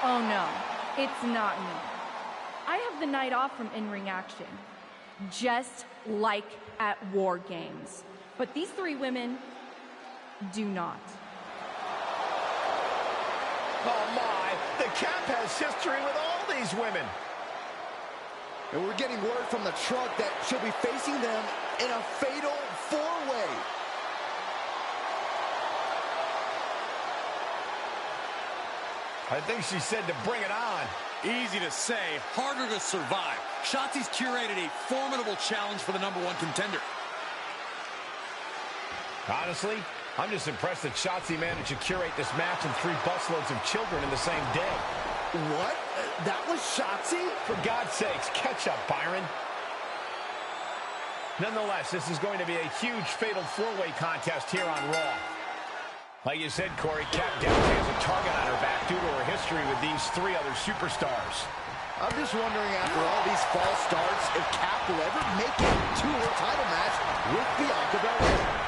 Oh no, it's not me. I have the night off from in-ring action, just like at War Games. But these 3 women do not. Oh my, the Cap has history with all these women. And we're getting word from the truck that she'll be facing them in a fatal 4-way. I think she said to bring it on. Easy to say, harder to survive. Shotzi's curated a formidable challenge for the #1 contender. Honestly, I'm just impressed that Shotzi managed to curate this match and 3 busloads of children in the same day. What? That was Shotzi? For God's sakes, catch up, Byron. Nonetheless, this is going to be a huge fatal 4-way contest here on Raw. Like you said, Corey, Kat definitely has a target on her back due to her history with these 3 other superstars. I'm just wondering, after all these false starts, if Kat will ever make it to her title match with Bianca Belair.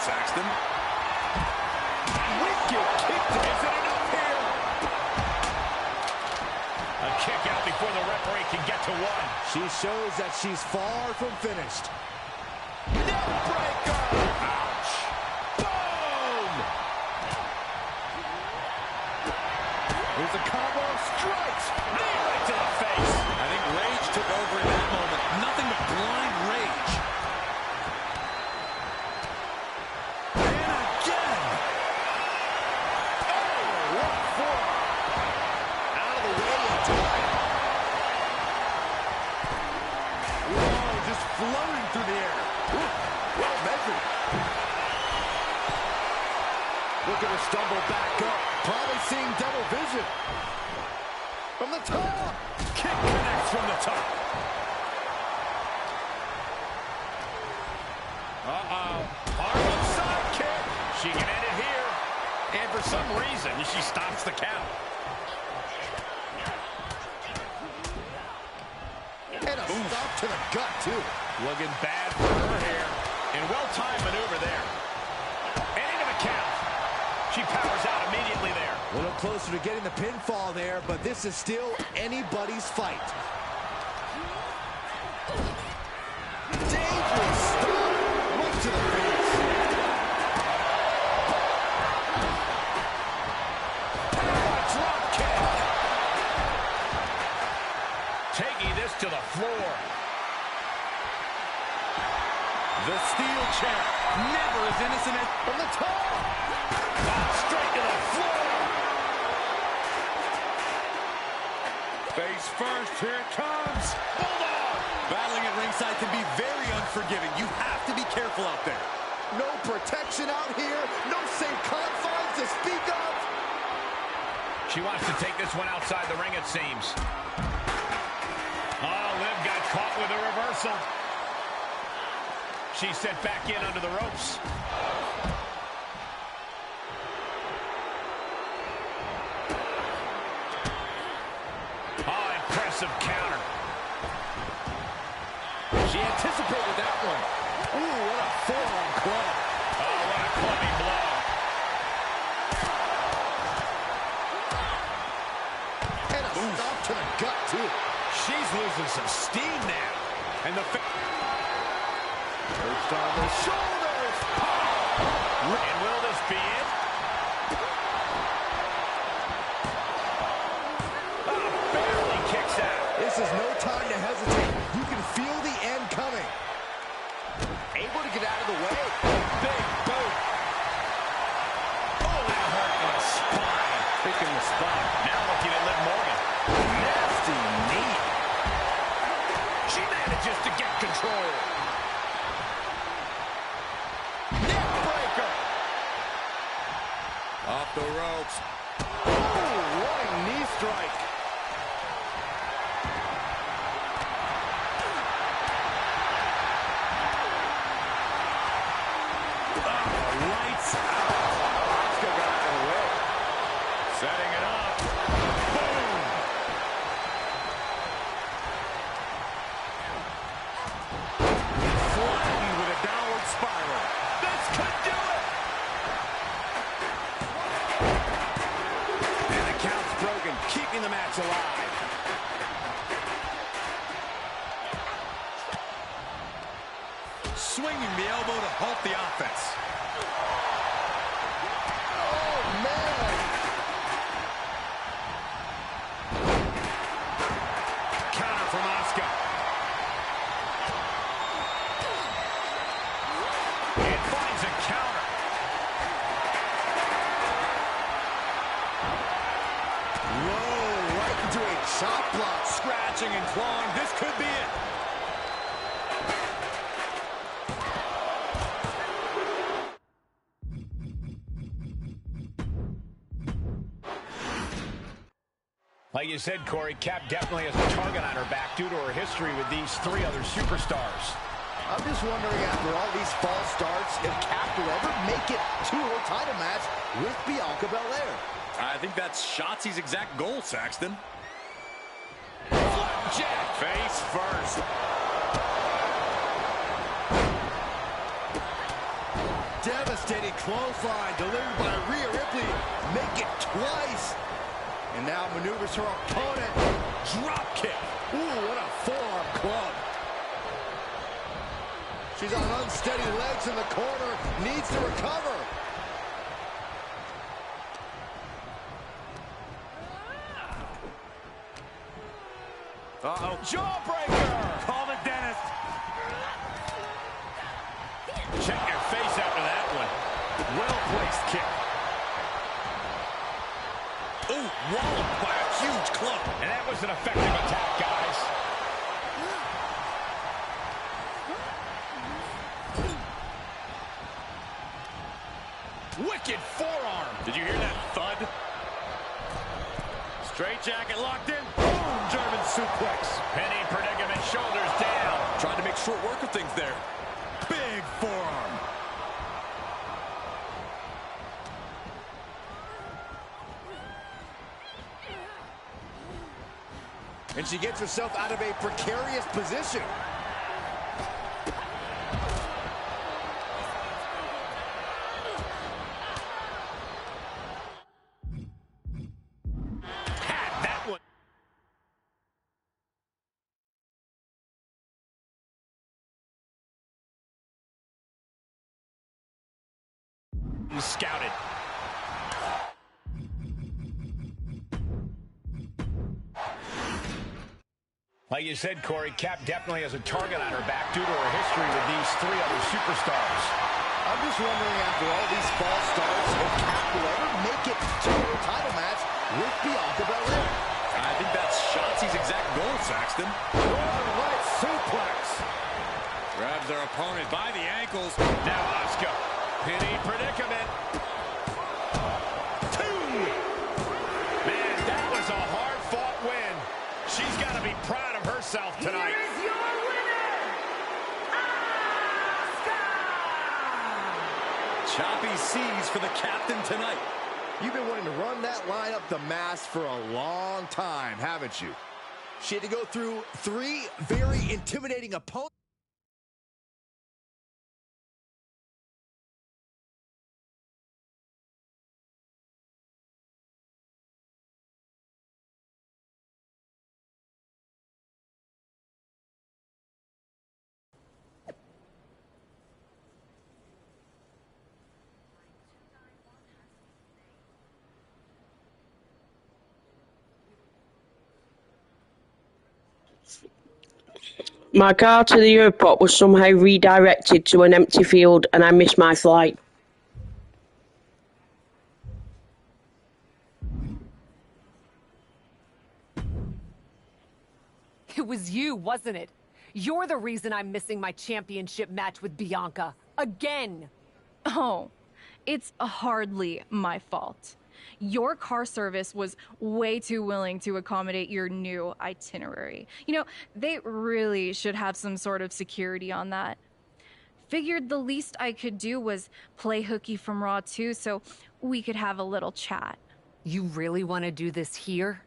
Saxton. Wicked kick. Is it enough here? A kick out before the referee can get to one. She shows that she's far from finished. Neck breaker. Ouch. Boom. Here's a combo of strikes. Knee right to the face. I think rage took over in that moment. Nothing but blind rage. And again. Oh, what for? Out of the way in time. Whoa, just floating through the air. Ooh, well measured. Look at her stumble back up. Probably seeing double vision. From the top. Kick connects from the top. Harlem side kick. She can end it here. And for some reason, she stops the count. And a stop to the gut, too. Looking bad for her here. And well-timed maneuver there. And into the count. She powers out immediately there. A little closer to getting the pinfall there, but this is still anybody's fight. Dangerous stop. Right to the face. Drop kick. Taking this to the floor. The steel chair. Never as innocent as from the top. Straight to the floor. face first. Here it comes. Bulldog. Battling at ringside can be very unforgiving. You have to be careful out there. No protection out here. No safe confines to speak of. She wants to take this one outside the ring, it seems. Oh, Liv got caught with a reversal. She's sent back in under the ropes. Oh, impressive counter. She anticipated that one. Ooh, what a forearm club. Oh, what a clubbing blow. And a stop to the gut, too. She's losing some steam now. And the perched on the shoulders. And will this be it? Oh, barely kicks out. This is no time to hesitate. You can feel the end coming. Able to get out of the way. Big boot. Oh, that hurt in the spine. Picking the spot. Now looking at Liv Morgan. Nasty knee. She manages to get control. Off the ropes. Oh, running knee strike. Lights out. Asuka got out of the way. Setting it up. Boom. Flattened with a downward spiral. This could do it. And the count's broken, keeping the match alive. Swinging the elbow to halt the offense. Oh, man. Counter from Asuka. And finds a counter. Whoa, right into a chop block. Scratching and clawing. This could be it. Like you said, Corey, Cap definitely has a target on her back due to her history with these three other superstars. I'm just wondering, after all these false starts, if Cap will ever make it to her title match with Bianca Belair. I think that's Shotzi's exact goal, Saxton. Flapjack. Face first. Devastating clothesline delivered by Rhea Ripley. Make it twice. And now maneuvers her opponent. Drop kick. Ooh, what a forearm club. She's on unsteady legs in the corner. Needs to recover. Uh-oh. Jawbreaker! Call the dentist. Check your face after that one. Well-placed kick. Ooh, walloped by a huge club. And that was an effective attack, guys. Wicked forearm. Did you hear that thud? Straight jacket locked in. Boom, German suplex. Penny predicament, shoulders down. Trying to make short work of things there. Big forearm. And she gets herself out of a precarious position. Had that one. Scouted. Like you said, Corey, Cap definitely has a target on her back due to her history with these three other superstars. I'm just wondering, after all these false starts, if Cap will ever make it to her title match with Bianca Belair. I think that's Shotzi's exact goal, Saxton. Northern Light suplex. Grabs their opponent by the ankles. Now Asuka. Penny predicament. Two. Man, that was a hard-fought win. She's got to be proud of herself tonight. Here is your winner, Asuka! Choppy seas for the captain tonight. You've been wanting to run that line up the mast for a long time, haven't you? She had to go through 3 very intimidating opponents. My car to the airport was somehow redirected to an empty field and I missed my flight. It was you, wasn't it? You're the reason I'm missing my championship match with Bianca. Again! Oh, it's hardly my fault. Your car service was way too willing to accommodate your new itinerary. You know, they really should have some sort of security on that. Figured the least I could do was play hooky from Raw 2 so we could have a little chat. You really want to do this here?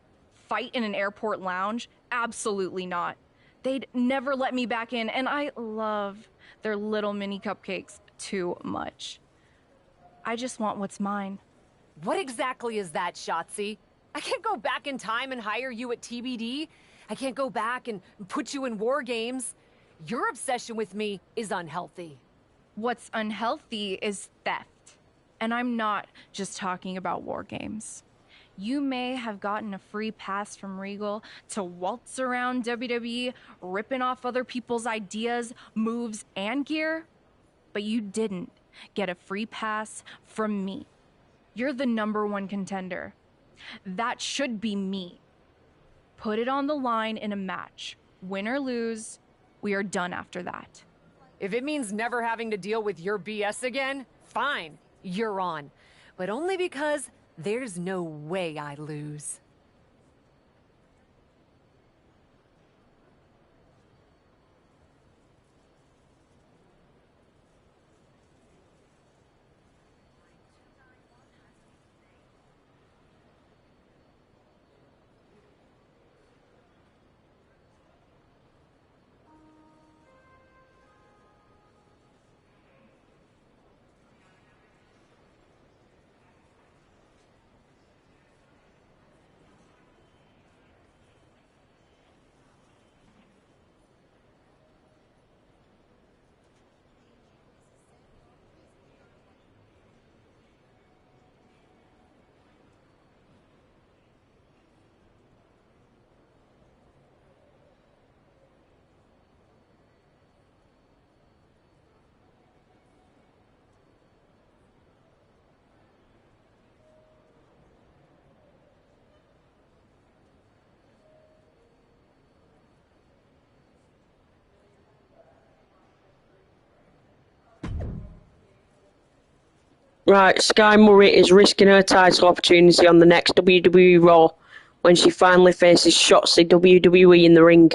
Fight in an airport lounge? Absolutely not. They'd never let me back in, and I love their little mini cupcakes too much. I just want what's mine. What exactly is that, Shotzi? I can't go back in time and hire you at TBD. I can't go back and put you in War Games. Your obsession with me is unhealthy. What's unhealthy is theft. And I'm not just talking about War Games. You may have gotten a free pass from Regal to waltz around WWE, ripping off other people's ideas, moves, and gear, but you didn't get a free pass from me. You're the #1 contender. That should be me. Put it on the line in a match. Win or lose, we are done after that. If it means never having to deal with your BS again, fine, you're on. But only because there's no way I lose. Right, Sky Murray is risking her title opportunity on the next WWE Raw when she finally faces Shotzi WWE in the ring.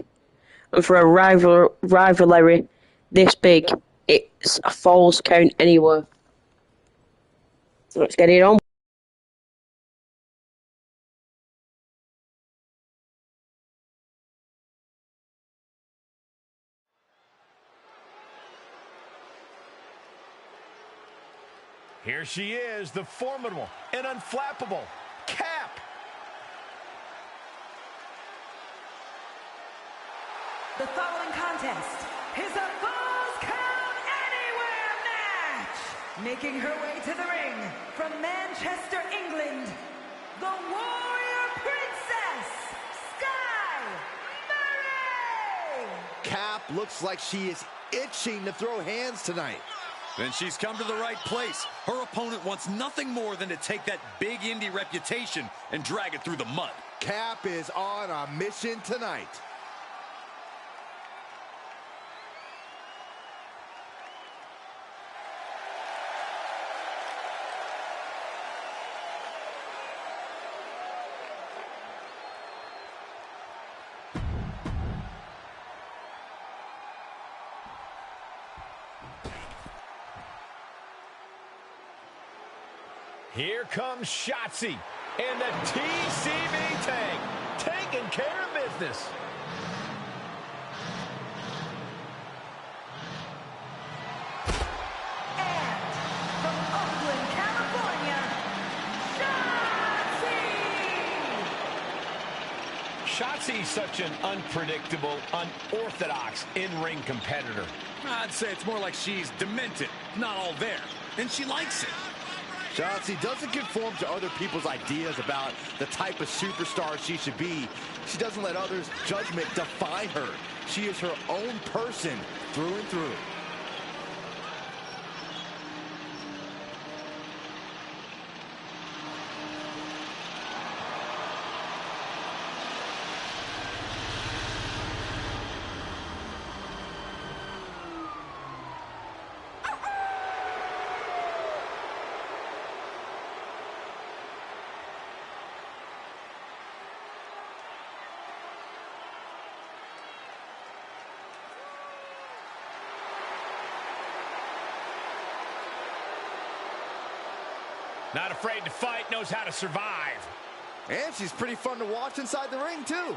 And for a rivalry this big, it's a falls count anywhere. So let's get it on. Here she is, the formidable and unflappable Cap. The following contest is a Falls Count Anywhere match. Making her way to the ring from Manchester, England, the Warrior Princess, Sky Murray. Cap looks like she is itching to throw hands tonight. Then she's come to the right place. Her opponent wants nothing more than to take that big indie reputation and drag it through the mud. Cap is on a mission tonight. Here comes Shotzi and the TCB tank, taking care of business. And from Oakland, California, Shotzi. Shotzi's such an unpredictable, unorthodox in-ring competitor. I'd say it's more like she's demented, not all there, and she likes it. Shotzi doesn't conform to other people's ideas about the type of superstar she should be. She doesn't let others' judgment define her. She is her own person through and through. Not afraid to fight, knows how to survive. And she's pretty fun to watch inside the ring, too.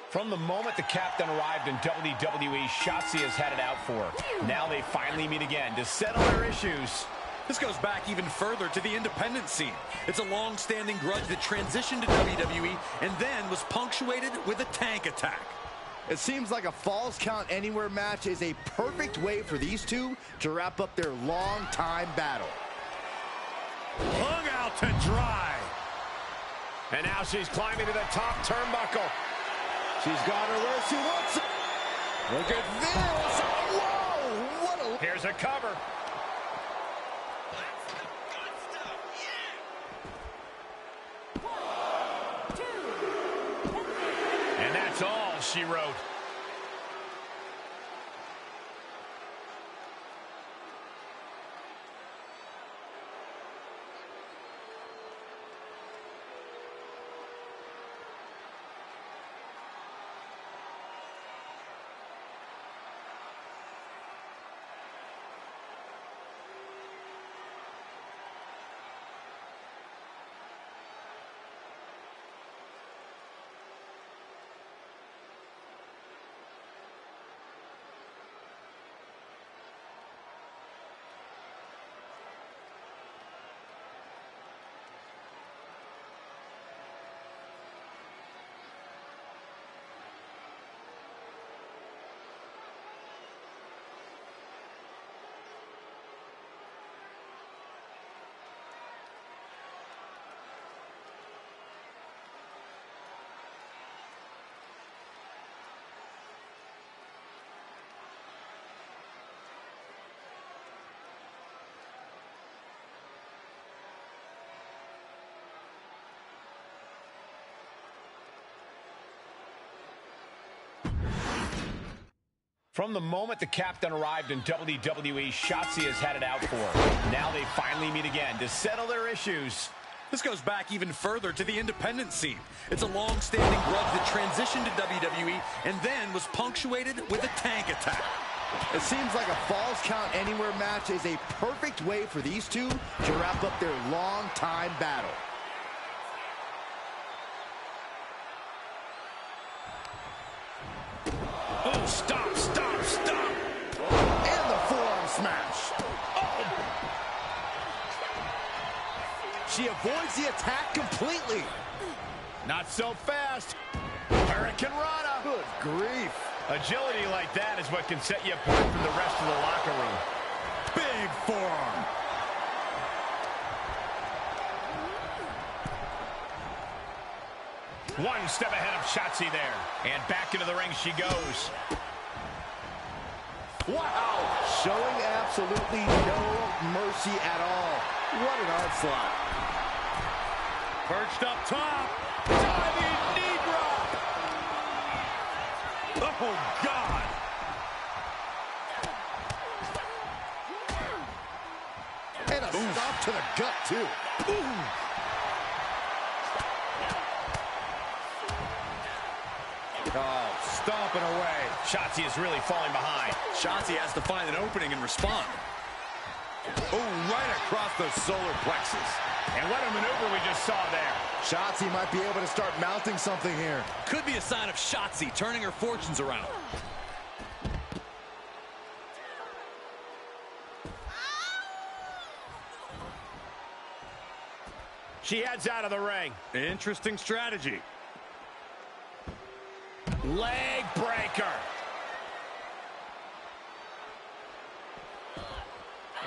From the moment the captain arrived in WWE, Shotzi has had it out for her. Now they finally meet again to settle their issues. This goes back even further to the independent scene. It's a long-standing grudge that transitioned to WWE and then was punctuated with a tank attack. It seems like a Falls Count Anywhere match is a perfect way for these two to wrap up their long-time battle. Hung out to dry. And now she's climbing to the top turnbuckle. She's got her where she wants it. Look at this. Whoa, what a... Here's a cover. And that's all she wrote. From the moment the captain arrived in WWE, Shotzi has had it out for her. Now they finally meet again to settle their issues. This goes back even further to the independent scene. It's a long-standing grudge that transitioned to WWE and then was punctuated with a tank attack. It seems like a Falls Count Anywhere match is a perfect way for these two to wrap up their long-time battle. Oh, stop, stop, stop. And the forearm smash. Oh. She avoids the attack completely. Not so fast. Hurricane Rana. Good grief. Agility like that is what can set you apart from the rest of the locker room. Big forearm. One step ahead of Shotzi there. And back into the ring she goes. Wow. Showing absolutely no mercy at all. What an onslaught. Perched up top. Diving knee drop. Oh, God. And a stop to the gut, too. Ooh. Oh, stomping away. Shotzi is really falling behind. Shotzi has to find an opening and respond. Oh, right across the solar plexus. And what a maneuver we just saw there. Shotzi might be able to start mounting something here. Could be a sign of Shotzi turning her fortunes around. She heads out of the ring. Interesting strategy. Leg breaker.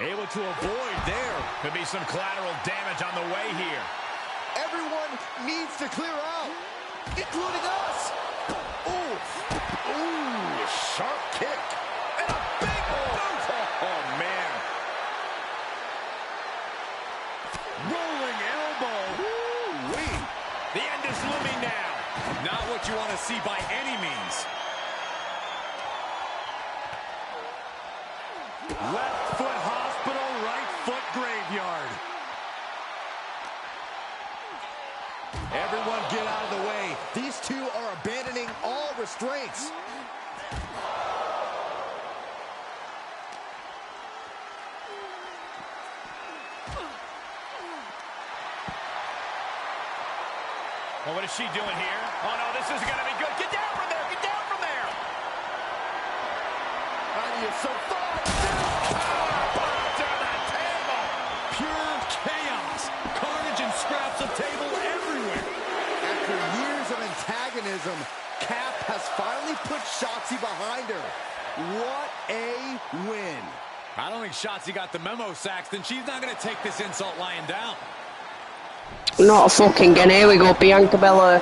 Able to avoid there. Could be some collateral damage on the way here. Everyone needs to clear out, including us. Ooh. Ooh, sharp kick. And a big boot. Oh, man. Rolling elbow. Woo-wee. The end is looming now. Not what you want to see by any means. Left foot hospital, right foot graveyard. Everyone get out of the way. These two are abandoning all restraints. Well, what is she doing here? Oh, no, this isn't going to be good. Get down from there. Get down from there. You're so far. Powerbomb to the table. Pure chaos. Carnage and scraps of table everywhere. After years of antagonism, Cap has finally put Shotzi behind her. What a win. I don't think Shotzi got the memo, Saxton. She's not going to take this insult lying down. Not a fucking gun. Here we go, Bianca Belair.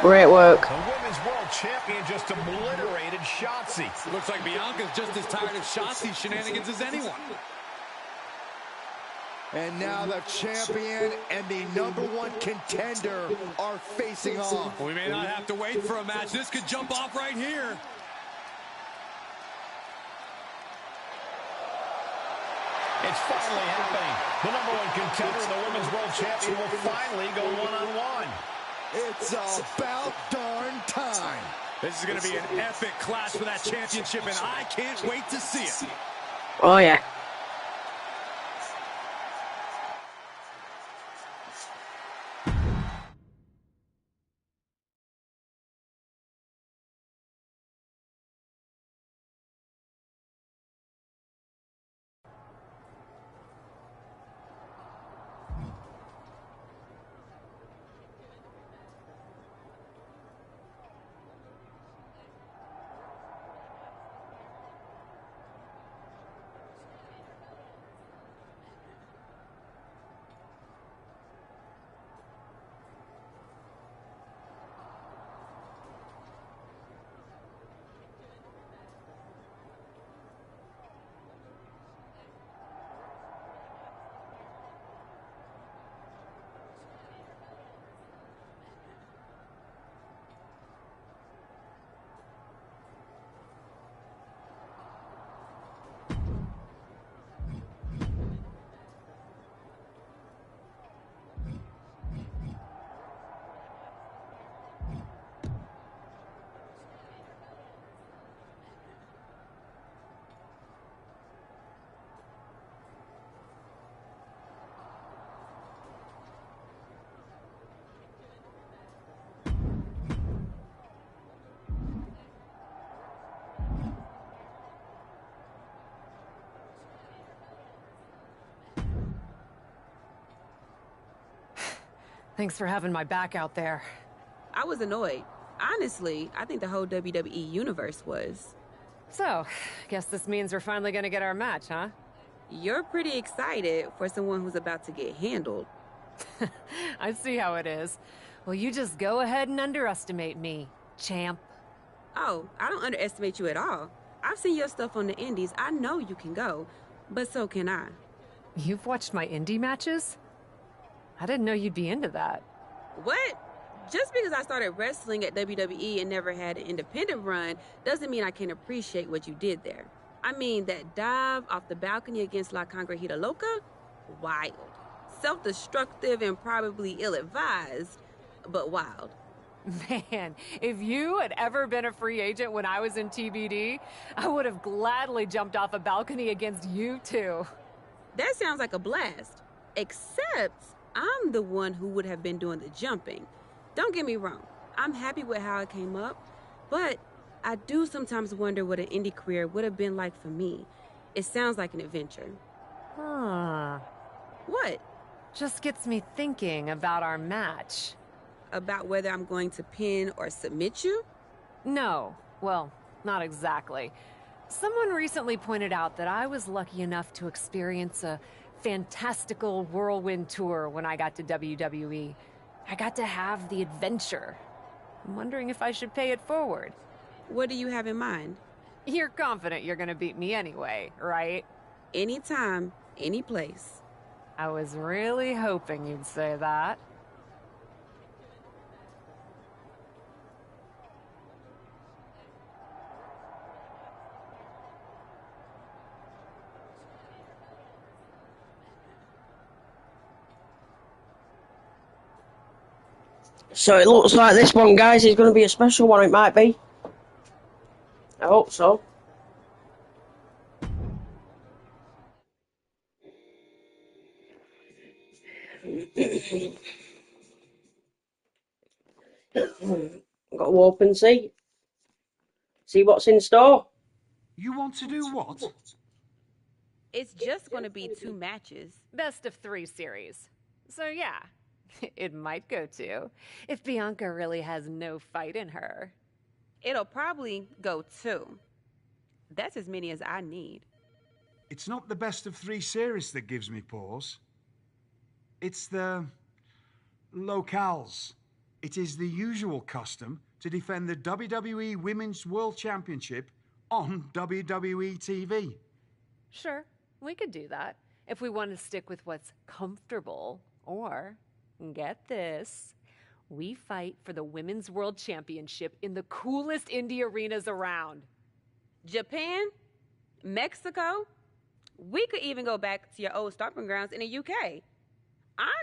Great work. The Women's World Champion just obliterated Shotzi. Looks like Bianca's just as tired of Shotzi's shenanigans as anyone. And now the champion and the #1 contender are facing off. We may not have to wait for a match. This could jump off right here. It's finally happening. The #1 contender and the Women's World Champion will finally go one-on-one. It's about darn time. This is going to be an epic clash for that championship, and I can't wait to see it. Oh, yeah. Thanks for having my back out there. I was annoyed. Honestly, I think the whole WWE universe was. So, guess this means we're finally gonna get our match, huh? You're pretty excited for someone who's about to get handled. I see how it is. Well, you just go ahead and underestimate me, champ. Oh, I don't underestimate you at all. I've seen your stuff on the indies. I know you can go, but so can I. You've watched my indie matches? I didn't know you'd be into that. What? Just because I started wrestling at WWE and never had an independent run doesn't mean I can't appreciate what you did there. I mean, that dive off the balcony against La Congrejita Loca? Wild. Self-destructive and probably ill-advised, but wild. Man, if you had ever been a free agent when I was in TBD, I would have gladly jumped off a balcony against you too. That sounds like a blast. Except I'm the one who would have been doing the jumping. Don't get me wrong, I'm happy with how it came up, but I do sometimes wonder what an indie career would have been like for me. It sounds like an adventure. Huh. What? Just gets me thinking about our match. About whether I'm going to pin or submit you? No. Well, not exactly. Someone recently pointed out that I was lucky enough to experience a fantastical whirlwind tour when I got to WWE. I got to have the adventure. I'm wondering if I should pay it forward. What do you have in mind? You're confident you're gonna beat me anyway, right? Anytime, any place. I was really hoping you'd say that. So it looks like this one, guys, is going to be a special one. It might be. I hope so. Got to open, see what's in store. You want to do what? It's just going to be 2 matches. Best of 3 series. So yeah, it might go 2 if Bianca really has no fight in her. It'll probably go 2. That's as many as I need. It's not the best of 3 series that gives me pause. It's the locales. It is the usual custom to defend the WWE Women's World Championship on WWE TV. Sure, we could do that if we want to stick with what's comfortable. Or, get this, we fight for the Women's World Championship in the coolest indie arenas around. Japan? Mexico? We could even go back to your old stomping grounds in the UK.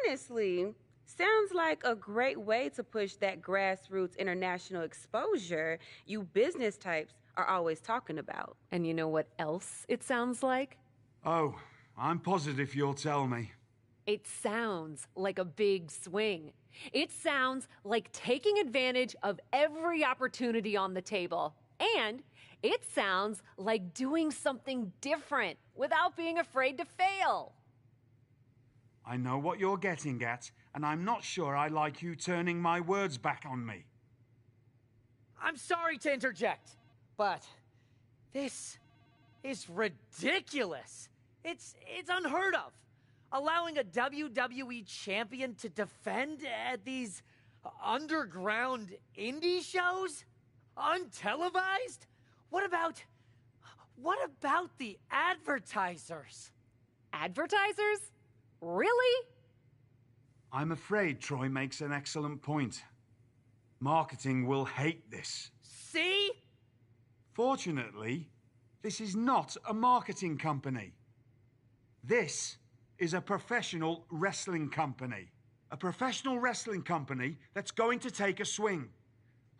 Honestly, sounds like a great way to push that grassroots international exposure you business types are always talking about. And you know what else it sounds like? Oh, I'm positive you'll tell me. It sounds like a big swing. It sounds like taking advantage of every opportunity on the table. And it sounds like doing something different without being afraid to fail. I know what you're getting at, and I'm not sure I like you turning my words back on me. I'm sorry to interject, but this is ridiculous. It's unheard of. Allowing a WWE champion to defend at these underground indie shows? Untelevised? What about the advertisers? Advertisers? Really? I'm afraid Troy makes an excellent point. Marketing will hate this. See? Fortunately, this is not a marketing company. This is a professional wrestling company. A professional wrestling company that's going to take a swing,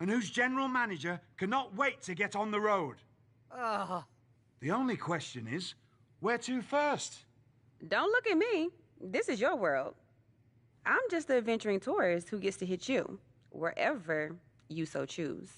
and whose general manager cannot wait to get on the road. The only question is, where to first? Don't look at me. This is your world. I'm just the adventuring tourist who gets to hit you, wherever you so choose.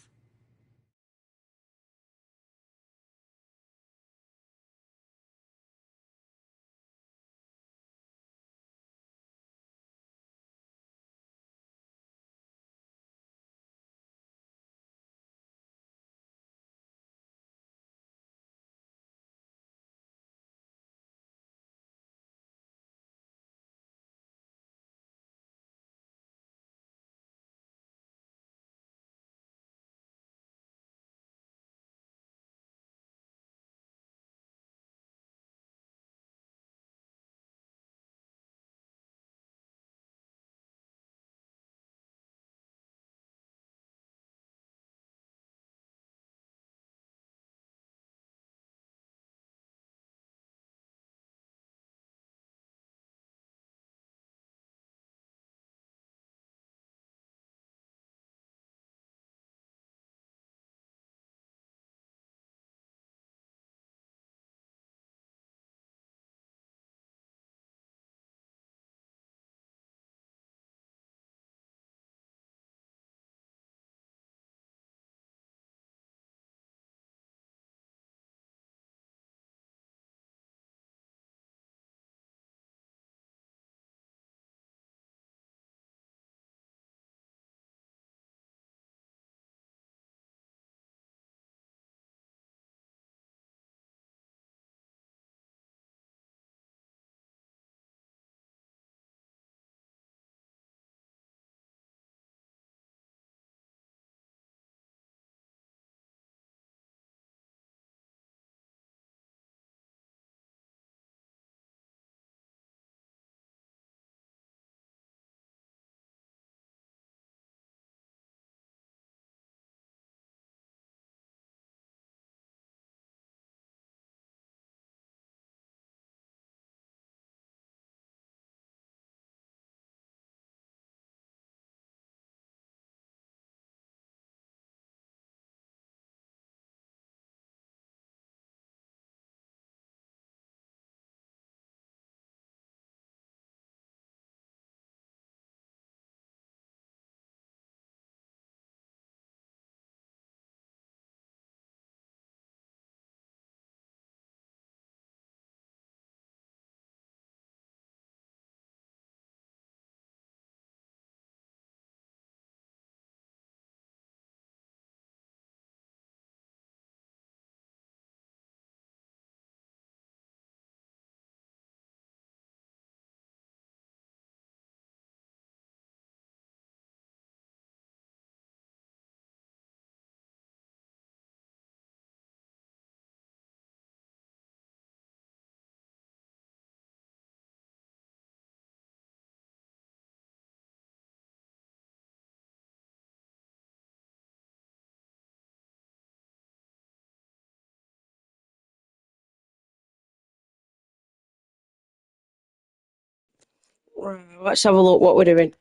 Right, let's have a look what we're doing.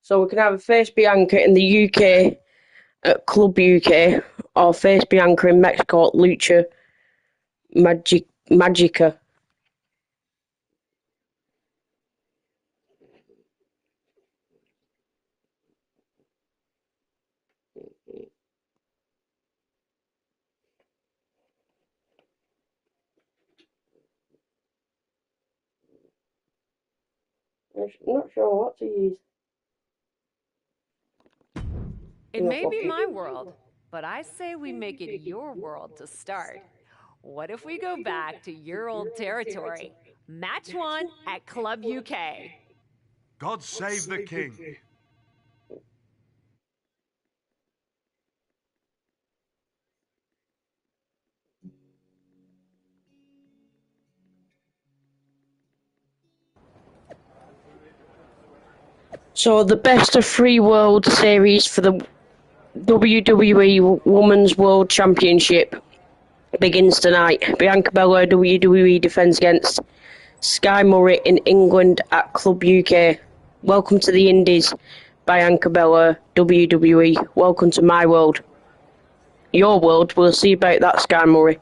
So we can either face Bianca in the UK at Club UK or face Bianca in Mexico at Lucha Magica. I'm not sure what to use. It may be my world, but I say we make it your world to start. What if we go back to your old territory? Match 1 at Club UK. God save the king. So the best of 3 World Series for the WWE Women's World Championship begins tonight. Bianca Belair WWE defends against Sky Murray in England at Club UK. Welcome to the Indies, Bianca Belair WWE. Welcome to my world. Your world, we'll see about that, Sky Murray.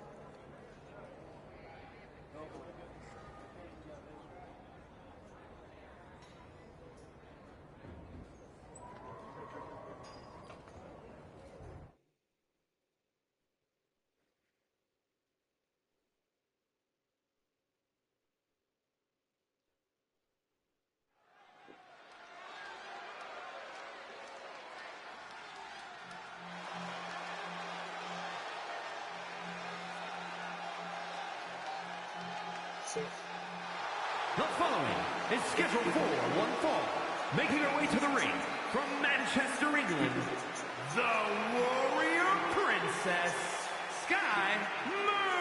The following is scheduled for one fall. Making her way to the ring from Manchester, England, the Warrior Princess, Sky Murray.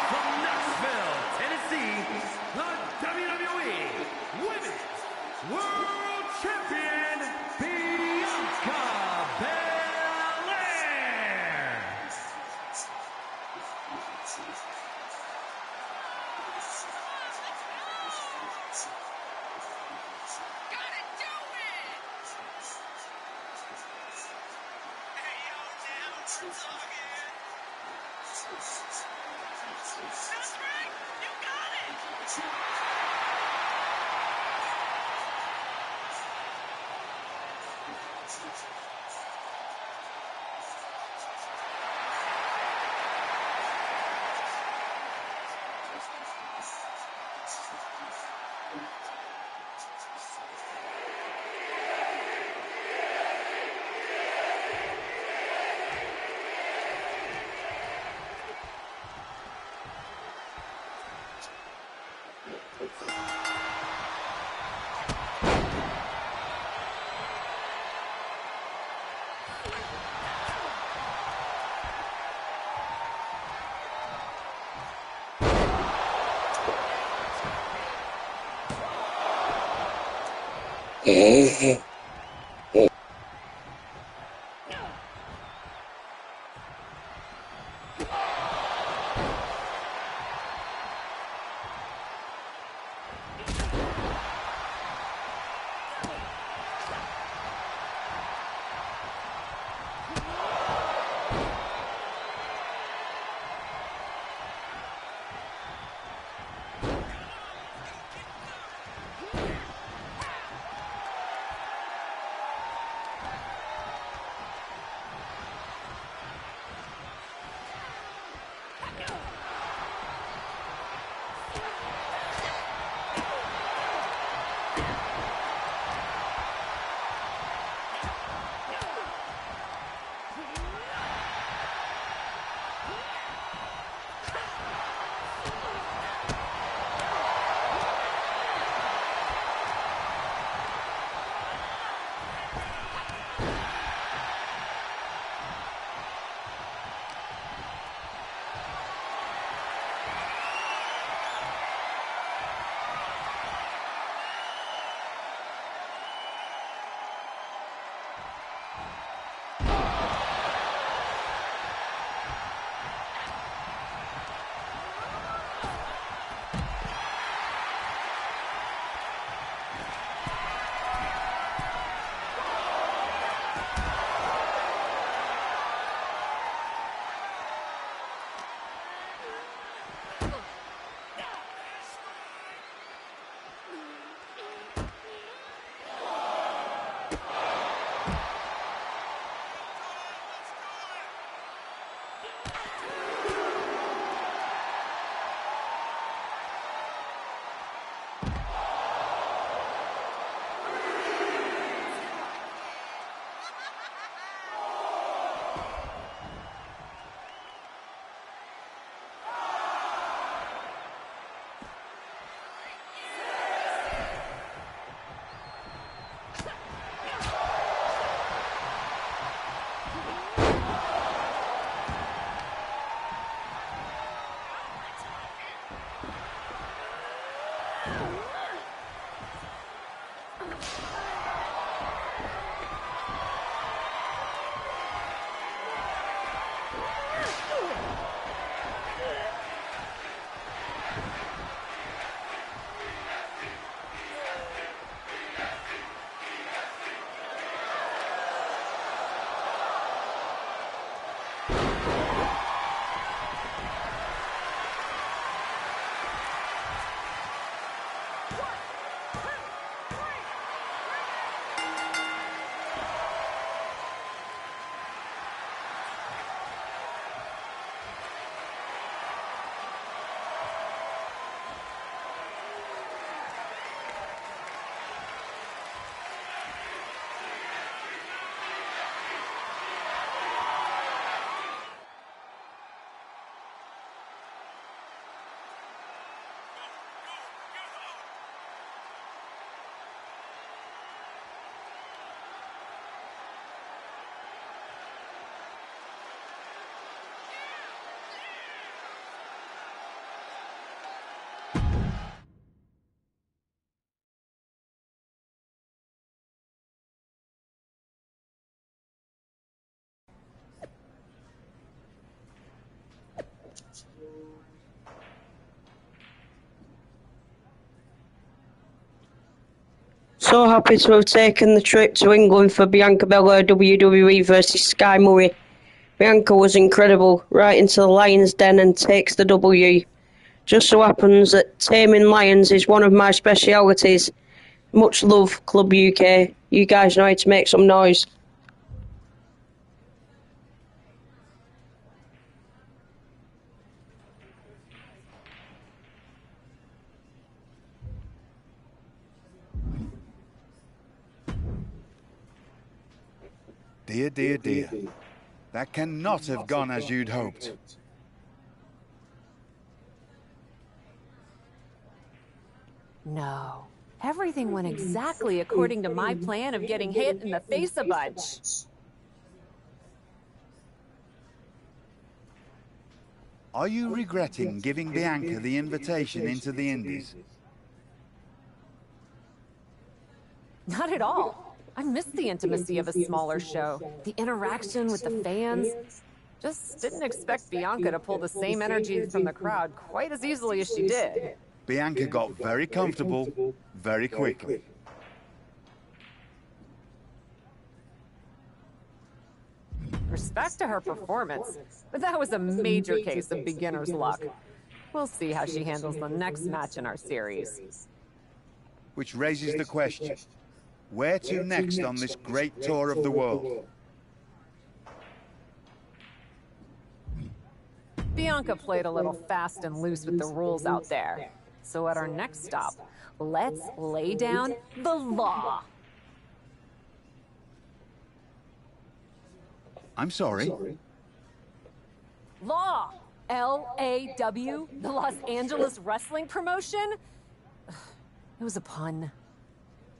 From Knoxville, Tennessee, the WWE Women's World Champion, Bianca Belair. So happy to have taken the trip to England for Bianca Belair WWE versus Sky Murray. Bianca was incredible, right into the lion's den and takes the W. Just so happens that taming lions is one of my specialities. Much love, Club UK. You guys know how to make some noise. Dear, dear, dear. That cannot have gone as you'd hoped. No. Everything went exactly according to my plan of getting hit in the face a bunch. Are you regretting giving Bianca the invitation into the Indies? Not at all. I missed the intimacy of a smaller show, the interaction with the fans. Just didn't expect Bianca to pull the same energy from the crowd quite as easily as she did. Bianca got very comfortable very quickly. Respect to her performance, but that was a major case of beginner's luck. We'll see how she handles the next match in our series. Which raises the question, where to next on this great tour of the world? Bianca played a little fast and loose with the rules out there. So at our next stop, let's lay down the law. I'm sorry. Law! L-A-W, the Los Angeles Wrestling Promotion? It was a pun.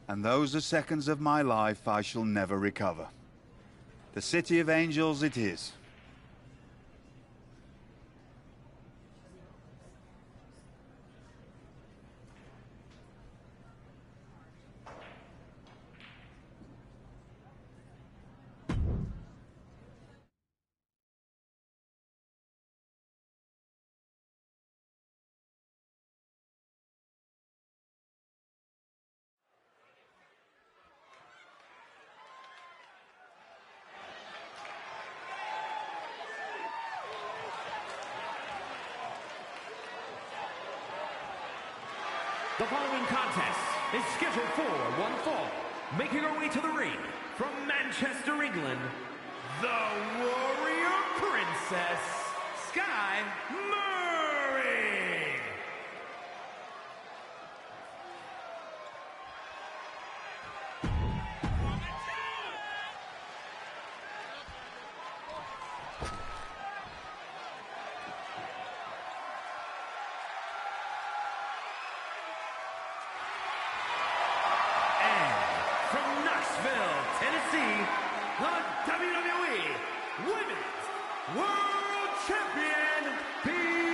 And those are seconds of my life I shall never recover. The City of Angels it is. The following contest is scheduled for one fall. Making her way to the ring from Manchester, England, the Warrior Princess, Sky Murray. Tennessee, the WWE Women's World Champion, Bianca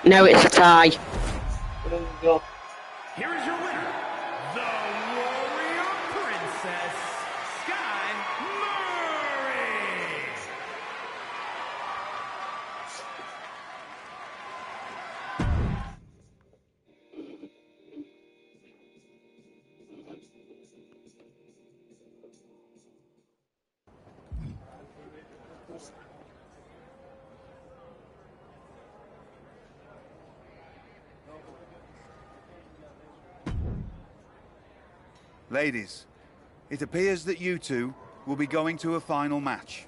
Now it's a tie. Here is your winner, the Warrior Princess, Sky Murray. Ladies, it appears that you two will be going to a final match.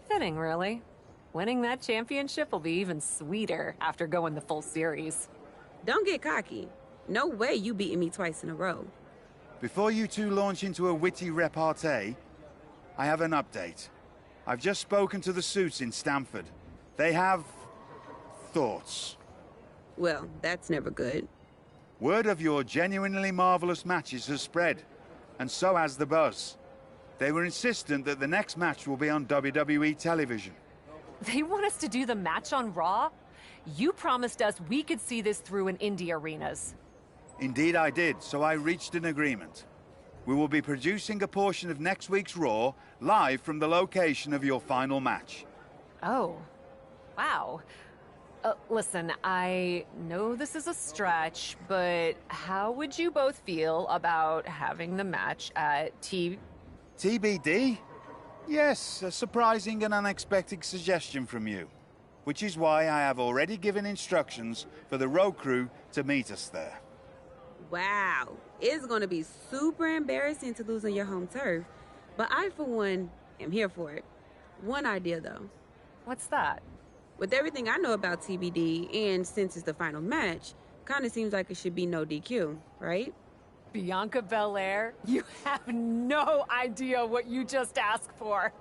Fitting, really. Winning that championship will be even sweeter after going the full series. Don't get cocky. No way you beating me twice in a row. Before you two launch into a witty repartee, I have an update. I've just spoken to the suits in Stamford. They have thoughts. Well, that's never good. Word of your genuinely marvelous matches has spread, and so has the buzz. They were insistent that the next match will be on WWE television. They want us to do the match on Raw? You promised us we could see this through in indie arenas. Indeed I did, so I reached an agreement. We will be producing a portion of next week's Raw live from the location of your final match. Oh, wow. Listen, I know this is a stretch, but how would you both feel about having the match at TBD? Yes, a surprising and unexpected suggestion from you. Which is why I have already given instructions for the road crew to meet us there. Wow. It's gonna be super embarrassing to lose on your home turf. But I, for one, am here for it. One idea, though. What's that? With everything I know about TBD, and since it's the final match, kinda seems like it should be no DQ, right? Bianca Belair? You have no idea what you just asked for.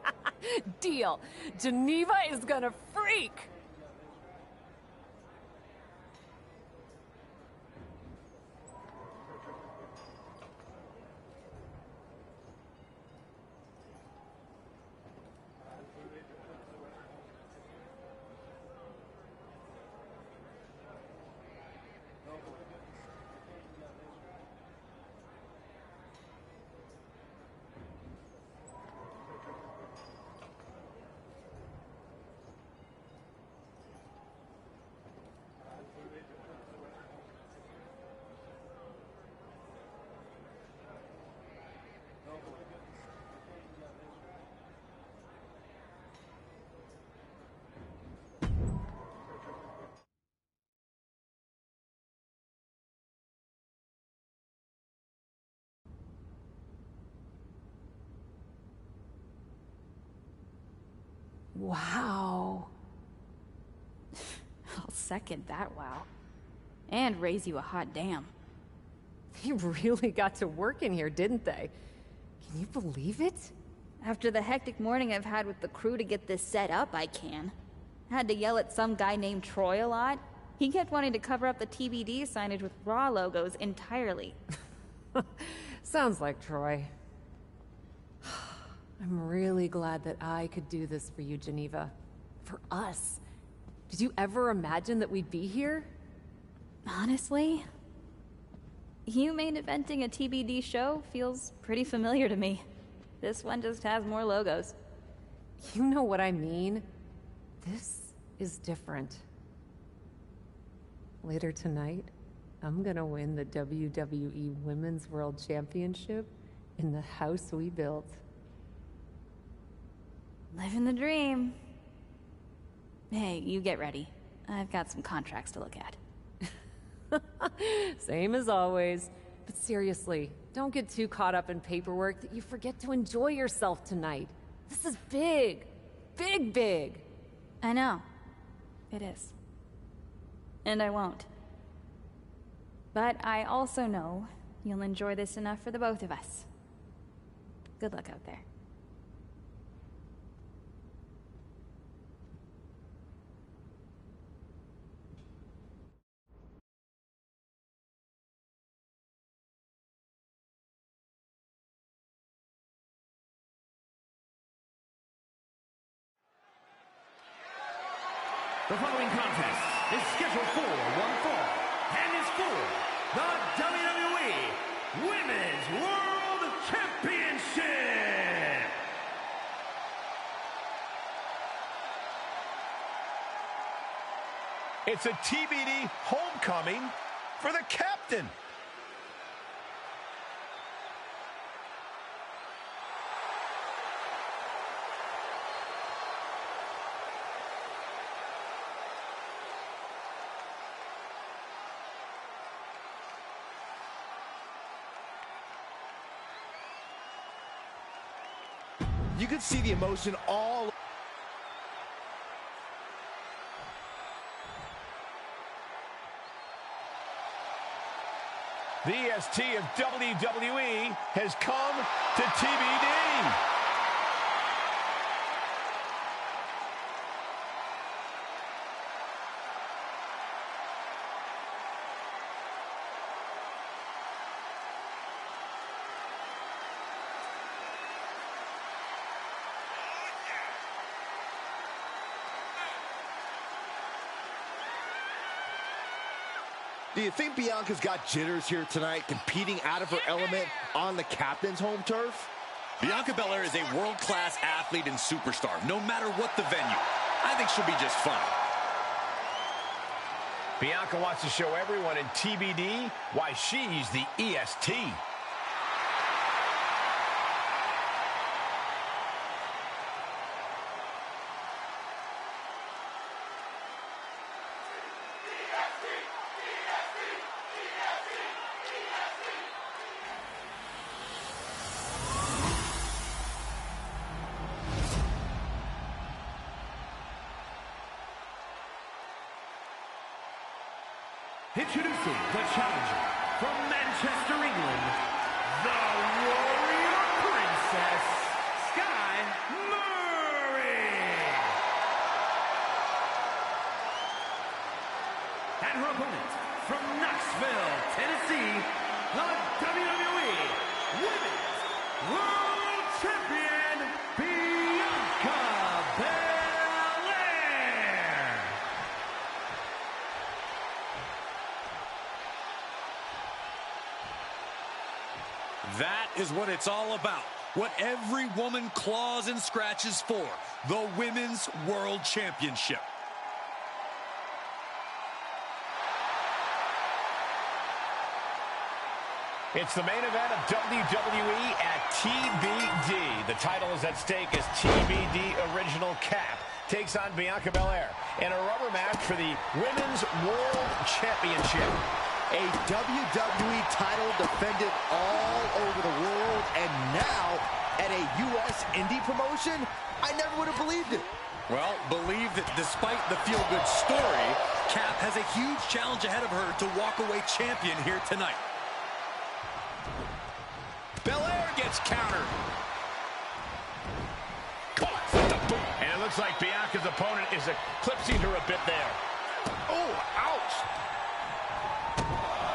Deal. Geneva is gonna freak. Wow. I'll second that wow. And raise you a hot damn. They really got to work in here, didn't they? Can you believe it? After the hectic morning I've had with the crew to get this set up, I can. Had to yell at some guy named Troy a lot. He kept wanting to cover up the TBD signage with Raw logos entirely. Sounds like Troy. I'm really glad that I could do this for you, Geneva. For us. Did you ever imagine that we'd be here? Honestly, you main eventing a TBD show feels pretty familiar to me. This one just has more logos. You know what I mean? This is different. Later tonight, I'm gonna win the WWE Women's World Championship in the house we built. Living the dream. Hey, you get ready. I've got some contracts to look at. Same as always. But seriously, don't get too caught up in paperwork that you forget to enjoy yourself tonight. This is big. Big, big. I know. It is. And I won't. But I also know you'll enjoy this enough for the both of us. Good luck out there. The following contest is scheduled for one fall and is for the WWE Women's World Championship. It's a TBD homecoming for the captain. You could see the emotion all. The EST of WWE has come to TBD. Do you think Bianca's got jitters here tonight, competing out of her element on the captain's home turf? Bianca Belair is a world-class athlete and superstar, no matter what the venue. I think she'll be just fine. Bianca wants to show everyone in TBD why she's the EST. Introducing the challenger from Manchester, England, the Warrior Princess, Sky Murray. And her opponent from Knoxville, Tennessee, the WWE Women's World Champion, Bianca Belair. That is what it's all about. What every woman claws and scratches for. The Women's World Championship. It's the main event of WWE at TBD. The title is at stake as TBD Original Cap takes on Bianca Belair in a rubber match for the Women's World Championship. A WWE title defended all over the world, and now at a U.S. indie promotion? I never would have believed it. Well, believe that despite the feel-good story, Cap has a huge challenge ahead of her to walk away champion here tonight. Belair gets countered. Caught with the boot. And it looks like Bianca's opponent is eclipsing her a bit there. Oh, ouch.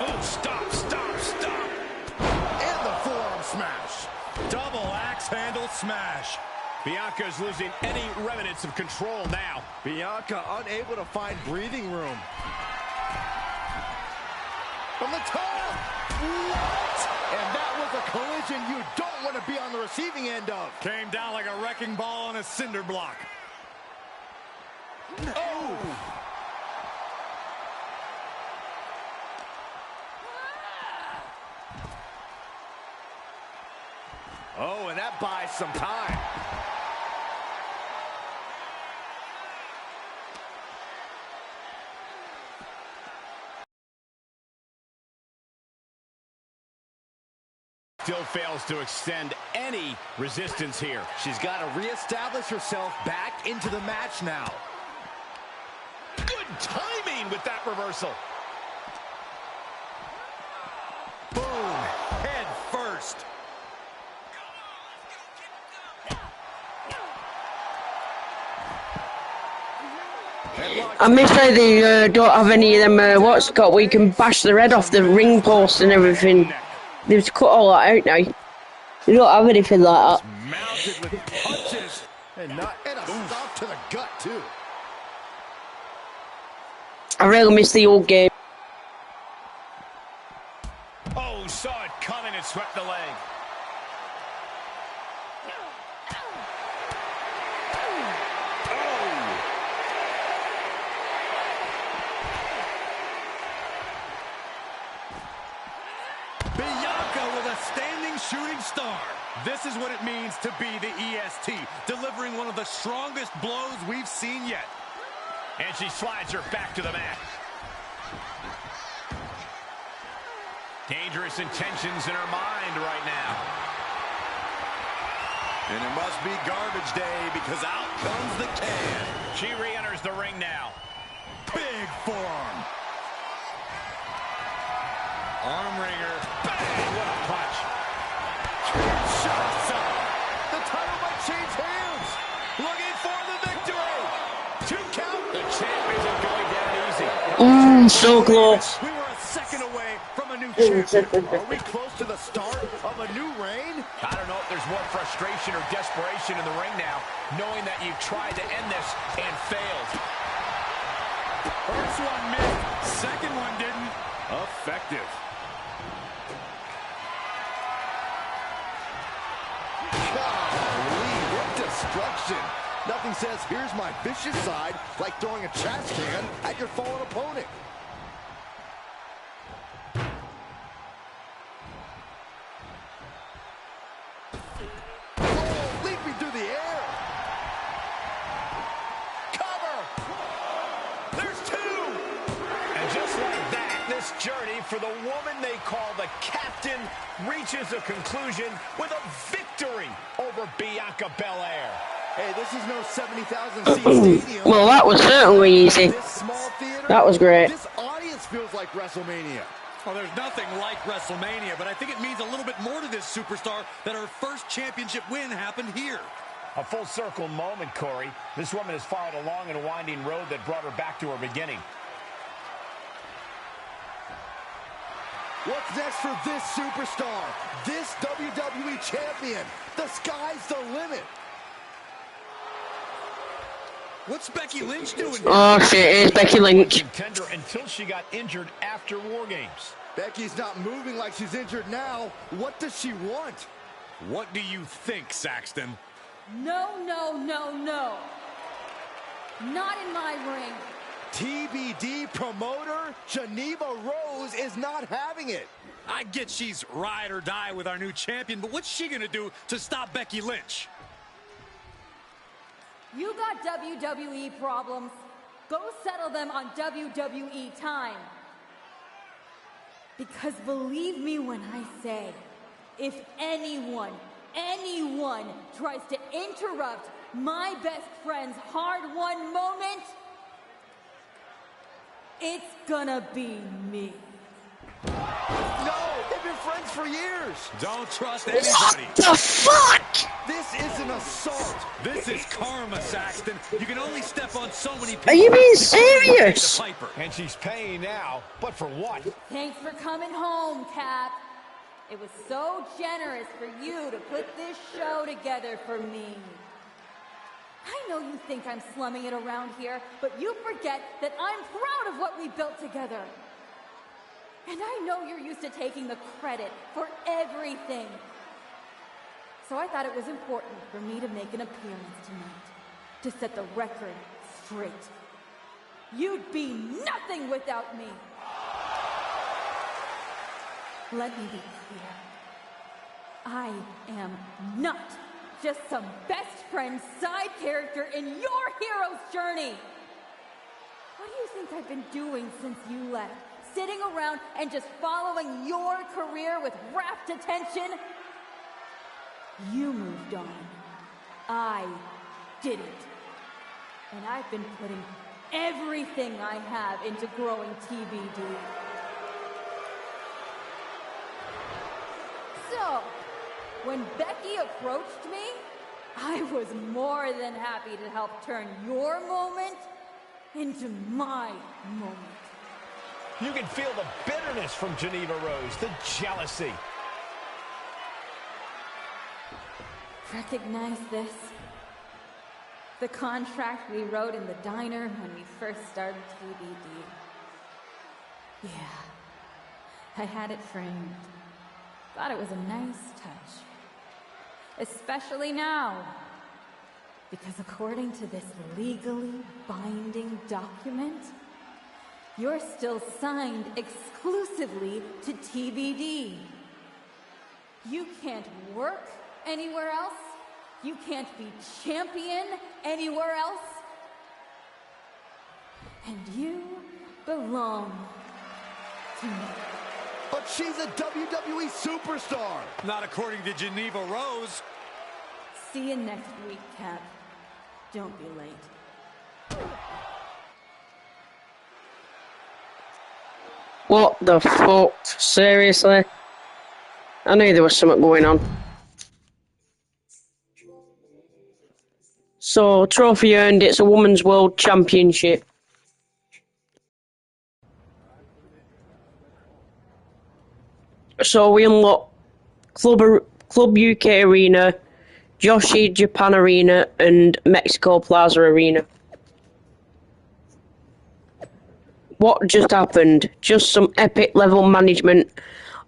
Oh, stop. And the forearm smash. Double axe handle smash. Bianca is losing any remnants of control now. Bianca unable to find breathing room. From the top. What? And that was a collision you don't want to be on the receiving end of. Came down like a wrecking ball on a cinder block. Oh! Oh, and that buys some time. Still fails to extend any resistance here. She's got to reestablish herself back into the match now. Good timing with that reversal. Boom, head first. I miss how they don't have any of them, what's it called, where you can bash the head off the ring post and everything. They've cut all that out now. They don't have anything like that. Mounted with punches and a stop to the gut too. I really miss the old game. Oh, saw it coming and swept the leg. Shooting star. This is what it means to be the EST, delivering one of the strongest blows we've seen yet. And she slides her back to the mat. Dangerous intentions in her mind right now. And it must be garbage day because out comes the can. She re-enters the ring now. Big forearm. Arm wringer. Bang! What a punch. Shots up. The title might change hands. Looking for the victory. 2 count. The champ isn't going down easy. So close. We were a second away from a new champion. Are we close to the start of a new reign? I don't know if there's more frustration or desperation in the ring now, knowing that you've tried to end this and failed. First one missed. Second one didn't. Effective. Destruction. Nothing says, here's my vicious side, like throwing a trash can at your fallen opponent. Oh, leaping through the air. Cover. There's 2. And just like that, this journey for the woman they call the Captain reaches a conclusion with a victory over Bianca Belair. Hey, this is no 70,000-seat stadium. Well, that was certainly easy. This small theater, that was great. This audience feels like WrestleMania. Well, there's nothing like WrestleMania, but I think it means a little bit more to this superstar that her first championship win happened here. A full circle moment, Corey. This woman has followed a long and winding road that brought her back to her beginning. What's next for this superstar? This WWE champion? The sky's the limit. What's Becky Lynch doing here? Oh shit, it's Becky Lynch. Contender until she got injured after War Games. Becky's not moving like she's injured now. What does she want? What do you think, Saxton? No. Not in my ring. TBD promoter Geneva Rose is not having it. I get she's ride or die with our new champion, but what's she gonna do to stop Becky Lynch? You got WWE problems. Go settle them on WWE time. Because believe me when I say, if anyone tries to interrupt my best friend's hard-won moment, it's gonna be me. No, they've been friends for years. Don't trust What anybody. the fuck? This is an assault. This is karma, Saxton. You can only step on so many people. Are you being serious? And she's paying now, but for what? Thanks for coming home, Cap. It was so generous for you to put this show together for me. I know you think I'm slumming it around here, but you forget that I'm proud of what we built together. And I know you're used to taking the credit for everything. So I thought it was important for me to make an appearance tonight, to set the record straight. You'd be nothing without me. Let me be clear. I am not just some best friend side character in your hero's journey. What do you think I've been doing since you left? Sitting around and just following your career with rapt attention? You moved on. I didn't. And I've been putting everything I have into growing TBD. So, when Becky approached me, I was more than happy to help turn your moment into my moment. You can feel the bitterness from Geneva Rose, the jealousy. Recognize this? The contract we wrote in the diner when we first started TBD. Yeah, I had it framed. Thought it was a nice touch. Especially now. Because according to this legally binding document, you're still signed exclusively to TBD. You can't work anywhere else. You can't be champion anywhere else. And you belong to me. But she's a WWE superstar. Not according to Geneva Rose. See you next week, Cap. Don't be late. What the fuck? Seriously? I knew there was something going on. So, trophy earned, it's a Women's World Championship. So we unlock Club UK Arena, Joshi Japan Arena, and Mexico Plaza Arena. What just happened? Just some epic level management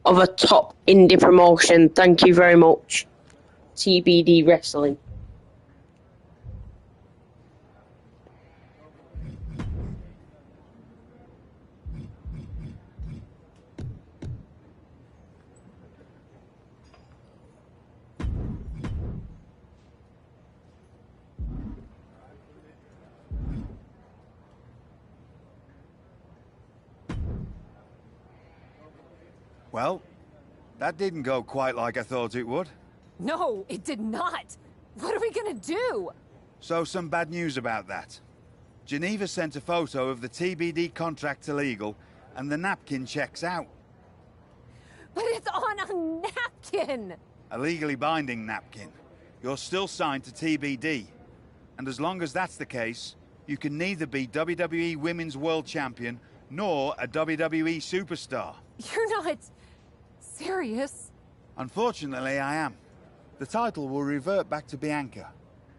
of a top indie promotion. Thank you very much, TBD Wrestling. Well, that didn't go quite like I thought it would. No, it did not. What are we gonna do? So some bad news about that. Geneva sent a photo of the TBD contract to legal, and the napkin checks out. But it's on a napkin! A legally binding napkin. You're still signed to TBD. And as long as that's the case, you can neither be WWE Women's World Champion nor a WWE Superstar. You're not serious? Unfortunately, I am. The title will revert back to Bianca.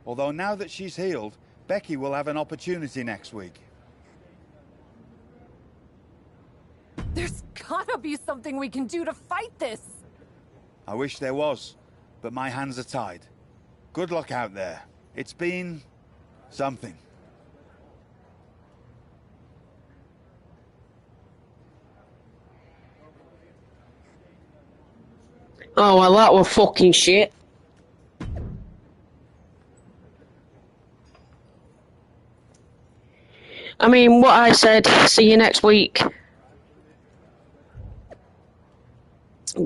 Although now that she's healed, Becky will have an opportunity next week. There's gotta be something we can do to fight this! I wish there was, but my hands are tied. Good luck out there. It's been something. Oh, well, that was fucking shit. I mean, what I said, see you next week.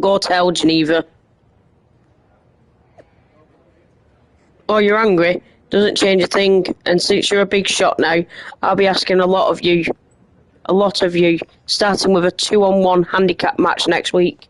Go tell Geneva. Oh, you're angry? Doesn't change a thing. And since you're a big shot now, I'll be asking a lot of you, starting with a 2-on-1 handicap match next week.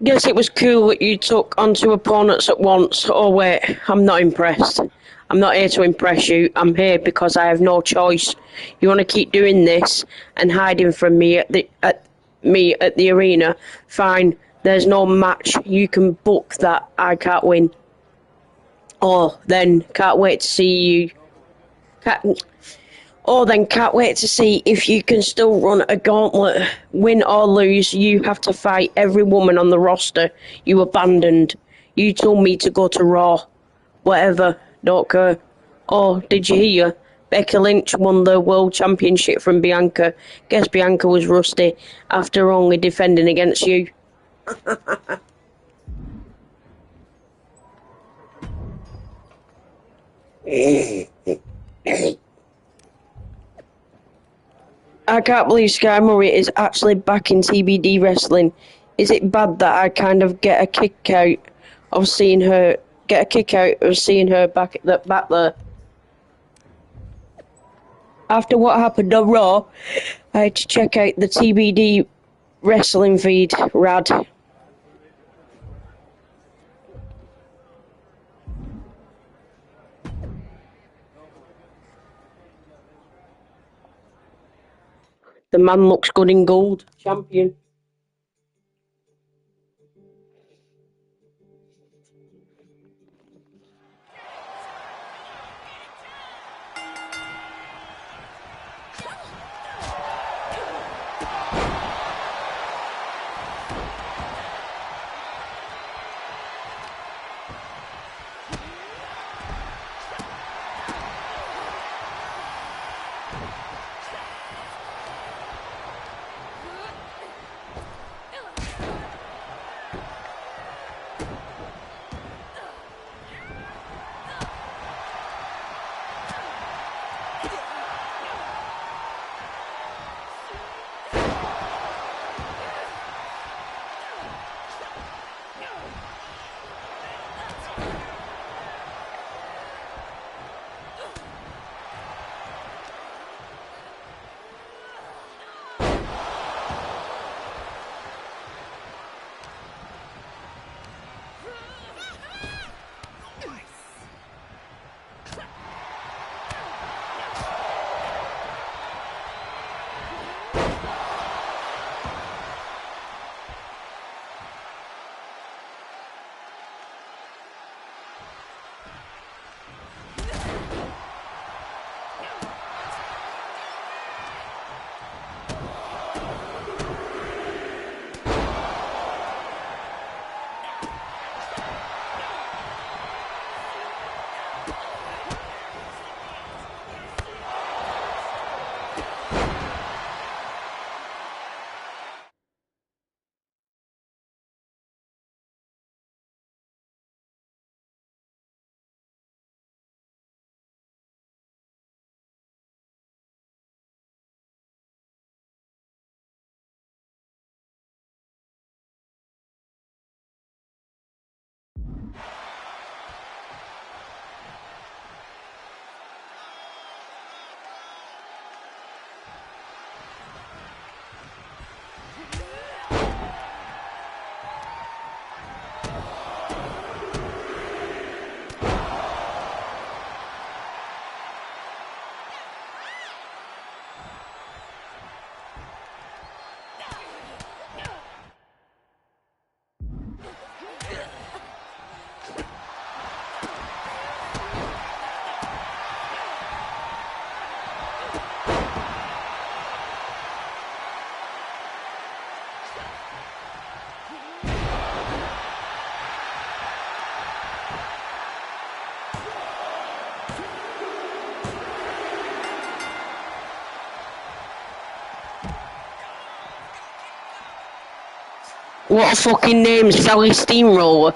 Guess it was cool that you took on two opponents at once. Oh wait, I'm not impressed. I'm not here to impress you. I'm here because I have no choice. You want to keep doing this and hiding from me at the arena? Fine. There's no match you can book that I can't win. Oh, then can't wait to see you. Can't wait to see if you can still run a gauntlet. Win or lose, you have to fight every woman on the roster you abandoned. You told me to go to Raw. Whatever, don't care. Oh, did you hear? Becky Lynch won the World Championship from Bianca. Guess Bianca was rusty after only defending against you. I can't believe Sky Murray is actually back in TBD wrestling. Is it bad that I kind of get a kick out of seeing her back there? After what happened on Raw, I had to check out the TBD wrestling feed. Rad. The man looks good in gold. Champion. What a fucking name, Sally Steamroller.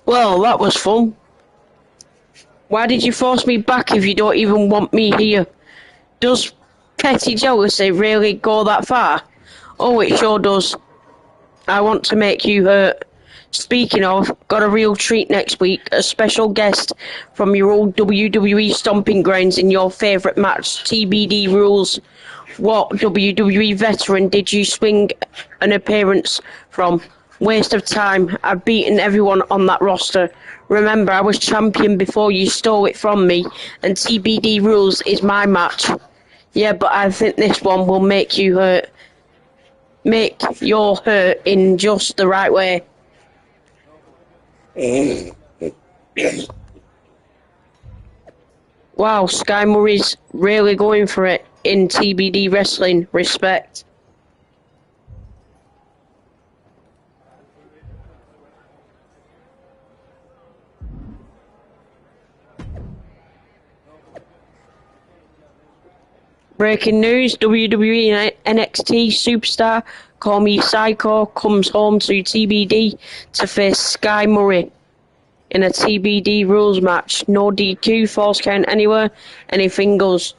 Well, that was fun. Why did you force me back if you don't even want me here? Does petty jealousy really go that far? Oh, it sure does. I want to make you hurt. Speaking of, got a real treat next week. A special guest from your old WWE stomping grounds in your favourite match, TBD rules. What WWE veteran did you swing an appearance from? Waste of time. I've beaten everyone on that roster. Remember, I was champion before you stole it from me, and TBD rules is my match. Yeah, but I think this one will make you hurt. Make your hurt in just the right way. Wow, Sky Murray's really going for it in TBD wrestling. Respect. Breaking news, WWE NXT superstar Call Me Psycho comes home to TBD to face Sky Murray in a TBD rules match. No DQ, false count anywhere, anything goes.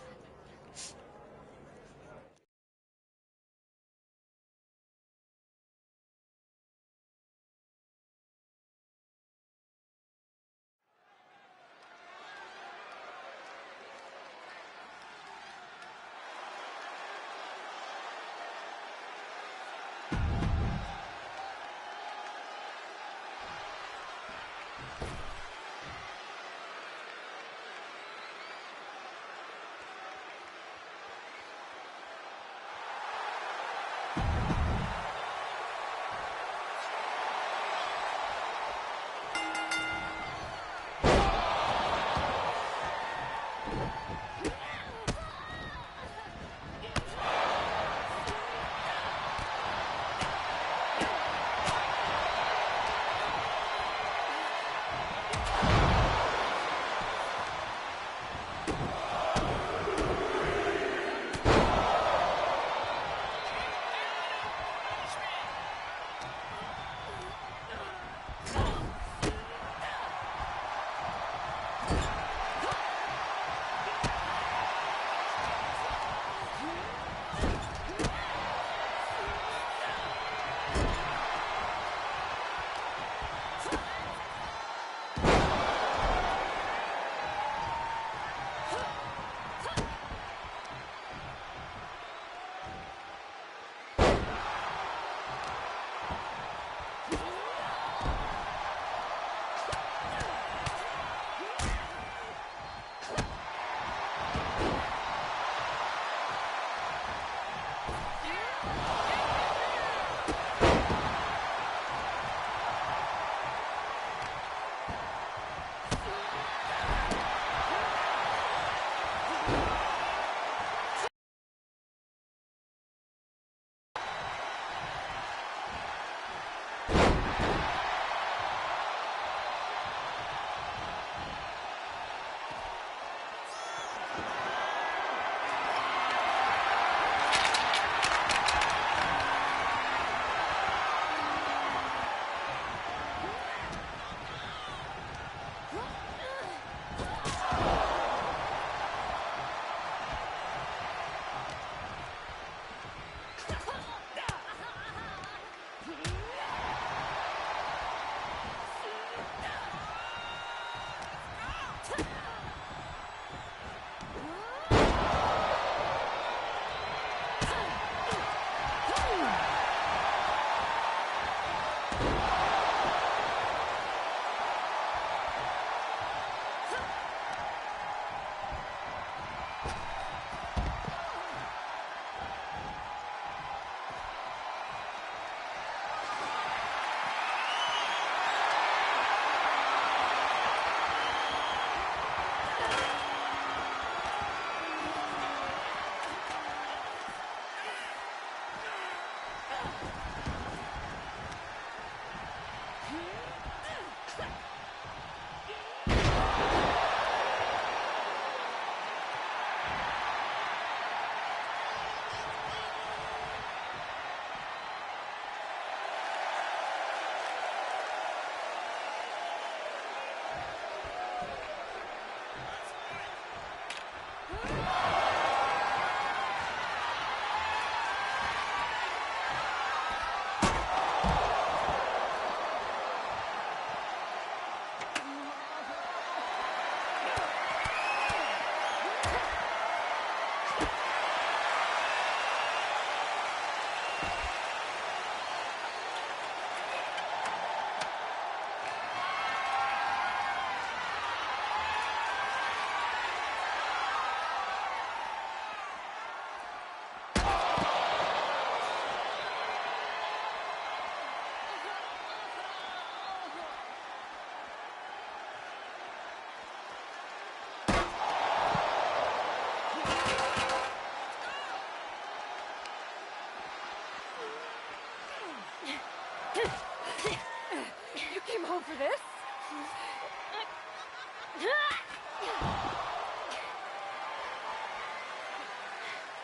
You came home for this?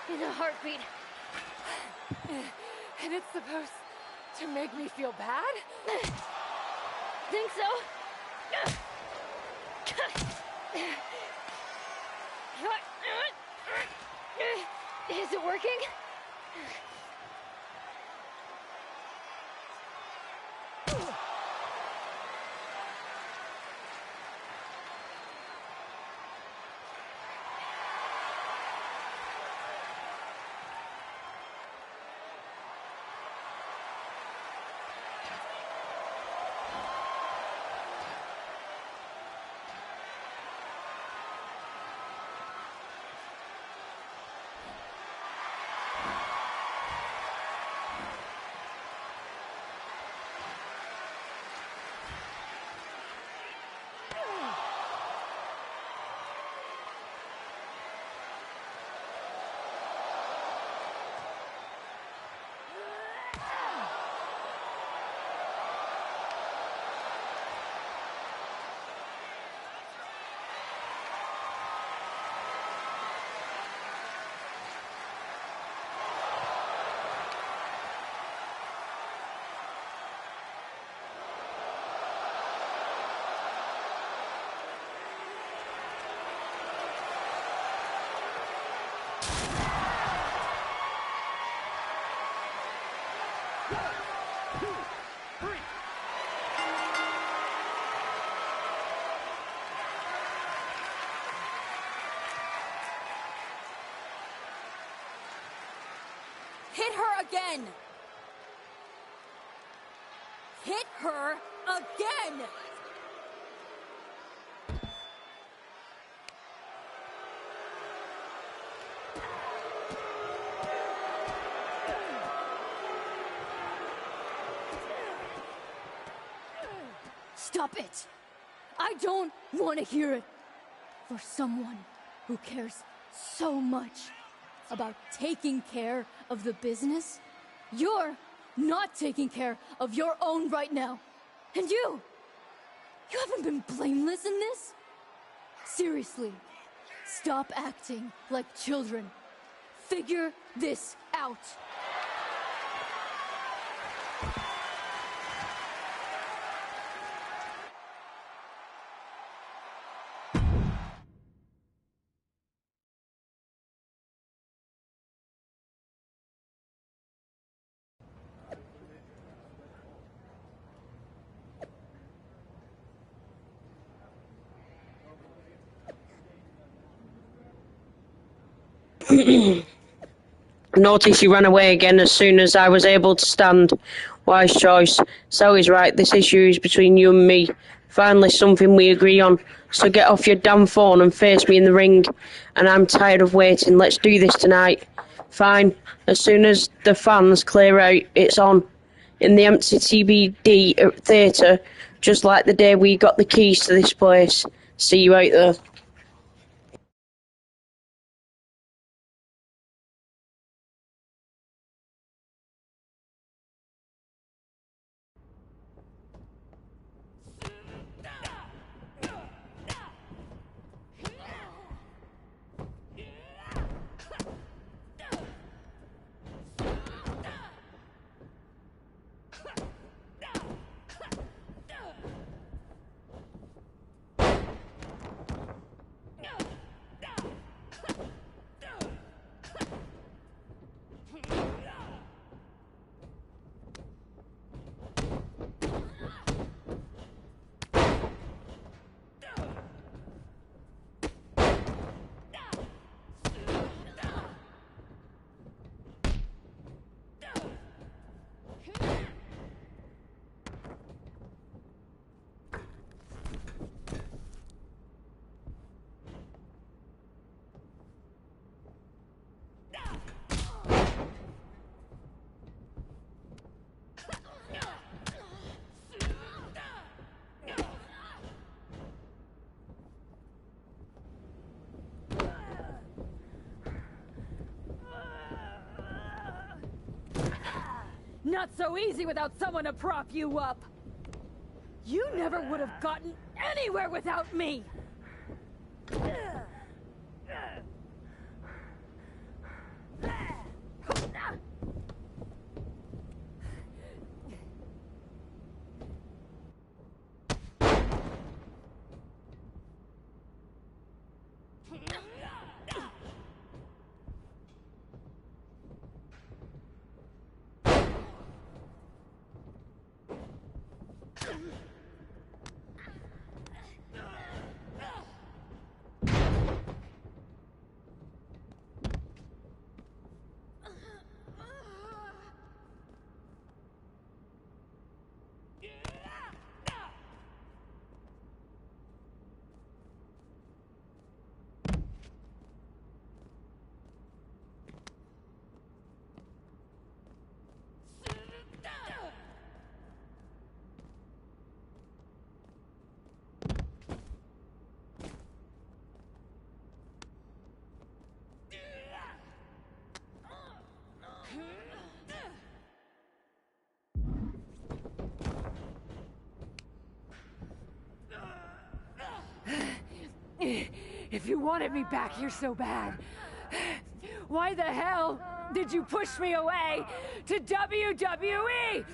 In a heartbeat. And it's supposed to make me feel bad? Think so? Is it working? Hit her again! Hit her again! Stop it! I don't want to hear it. For someone who cares so much about taking care of the business, you're not taking care of your own right now. And you haven't been blameless in this? Seriously, stop acting like children. Figure this out. Notice she ran away again as soon as I was able to stand. Wise choice. Sally's right, this issue is between you and me. Finally something we agree on. So get off your damn phone and face me in the ring. And I'm tired of waiting, let's do this tonight. Fine, as soon as the fans clear out, it's on. In the empty TBD theatre, just like the day we got the keys to this place. See you out there. Not so easy without someone to prop you up. You never would have gotten anywhere without me. If you wanted me back here so bad, why the hell did you push me away to WWE?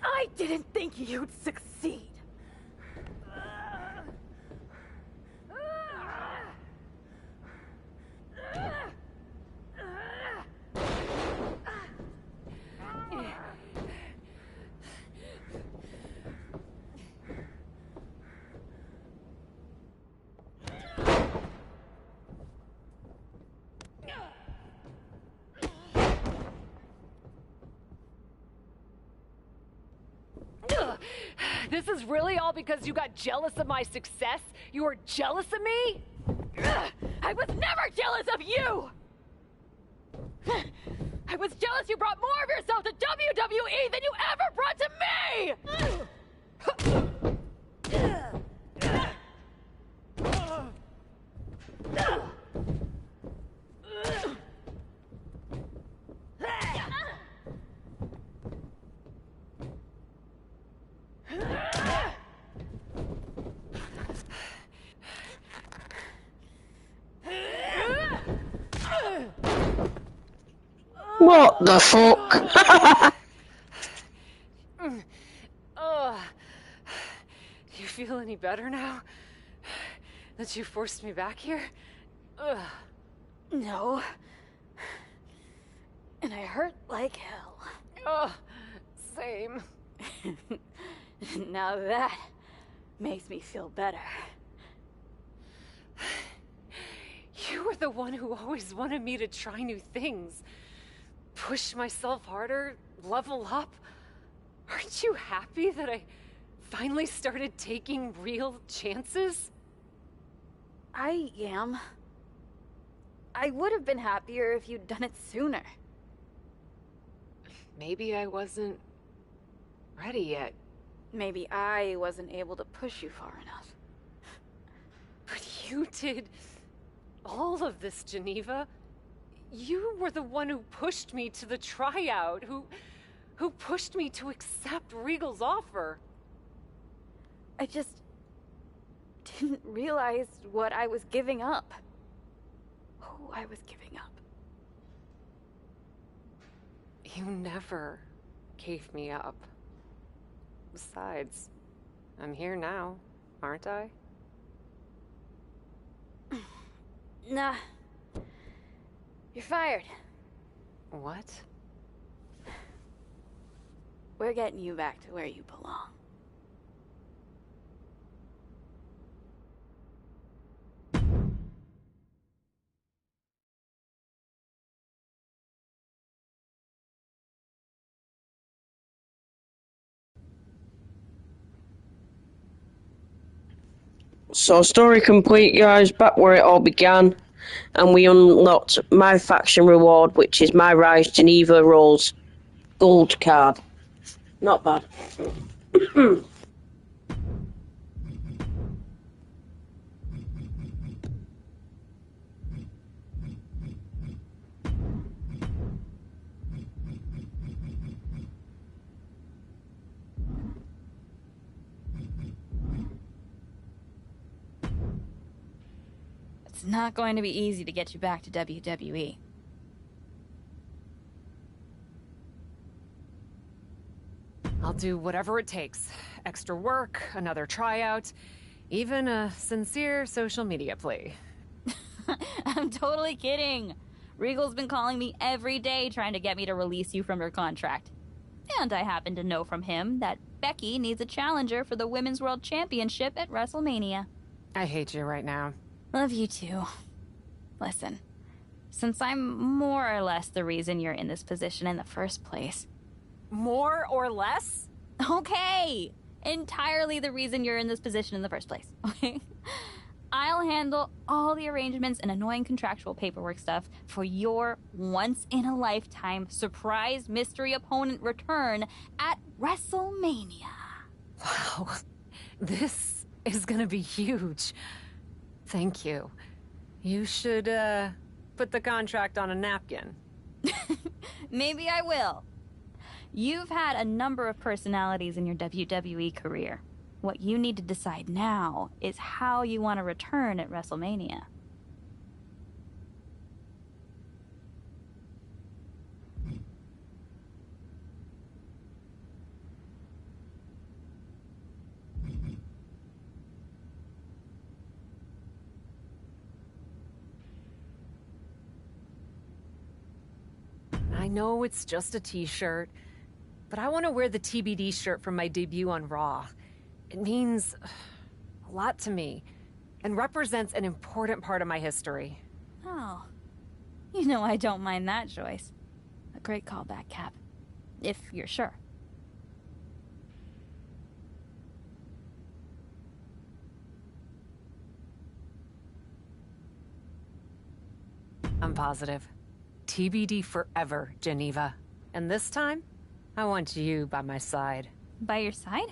I didn't think you'd succeed. This is really all because you got jealous of my success? You were jealous of me? I was never jealous of you! I was jealous you brought more of yourself to WWE than you ever brought to me! What the fuck? Do you feel any better now? That you forced me back here? No. And I hurt like hell. Same. Now that makes me feel better. You were the one who always wanted me to try new things. Push myself harder, level up. Aren't you happy that I finally started taking real chances? I am. I would have been happier if you'd done it sooner. Maybe I wasn't ready yet. Maybe I wasn't able to push you far enough. But you did all of this, Geneva. You were the one who pushed me to the tryout, who pushed me to accept Regal's offer. I just didn't realize what I was giving up. Who I was giving up. You never gave me up. Besides, I'm here now, aren't I? Nah. You're fired. What? We're getting you back to where you belong. So, story complete, guys. Back where it all began. And we unlocked my faction reward, which is my Rise Geneva Rolls gold card. Not bad. It's not going to be easy to get you back to WWE. I'll do whatever it takes. Extra work, another tryout, even a sincere social media plea. I'm totally kidding. Regal's been calling me every day trying to get me to release you from your contract. And I happen to know from him that Becky needs a challenger for the Women's World Championship at WrestleMania. I hate you right now. Love you too. Listen, since I'm more or less the reason you're in this position in the first place. More or less? Okay! Entirely the reason you're in this position in the first place, okay? I'll handle all the arrangements and annoying contractual paperwork stuff for your once-in-a-lifetime surprise mystery opponent return at WrestleMania. Wow, this is gonna be huge. Thank you. You should, put the contract on a napkin. Maybe I will. You've had a number of personalities in your WWE career. What you need to decide now is how you want to return at WrestleMania. I know it's just a t-shirt, but I want to wear the TBD shirt from my debut on Raw. It means a lot to me and represents an important part of my history. Oh. You know I don't mind that choice. A great callback, Cap. If you're sure. I'm positive. TBD forever, Geneva. And this time, I want you by my side. By your side?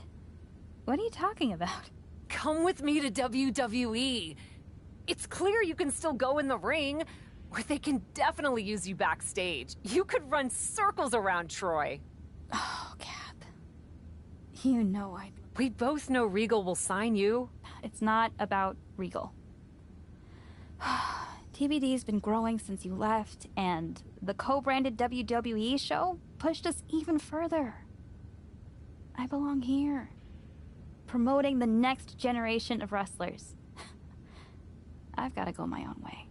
What are you talking about? Come with me to WWE. It's clear you can still go in the ring, or they can definitely use you backstage. You could run circles around Troy. Oh, Cap. You know I'd... We both know Regal will sign you. It's not about Regal. TBD's been growing since you left, and the co-branded WWE show pushed us even further. I belong here, promoting the next generation of wrestlers. I've got to go my own way.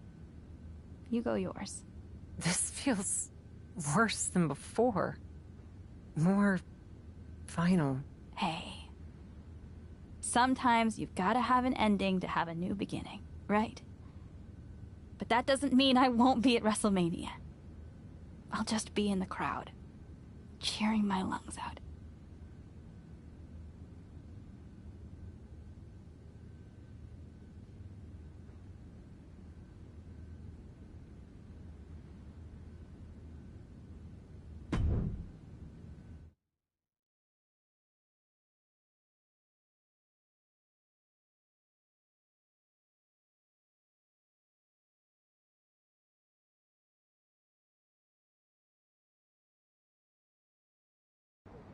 You go yours. This feels worse than before. More final. Hey. Sometimes you've got to have an ending to have a new beginning, right? But that doesn't mean I won't be at WrestleMania. I'll just be in the crowd, cheering my lungs out.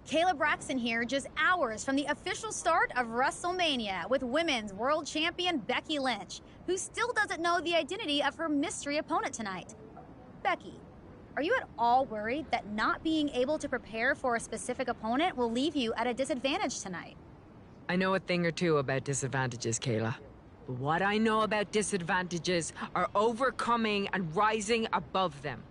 Kayla Braxton here, just hours from the official start of WrestleMania with Women's World Champion Becky Lynch, who still doesn't know the identity of her mystery opponent tonight. Becky, are you at all worried that not being able to prepare for a specific opponent will leave you at a disadvantage tonight? I know a thing or two about disadvantages, Kayla. But what I know about disadvantages are overcoming and rising above them.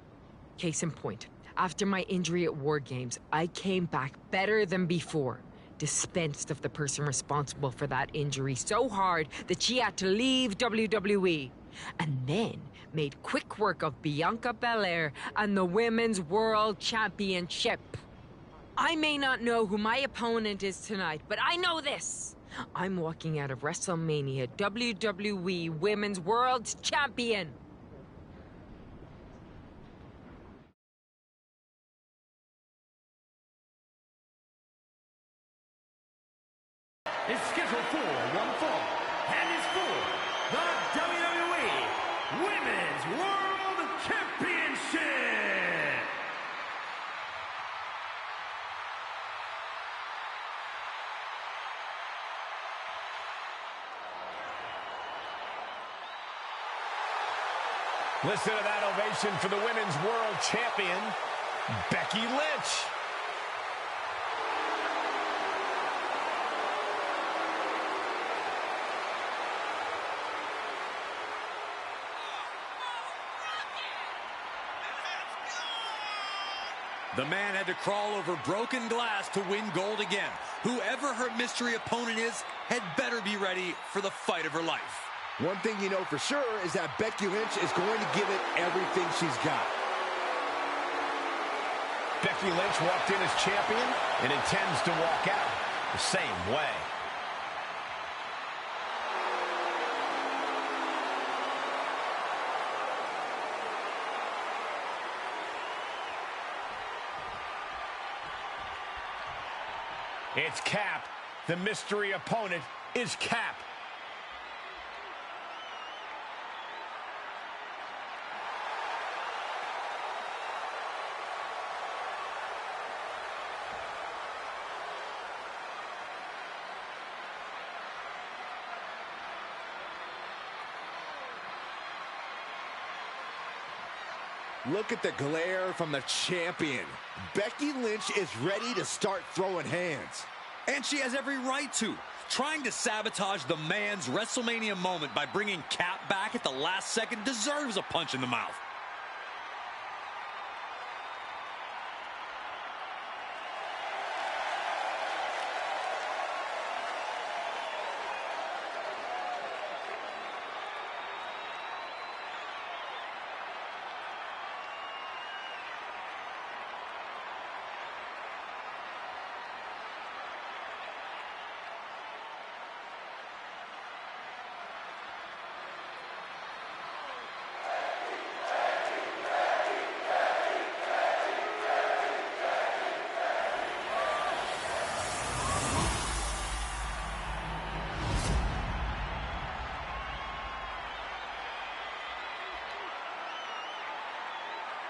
Case in point. After my injury at War Games, I came back better than before. Dispensed of the person responsible for that injury so hard that she had to leave WWE. And then made quick work of Bianca Belair and the Women's World Championship. I may not know who my opponent is tonight, but I know this. I'm walking out of WrestleMania WWE Women's World Champion. Is scheduled for one fall and is for the WWE Women's World Championship. Listen to that ovation for the Women's World Champion, Becky Lynch. The man had to crawl over broken glass to win gold again. Whoever her mystery opponent is had better be ready for the fight of her life. One thing you know for sure is that Becky Lynch is going to give it everything she's got. Becky Lynch walked in as champion and intends to walk out the same way. It's Cap. The mystery opponent is Cap. Look at the glare from the champion. Becky Lynch is ready to start throwing hands. And she has every right to. Trying to sabotage the man's WrestleMania moment by bringing Cap back at the last second deserves a punch in the mouth.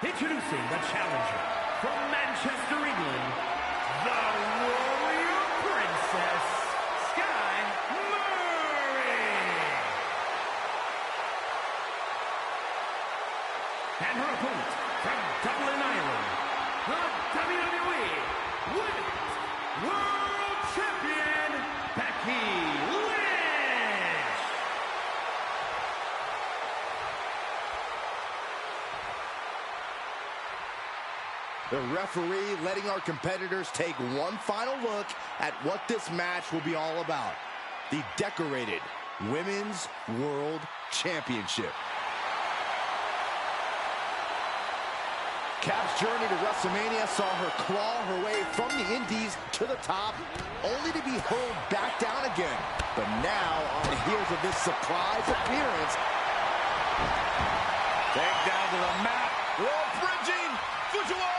Introducing the challenger from Manchester, England, the Warrior Princess, Sky Murray. And her opponent from Dublin, Ireland, the WWE Women's World Champion, Becky Lynch. The referee letting our competitors take one final look at what this match will be all about. The decorated Women's World Championship. Cap's journey to WrestleMania saw her claw her way from the Indies to the top, only to be hurled back down again. But now, on the heels of this surprise appearance, take down to the mat. Rope bridging. Fujiwara.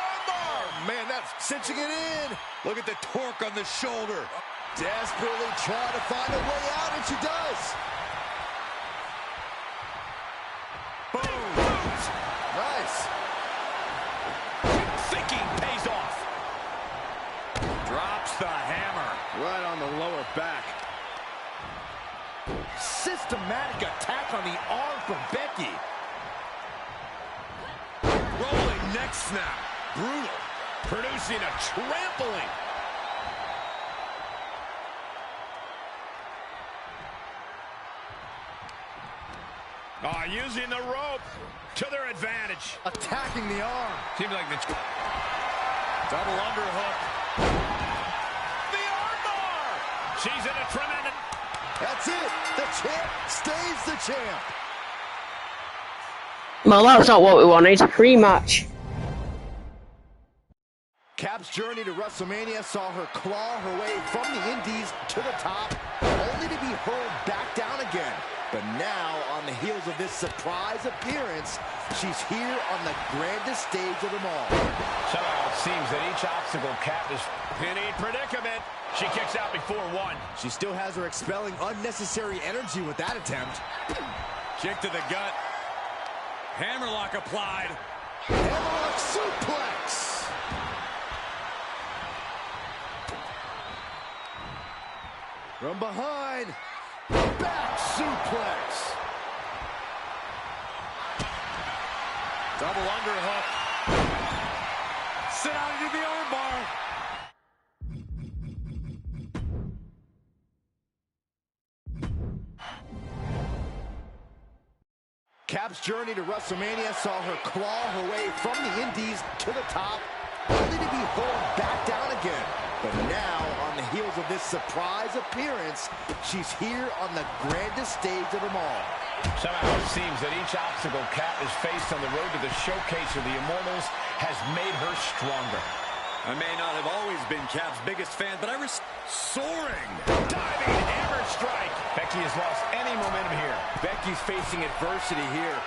Man, that's cinching it in. Look at the torque on the shoulder. Desperately trying to find a way out, and she does. Boom. Nice. Thinking pays off. Drops the hammer. Right on the lower back. Systematic attack on the arm from Becky. Rolling neck snap. Brutal. Producing a trampling. Using the rope to their advantage. Attacking the arm. Seems like the double underhook. The armbar. She's in a tremendous. That's it. The champ stays the champ. Well, that's not what we wanted. Rematch. Cap's journey to WrestleMania saw her claw her way from the Indies to the top, only to be hurled back down again. But now, on the heels of this surprise appearance, she's here on the grandest stage of them all. Somehow it seems that each obstacle Cap is in a predicament. She kicks out before one. She still has her expelling unnecessary energy with that attempt. Kick to the gut. Hammerlock applied. Hammerlock suplex. From behind, back suplex. Double underhook. Sit out into the armbar. Cap's journey to WrestleMania saw her claw her way from the Indies to the top, only to be thrown back down again. But now, on the heels of this surprise appearance, she's here on the grandest stage of them all. Somehow it seems that each obstacle Cap has faced on the road to the showcase of the Immortals has made her stronger. I may not have always been Cap's biggest fan, but soaring! Diving hammer strike! Becky has lost any momentum here. Becky's facing adversity here.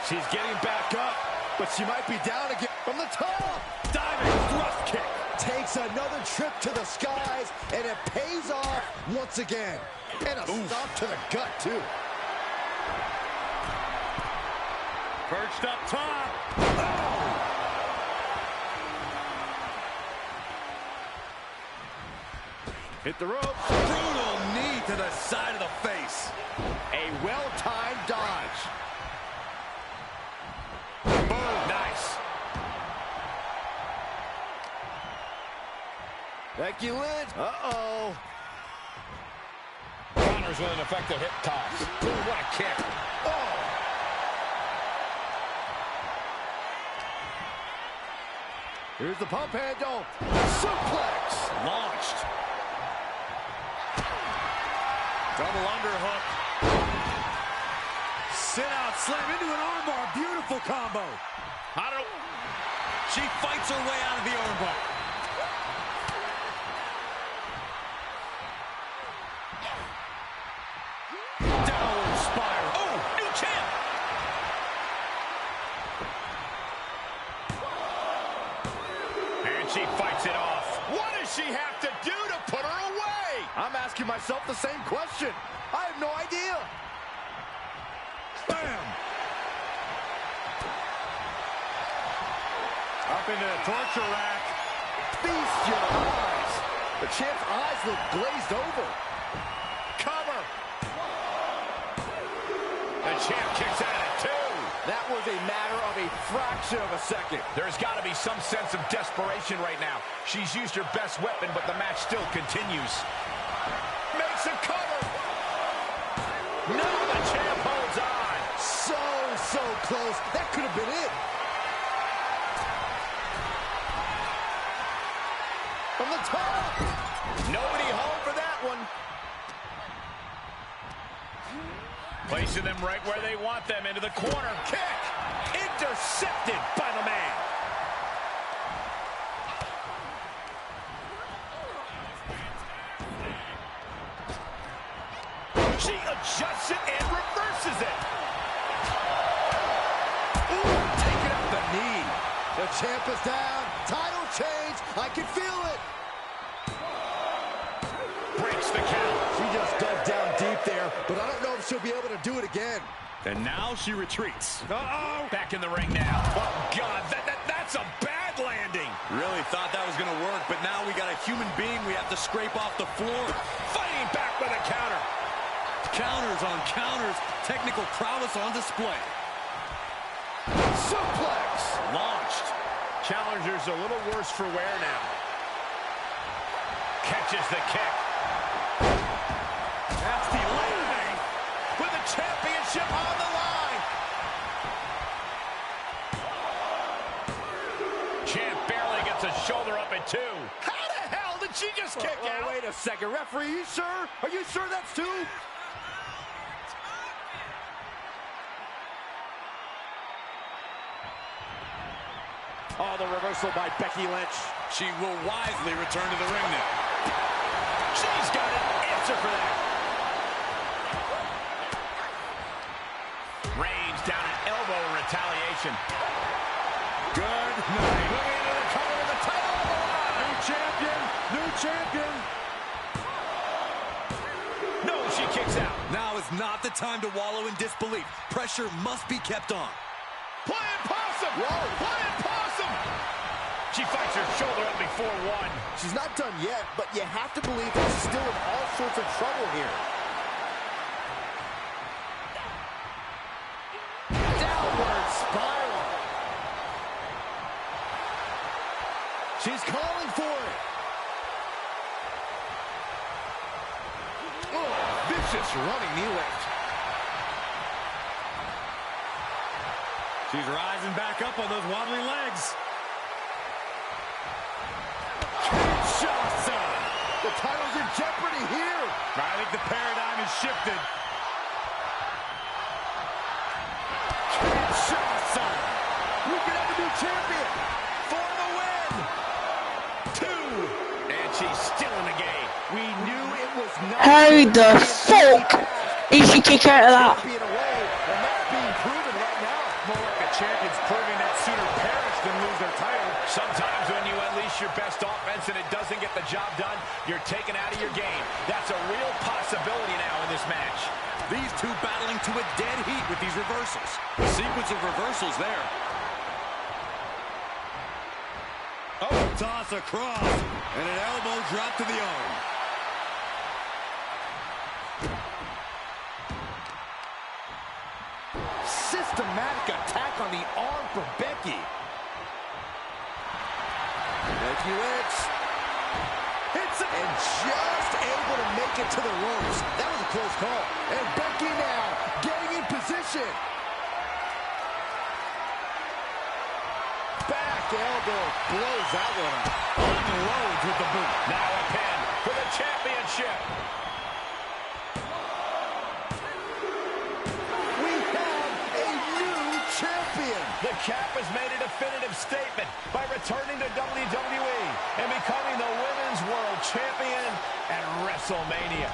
She's getting back up, but she might be down again from the top. Diving thrust kick. Takes another trip to the skies, and it pays off once again. And a stomp to the gut, too. Perched up top. Oh! Hit the rope. Brutal knee to the side of the face. A well-timed dodge. Boom. Nice. Becky Lynch. Uh-oh. Counters with an effective hip toss. Boom, what a kick. Oh. Here's the pump handle. Suplex. Launched. Double underhook. Sit out, slam into an armbar. Beautiful combo. I don't know. She fights her way out of the armbar. Downward spiral. Oh, new champ. And she fights it off. What does she have to do to put her away? I'm asking myself the same question. I have no idea. Bam! Up into the torture rack. Feast your eyes. The champ's eyes look glazed over. Cover. The champ kicks out at 2. That was a matter of a fraction of a second. There's got to be some sense of desperation right now. She's used her best weapon, but the match still continues. Makes a cover. No, the champ holds on. So close. That could have been it. From the top. Nobody home for that one. Placing them right where they want them, into the corner. Kick. Intercepted by the man. She adjusts it and reverses it. Ooh, taking up the knee. The champ is down. Title change. I can feel it. Breaks the count. She just dug down deep there, but I don't know if she'll be able to do it again. And now she retreats. Uh-oh. Back in the ring now. Oh, God, that's a bad landing. Really thought that was going to work, but now we got a human being we have to scrape off the floor. Fighting back with a counter. Counters on counters. Technical prowess on display. Suplex. Launched. Challenger's a little worse for wear now. Catches the kick. Nasty landing. With the championship on the line. Champ barely gets a shoulder up at 2. How the hell did she just kick out? Wait a second, referee, you sure? Are you sure that's 2? Oh, the reversal by Becky Lynch. She will wisely return to the ring now. She's got an answer for that. Reigns down an elbow in retaliation. Good night. Looking into the cover of the title on the line. New champion. New champion. No, she kicks out. Now is not the time to wallow in disbelief. Pressure must be kept on. Playing possum. Whoa. Playing possum. She fights her shoulder up before 1. She's not done yet, but you have to believe that she's still in all sorts of trouble here. Downward spiral. for it. Oh, vicious running knee lift. She's rising back up on those wobbly legs. Kinshasa. The title's in jeopardy here. I think the paradigm has shifted. Kinshasa. We can have a new champion for the win. 2. And she's still in the game. We knew it was not. How the fuck did she kick out of that? Champion away, and that's being proven right now. More like a champion's proving that sooner perish than lose their title. Sometimes when you unleash your best offense and it doesn't get the job done, you're taken out of your game. That's a real possibility now in this match. These two battling to a dead heat with these reversals. A sequence of reversals there. Oh, toss across. And an elbow drop to the arm. Systematic attack on the arm for Becky. Becky Lynch hits it and just able to make it to the ropes. That was a close call. And Becky now getting in position. Back elbow blows that one up. Unloads with the boot. Now a pin for the championship. We have a new champion. The Cap has made a definitive statement by returning to WWE and becoming the Women's World Champion at WrestleMania.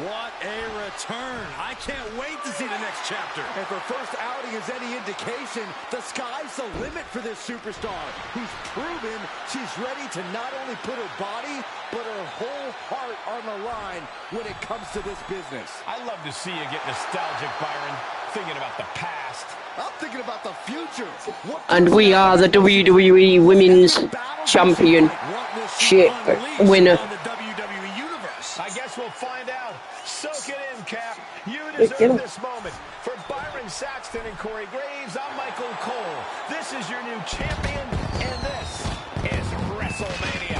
What a return. I can't wait to see the next chapter. And for first outing is any indication, the sky's the limit for this superstar, who's proven she's ready to not only put her body, but her whole heart on the line when it comes to this business. I love to see you get nostalgic, Byron, thinking about the past. I'm thinking about the future. And we are the WWE Women's Championship winner. I guess we'll find out. Soak it in, Cap. You deserve this moment. For Byron Saxton and Corey Graves, I'm Michael Cole. This is your new champion, and this is WrestleMania.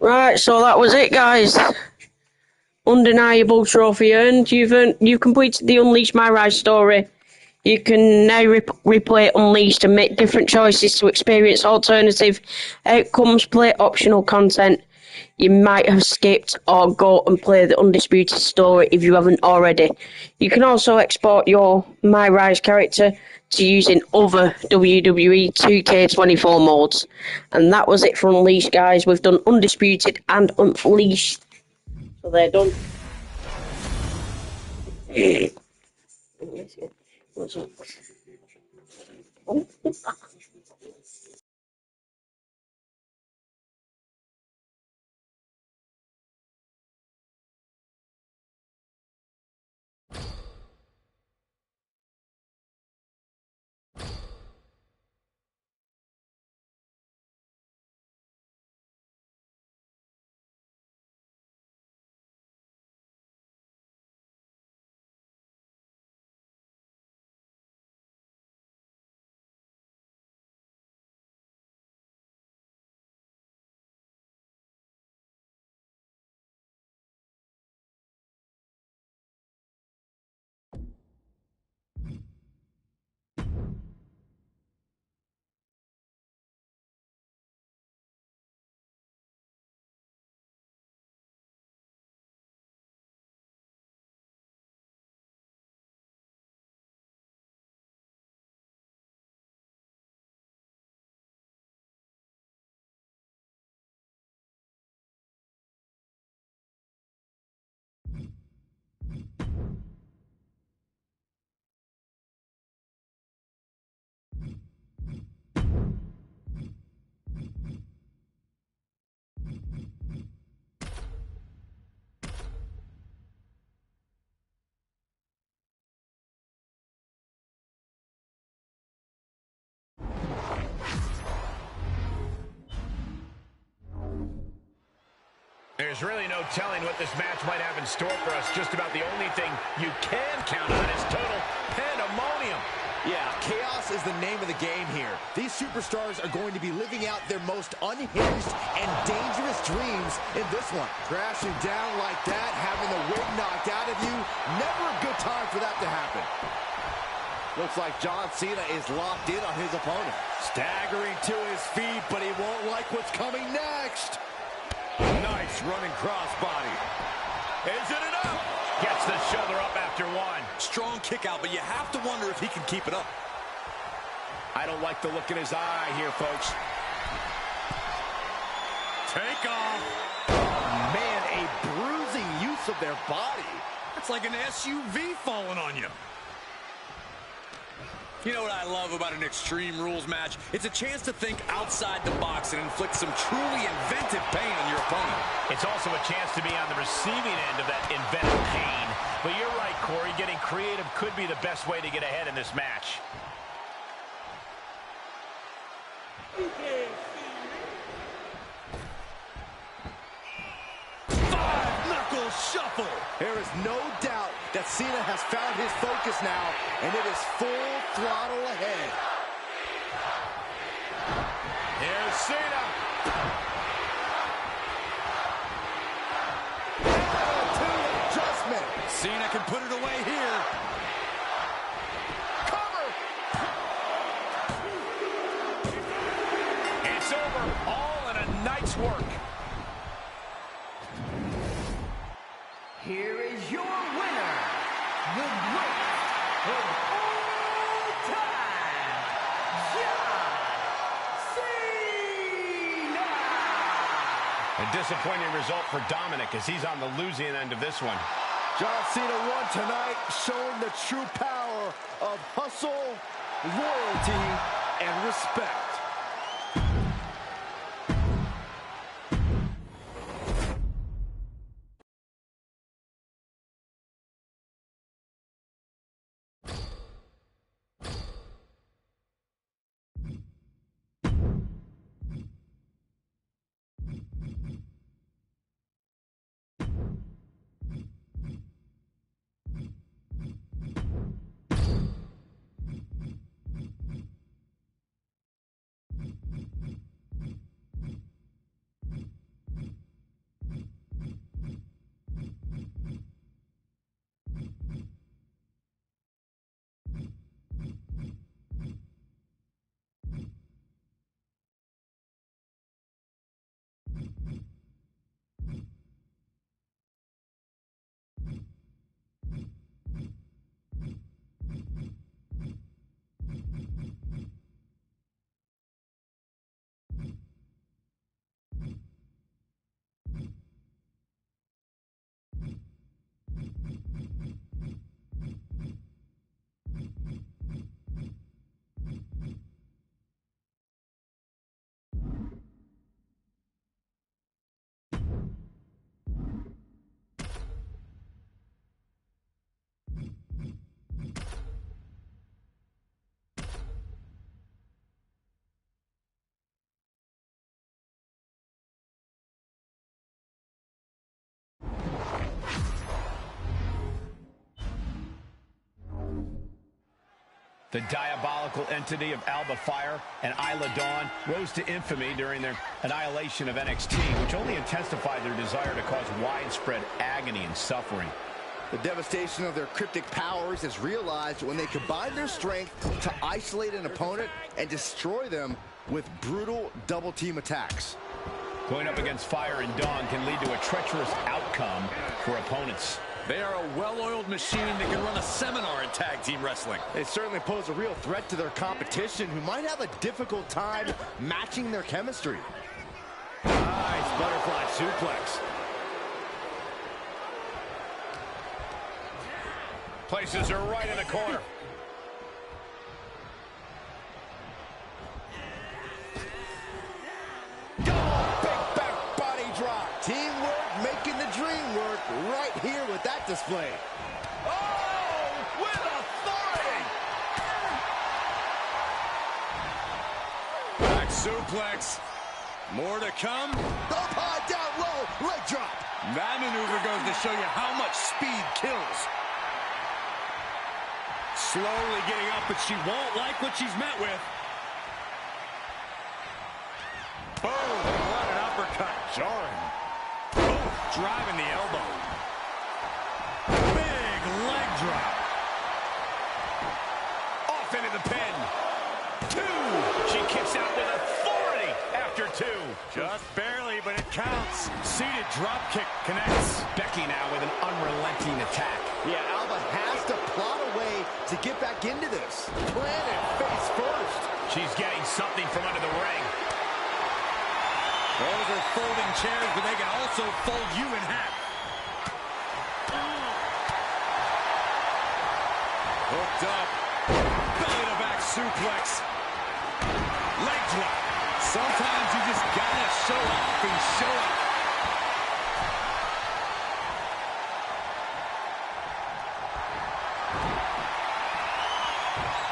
Right, so that was it, guys. Undeniable trophy earned. You've completed the Unleashed My Rise story. You can now replay Unleashed and make different choices to experience alternative outcomes, play optional content you might have skipped, or go and play the Undisputed story if you haven't already. You can also export your My Rise character to using other WWE 2K24 modes. And that was it for Unleashed, guys. We've done Undisputed and Unleashed. So they're done. What's up? There's really no telling what this match might have in store for us. Just about the only thing you can count on is total pandemonium. Yeah, chaos is the name of the game here. These superstars are going to be living out their most unhinged and dangerous dreams in this one. Crashing down like that, having the wind knocked out of you, never a good time for that to happen. Looks like John Cena is locked in on his opponent. Staggering to his feet, but he won't like what's coming next. Nice running crossbody. Is it enough? Gets the shoulder up after one. Strong kick out, but you have to wonder if he can keep it up. I don't like the look in his eye here, folks. Take off. Oh, man, a bruising use of their body. It's like an SUV falling on you. You know what I love about an Extreme Rules match? It's a chance to think outside the box and inflict some truly inventive pain on your opponent. It's also a chance to be on the receiving end of that inventive pain. But you're right, Corey. Getting creative could be the best way to get ahead in this match. Five-knuckle shuffle. There is no doubt that Cena has found his focus now, and it is full throttle ahead. Here's Cena. Attitude adjustment. Cena can put it away here. Cover. It's over. All in a night's work. Here is your winner, the greatest of all time, John Cena! A disappointing result for Dominic as he's on the losing end of this one. John Cena won tonight, showing the true power of hustle, loyalty, and respect. The diabolical entity of Alba Fire and Isla Dawn rose to infamy during their annihilation of NXT, which only intensified their desire to cause widespread agony and suffering. The devastation of their cryptic powers is realized when they combine their strength to isolate an opponent and destroy them with brutal double-team attacks. Going up against Fire and Dawn can lead to a treacherous outcome for opponents. They are a well-oiled machine that can run a seminar in tag team wrestling. They certainly pose a real threat to their competition, who might have a difficult time matching their chemistry. Nice butterfly suplex. Places her right in the corner. Big back body drop. Teamwork making the dream work right here with that display. Oh, with authority. Back suplex. More to come. Up high, down low, leg drop. That maneuver goes to show you how much speed kills. Slowly getting up, but she won't like what she's met with. Boom! What an uppercut. Jarring. Boom! Driving the elbow. Big leg drop. Off into the pin. 2. She kicks out with authority after 2. Just barely, but it counts. Seated drop kick connects. Becky now with an unrelenting attack. Yeah, Alba has to plot a way to get back into this. Plan it face first. She's getting something from under the ring. Those are folding chairs, but they can also fold you in half. Hooked up. Belly to back suplex. Leg drop. Sometimes you just gotta show off and show up.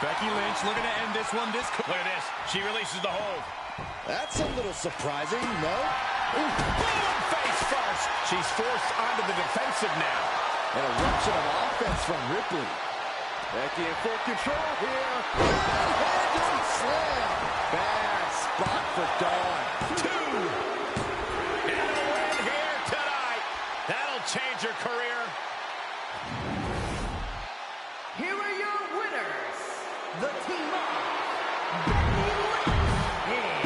Becky Lynch looking to end this one. Look at this. She releases the hold. That's a little surprising, no? Ooh, boom, face first. She's forced onto the defensive now. An eruption of offense from Ripley. Becky in full control here. One-handed slam. Bad spot for Dawn. 2. And a win here tonight. That'll change her career. Here are your winners, the team of Becky Lynch and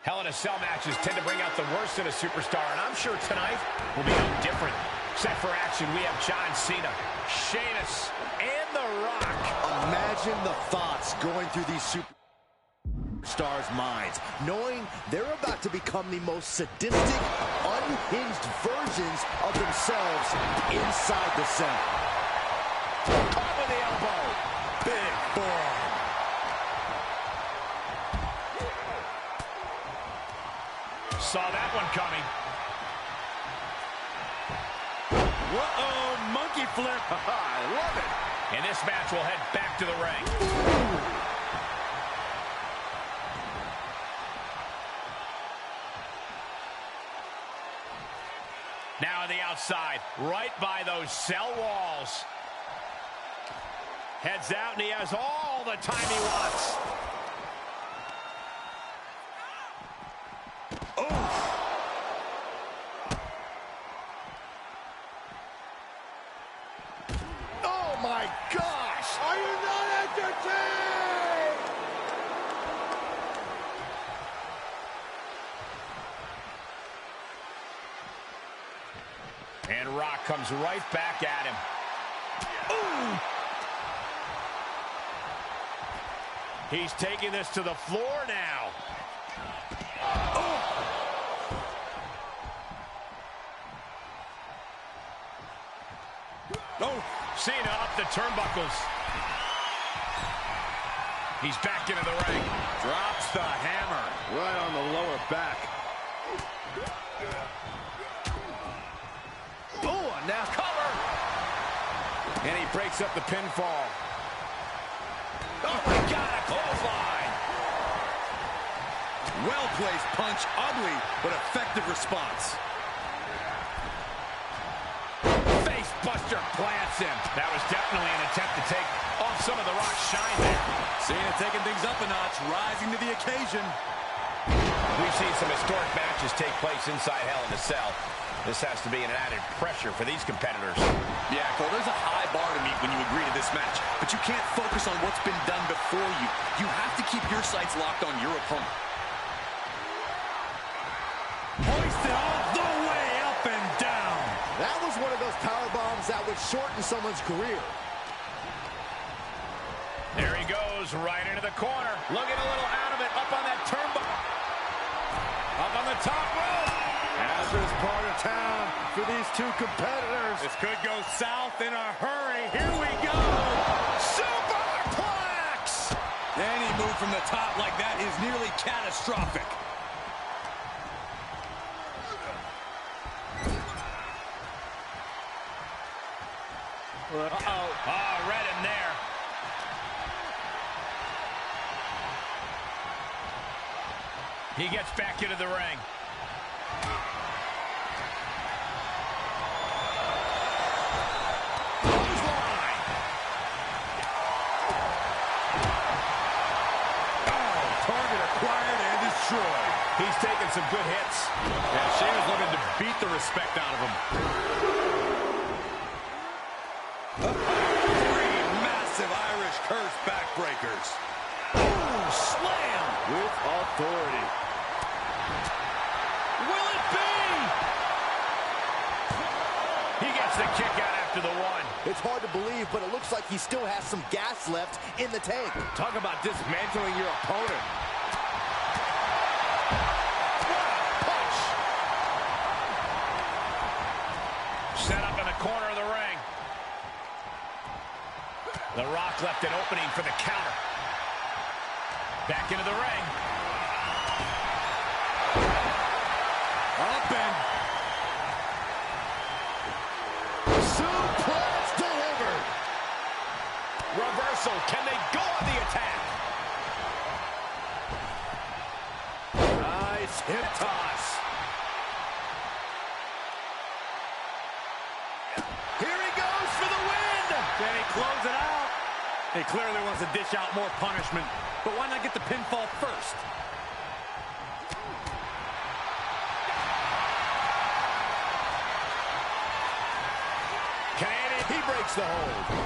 Hell in a Cell matches tend to bring out the worst in a superstar, and I'm sure tonight will be no different. Set for action, we have John Cena, Sheamus, and The Rock. Imagine the thoughts going through these superstars' minds, knowing they're about to become the most sadistic, unhinged versions of themselves inside the cell. Caught with the elbow. Big forearm. Saw that one coming. Whoa, monkey flip. I love it. And this match will head back to the ring. Now on the outside, right by those cell walls. Heads out, and he has all the time he wants. And Rock comes right back at him. Ooh! He's taking this to the floor now. Oh! Oh, Cena up the turnbuckles. He's back into the ring. Drops the hammer. Right on the lower back. Oh, a nasty cover. And he breaks up the pinfall. Oh, my God, a clothesline. Well-placed punch, ugly, but effective response. Face buster plants him. That was definitely an attempt to take off some of the Rock's shine there. Cena taking things up a notch, rising to the occasion. We've seen some historic matches take place inside Hell in a Cell. This has to be an added pressure for these competitors. Yeah, Cole, there's a high bar to meet when you agree to this match, but you can't focus on what's been done before you. You have to keep your sights locked on your opponent. Hoisted all the way up and down. That was one of those power bombs that would shorten someone's career. There he goes, right into the corner. Looking a little out of it, up on that turnbuckle. Up on the top rope. Hazardous part of town for these two competitors. This could go south in a hurry. Here we go. Superplex! Any move from the top like that is nearly catastrophic. Uh-oh. Oh, read him there. He gets back into the ring. Clothesline. Oh, target acquired and destroyed. He's taking some good hits. Yeah, Sheamus looking to beat the respect out of him. Three massive Irish curse backbreakers. Boom! Slam! With authority. Will it be? He gets the kick out after the one. It's hard to believe, but it looks like he still has some gas left in the tank. Talk about dismantling your opponent. Set up in the corner of the ring. The Rock left an opening for the counter. Back into the ring. Up and suplex delivered. Reversal. Can they go on the attack? Nice hip toss. Here he goes for the win. Can he close it out? He clearly wants to dish out more punishment, but why not get the pinfall first? Canadian, he breaks the hold.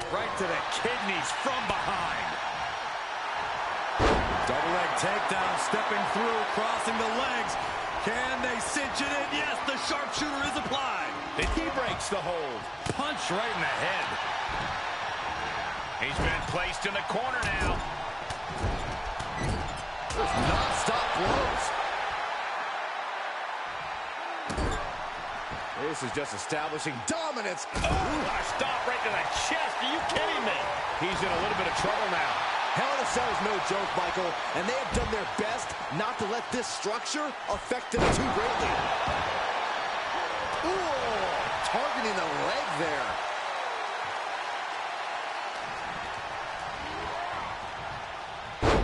Right to the kidneys from behind. Double leg takedown, stepping through, crossing the legs. Can they cinch it in? Yes, the sharpshooter is applied. And he breaks the hold. Punch right in the head. He's been placed in the corner now. Non-stop blows. This is just establishing dominance. Oh, a stop right to the chest. Are you kidding me? He's in a little bit of trouble now. Hell in a Cell is no joke, Michael, and they have done their best not to let this structure affect them too greatly. Ooh, targeting the leg there.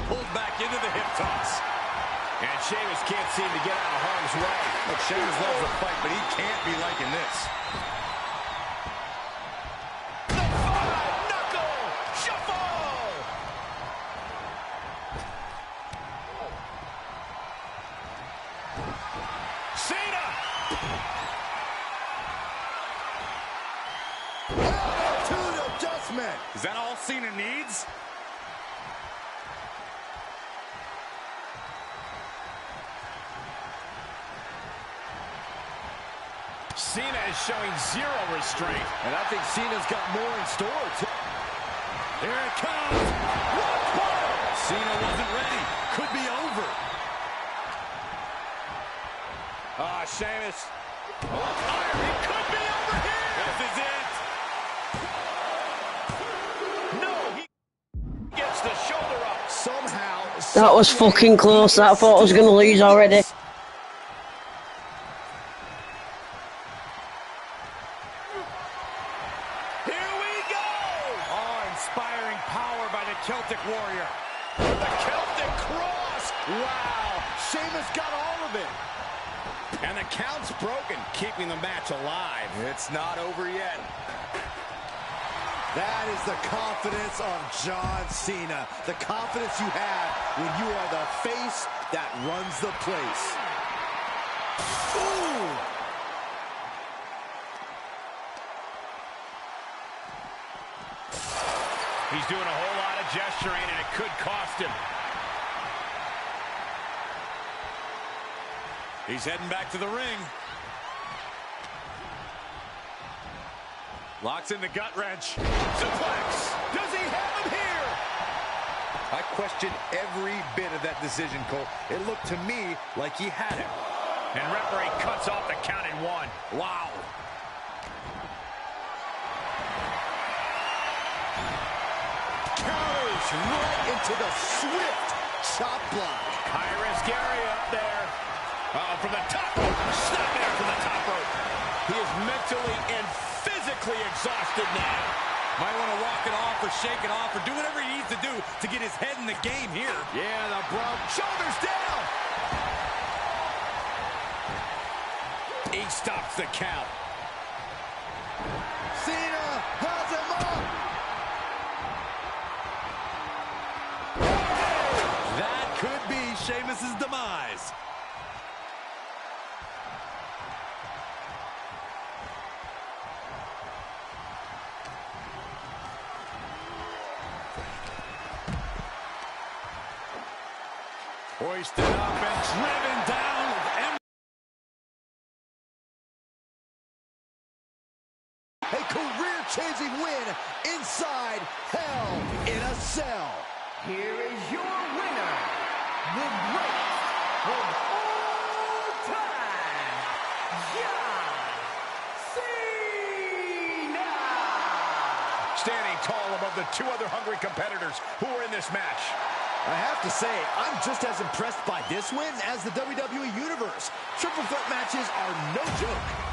Pulled back into the hip toss. And Sheamus can't seem to get out of harm's way. Look, Sheamus loves the fight, but he can't be liking this. The five-knuckle shuffle! Cena! Attitude adjustment. Is that all Cena needs? Cena is showing zero restraint. And I think Cena's got more in store, too. Here it comes. Cena wasn't ready. Could be over. Ah, Sheamus. Oh, fire. It could be over here. This is it. No, he gets the shoulder up. Somehow. That was fucking close. I thought I was going to lose already. Here we go. Awe-inspiring power by the Celtic Warrior. The Celtic cross. Wow. Sheamus got all of it. And the count's broken, keeping the match alive. It's not over yet. That is the confidence of John Cena. The confidence you have when you are the face that runs the place. Ooh! He's doing a whole lot of gesturing, and it could cost him. He's heading back to the ring. Locks in the gut wrench. Suplex. Does he have him here? I question every bit of that decision, Cole. It looked to me like he had him. And referee cuts off the count in one. Wow. Counters right into the swift chop block. High risk area up there. From the top rope. Snap there from the top rope. He is mentally and physically exhausted now. Might want to walk it off or shake it off or do whatever he needs to do to get his head in the game here. Yeah, the Brum. Shoulders down. He stops the count. Cena has him up. That could be Sheamus's demise. Hoisted up and driven down. A career-changing win inside Hell in a Cell. Here is your winner, the greatest of all time, John Cena! Standing tall above the two other hungry competitors who are in this match. I have to say, I'm just as impressed by this win as the WWE Universe. Triple threat matches are no joke.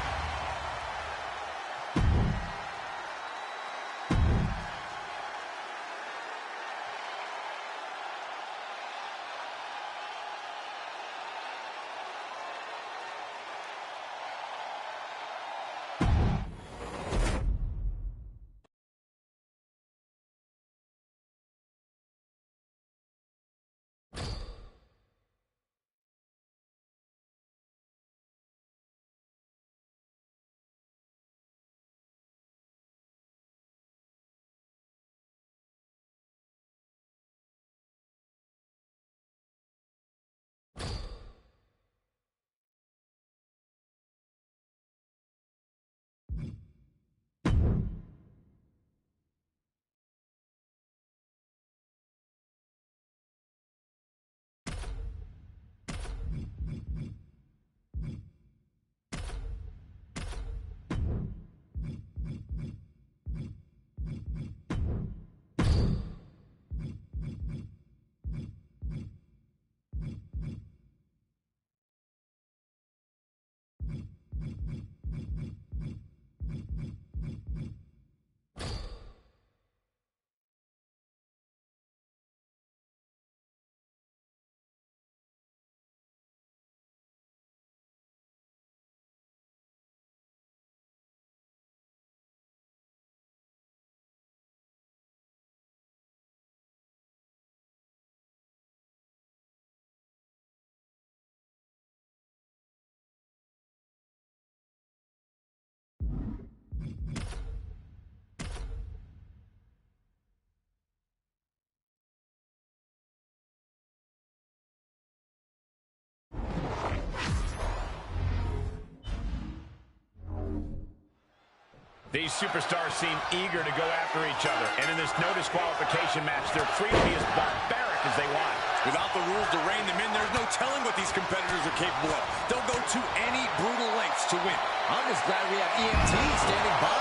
These superstars seem eager to go after each other, and in this no disqualification match, they're free to be as barbaric as they want. Without the rules to rein them in, there's no telling what these competitors are capable of. They'll go to any brutal lengths to win. I'm just glad we have EMT standing by.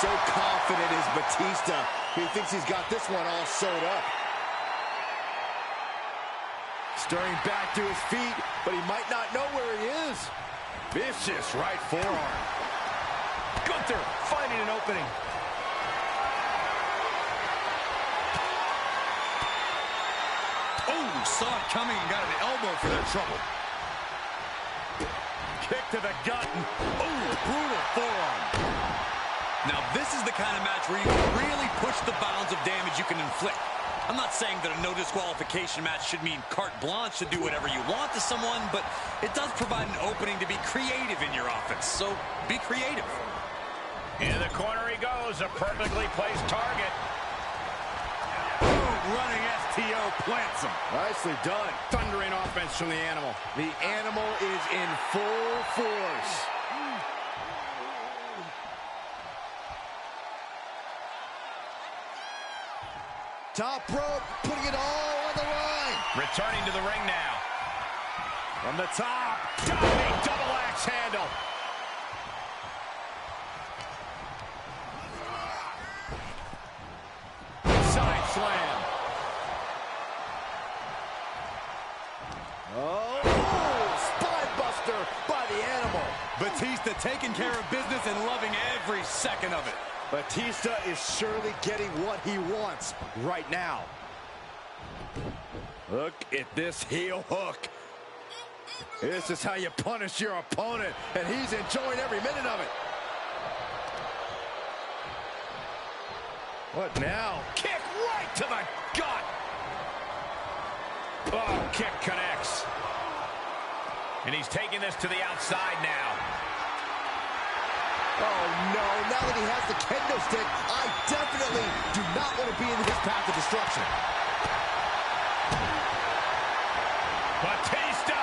So confident is Batista. He thinks he's got this one all sewed up. Stirring back to his feet, but he might not know where he is. Vicious right forearm. Gunther finding an opening. Oh, saw it coming and got an elbow for their trouble. Kick to the gut. Oh, brutal forearm. Now, this is the kind of match where you can really push the bounds of damage you can inflict. I'm not saying that a no disqualification match should mean carte blanche to do whatever you want to someone, but it does provide an opening to be creative in your offense, so be creative. In the corner he goes, a perfectly placed target. Boom, running STO plants him. Nicely done. Thundering offense from the Animal. The Animal is in full force. Top rope, putting it all on the line. Returning to the ring now. From the top. Diving double axe handle. Side slam. Oh, spine buster by the Animal. Batista taking care of business and loving every second of it. Batista is surely getting what he wants right now. Look at this heel hook. This is how you punish your opponent, and he's enjoying every minute of it. What now? Kick right to the gut. Oh, kick connects. And he's taking this to the outside now. Oh, no. Now that he has the kendo stick, I definitely do not want to be in his path of destruction. Batista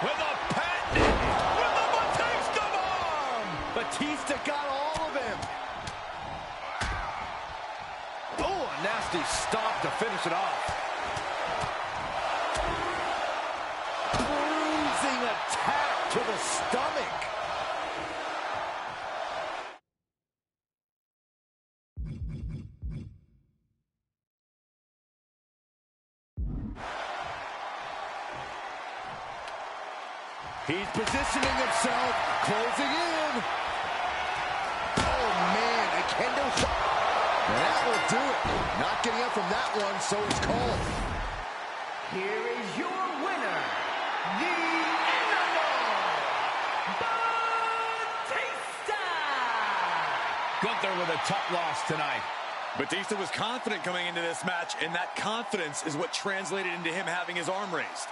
with a patent, with a Batista bomb. Batista got all of him. Oh, a nasty stop to finish it off. Bruising attack to the stomach. He's positioning himself, closing in. Oh, man, a kendo shot. And that will do it. Not getting up from that one, so it's called. Here is your winner, the Animal, Batista! Gunther with a tough loss tonight. Batista was confident coming into this match, and that confidence is what translated into him having his arm raised.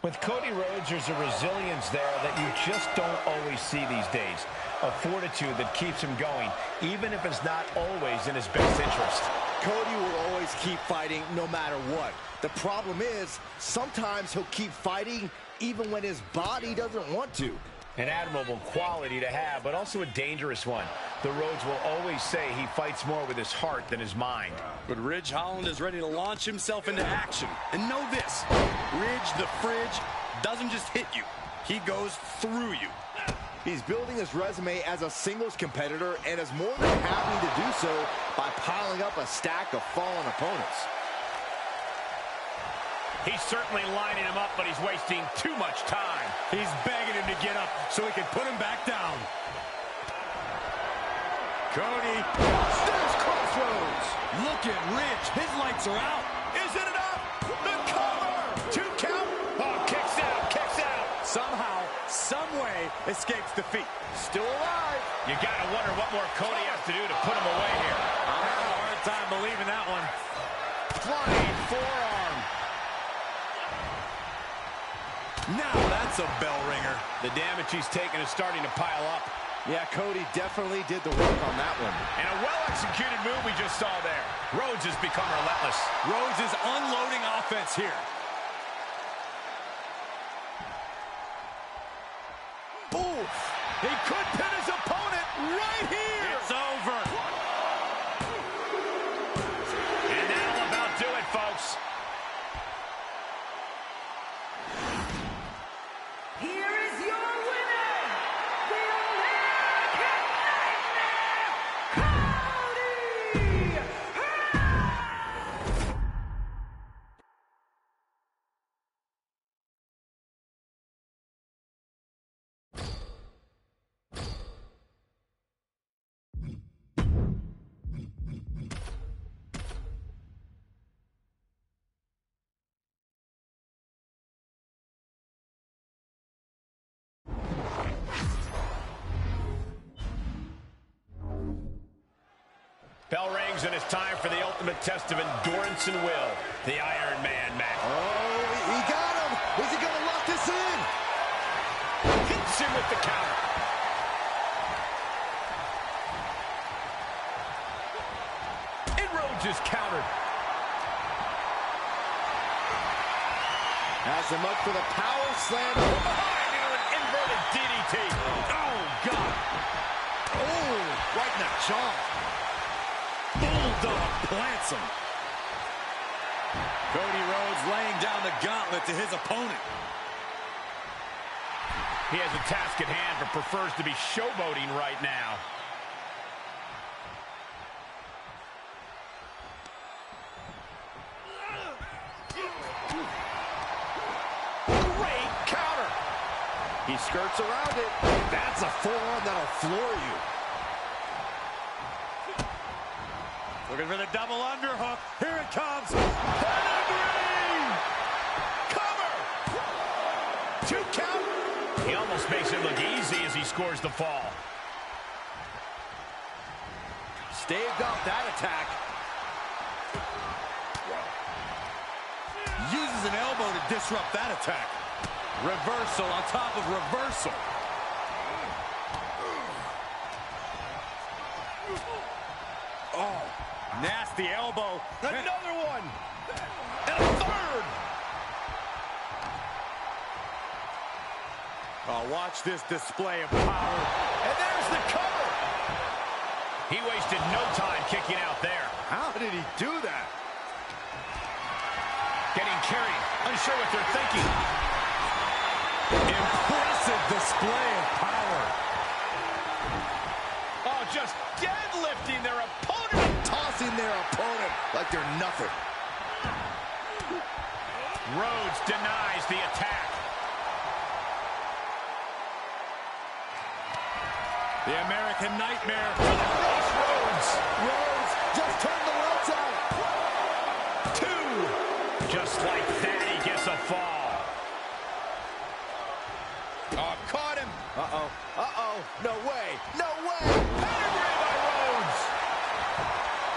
With Cody Rhodes, there's a resilience there that you just don't always see these days. A fortitude that keeps him going, even if it's not always in his best interest. Cody will always keep fighting no matter what. The problem is, sometimes he'll keep fighting even when his body doesn't want to. An admirable quality to have, but also a dangerous one. The Rhodes will always say he fights more with his heart than his mind. But Ridge Holland is ready to launch himself into action. And know this, Ridge the Fridge doesn't just hit you, he goes through you. He's building his resume as a singles competitor and is more than happy to do so by piling up a stack of fallen opponents. He's certainly lining him up, but he's wasting too much time. He's begging him to get up so he can put him back down. Cody. There's Crossroads. Look at Ridge. His lights are out. Is it enough? The cover. 2 count. Oh, kicks out. Kicks out. Somehow, some way, escapes defeat. Still alive. You got to wonder what more Cody has to do to put him away here. I'm having a hard time believing that one. Flying forearm. Now that's a bell ringer. The damage he's taken is starting to pile up. Yeah, Cody definitely did the work on that one. And a well-executed move we just saw there. Rhodes has become relentless. Rhodes is unloading offense here. Oof! He could pin his opponent right here! It's over! And that'll about do it, folks. Here is your winner, the American Nightmare, Cody! Bell rings and it's time for the ultimate test of endurance and will. The Iron Man match. Oh, he got him. Is he going to lock this in? Hits him with the counter. And Rhodes is countered. Has him up for the power slam. Behind into an inverted DDT. Oh, God. Oh, right in the jaw. Bulldog plants him. Cody Rhodes laying down the gauntlet to his opponent. He has a task at hand, but prefers to be showboating right now. Great counter. He skirts around it. That's a forearm that'll floor you. Looking for the double underhook. Here it comes. Pedigree! Cover! 2 count. He almost makes it look easy as he scores the fall. Staved off that attack. Uses an elbow to disrupt that attack. Reversal on top of reversal. Oh, nasty elbow. Another one. And a third. Oh, watch this display of power. And there's the cover. He wasted no time kicking out there. How did he do that? Getting carried. Unsure what they're thinking. Impressive display of power. Oh, just deadlifting their opponent. Tossing their opponent like they're nothing. Rhodes denies the attack. The American Nightmare. Crossroads. Rhodes just turned the lights out. 2. Just like that, he gets a fall. Oh, caught him. Uh-oh. Uh-oh. No way. No way. Pedigree by Rhodes.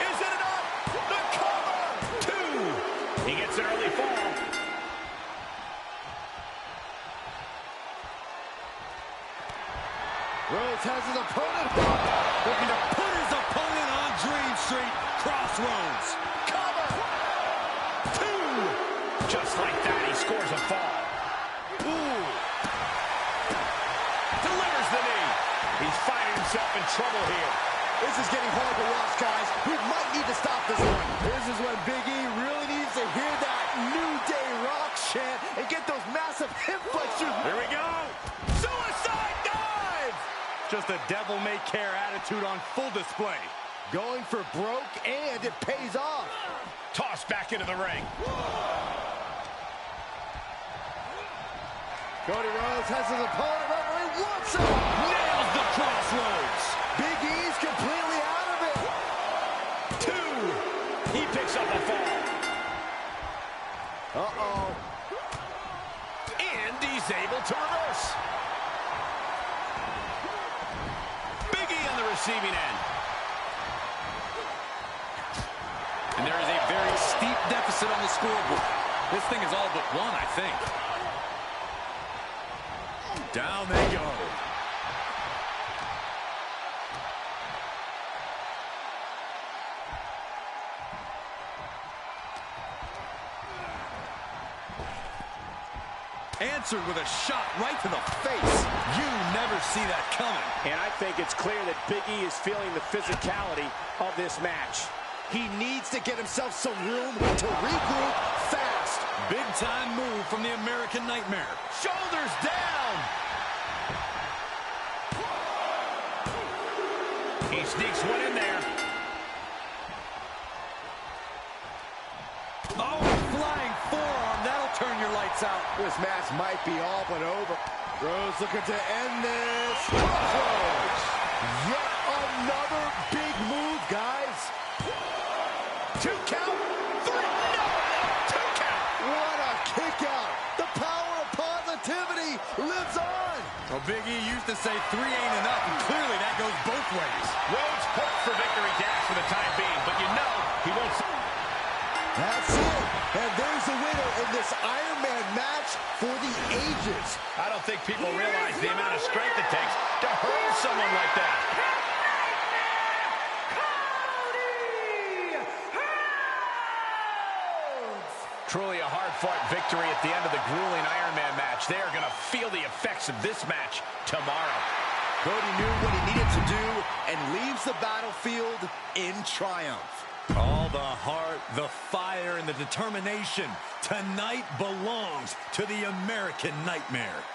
Is it enough? The cover. 2. He gets an early fall. Rhodes has his opponent. Looking to put his opponent on Dream Street. Crossroads. Cover. 2. Just like that, he scores a fall. Ooh. himself in trouble here. This is getting hard to watch, guys. We might need to stop this one. This is when Big E really needs to hear that New Day Rock chant and get those massive hip flexors. Here we go. Suicide dive. Just a devil-may-care attitude on full display. Going for broke, and it pays off. Tossed back into the ring. Cody Rhodes has his opponent over. He wants him. Nails the crossroads. Big E's completely out of it. 2. He picks up a fall. Uh-oh. And he's able to reverse. Big E on the receiving end. And there is a very steep deficit on the scoreboard. This thing is all but won, I think. Down they go. Answered with a shot right to the face. You never see that coming. And I think it's clear that Big E is feeling the physicality of this match. He needs to get himself some room to regroup fast. Big time move from the American Nightmare. Shoulders down. He sneaks one in there. Oh, flying forearm. That'll turn your lights out. This match might be all but over. Rhodes looking to end this. Crossroads. Yet another big move, guys. 2 count. 3. No. 2 count. What a kick out. The power of positivity lives on. Well, Big E used to say 3 ain't enough, and clearly that goes both ways. Rhodes hopes for victory dash for the time being, but you know he won't. That's it. And there's the winner in this Iron Man match for the ages. I don't think people realize the amount of strength it takes to hurl someone like that. Truly a hard-fought victory at the end of the grueling Iron Man match. They are going to feel the effects of this match tomorrow. Cody knew what he needed to do and leaves the battlefield in triumph. All the heart, the fire, and the determination tonight belongs to the American Nightmare.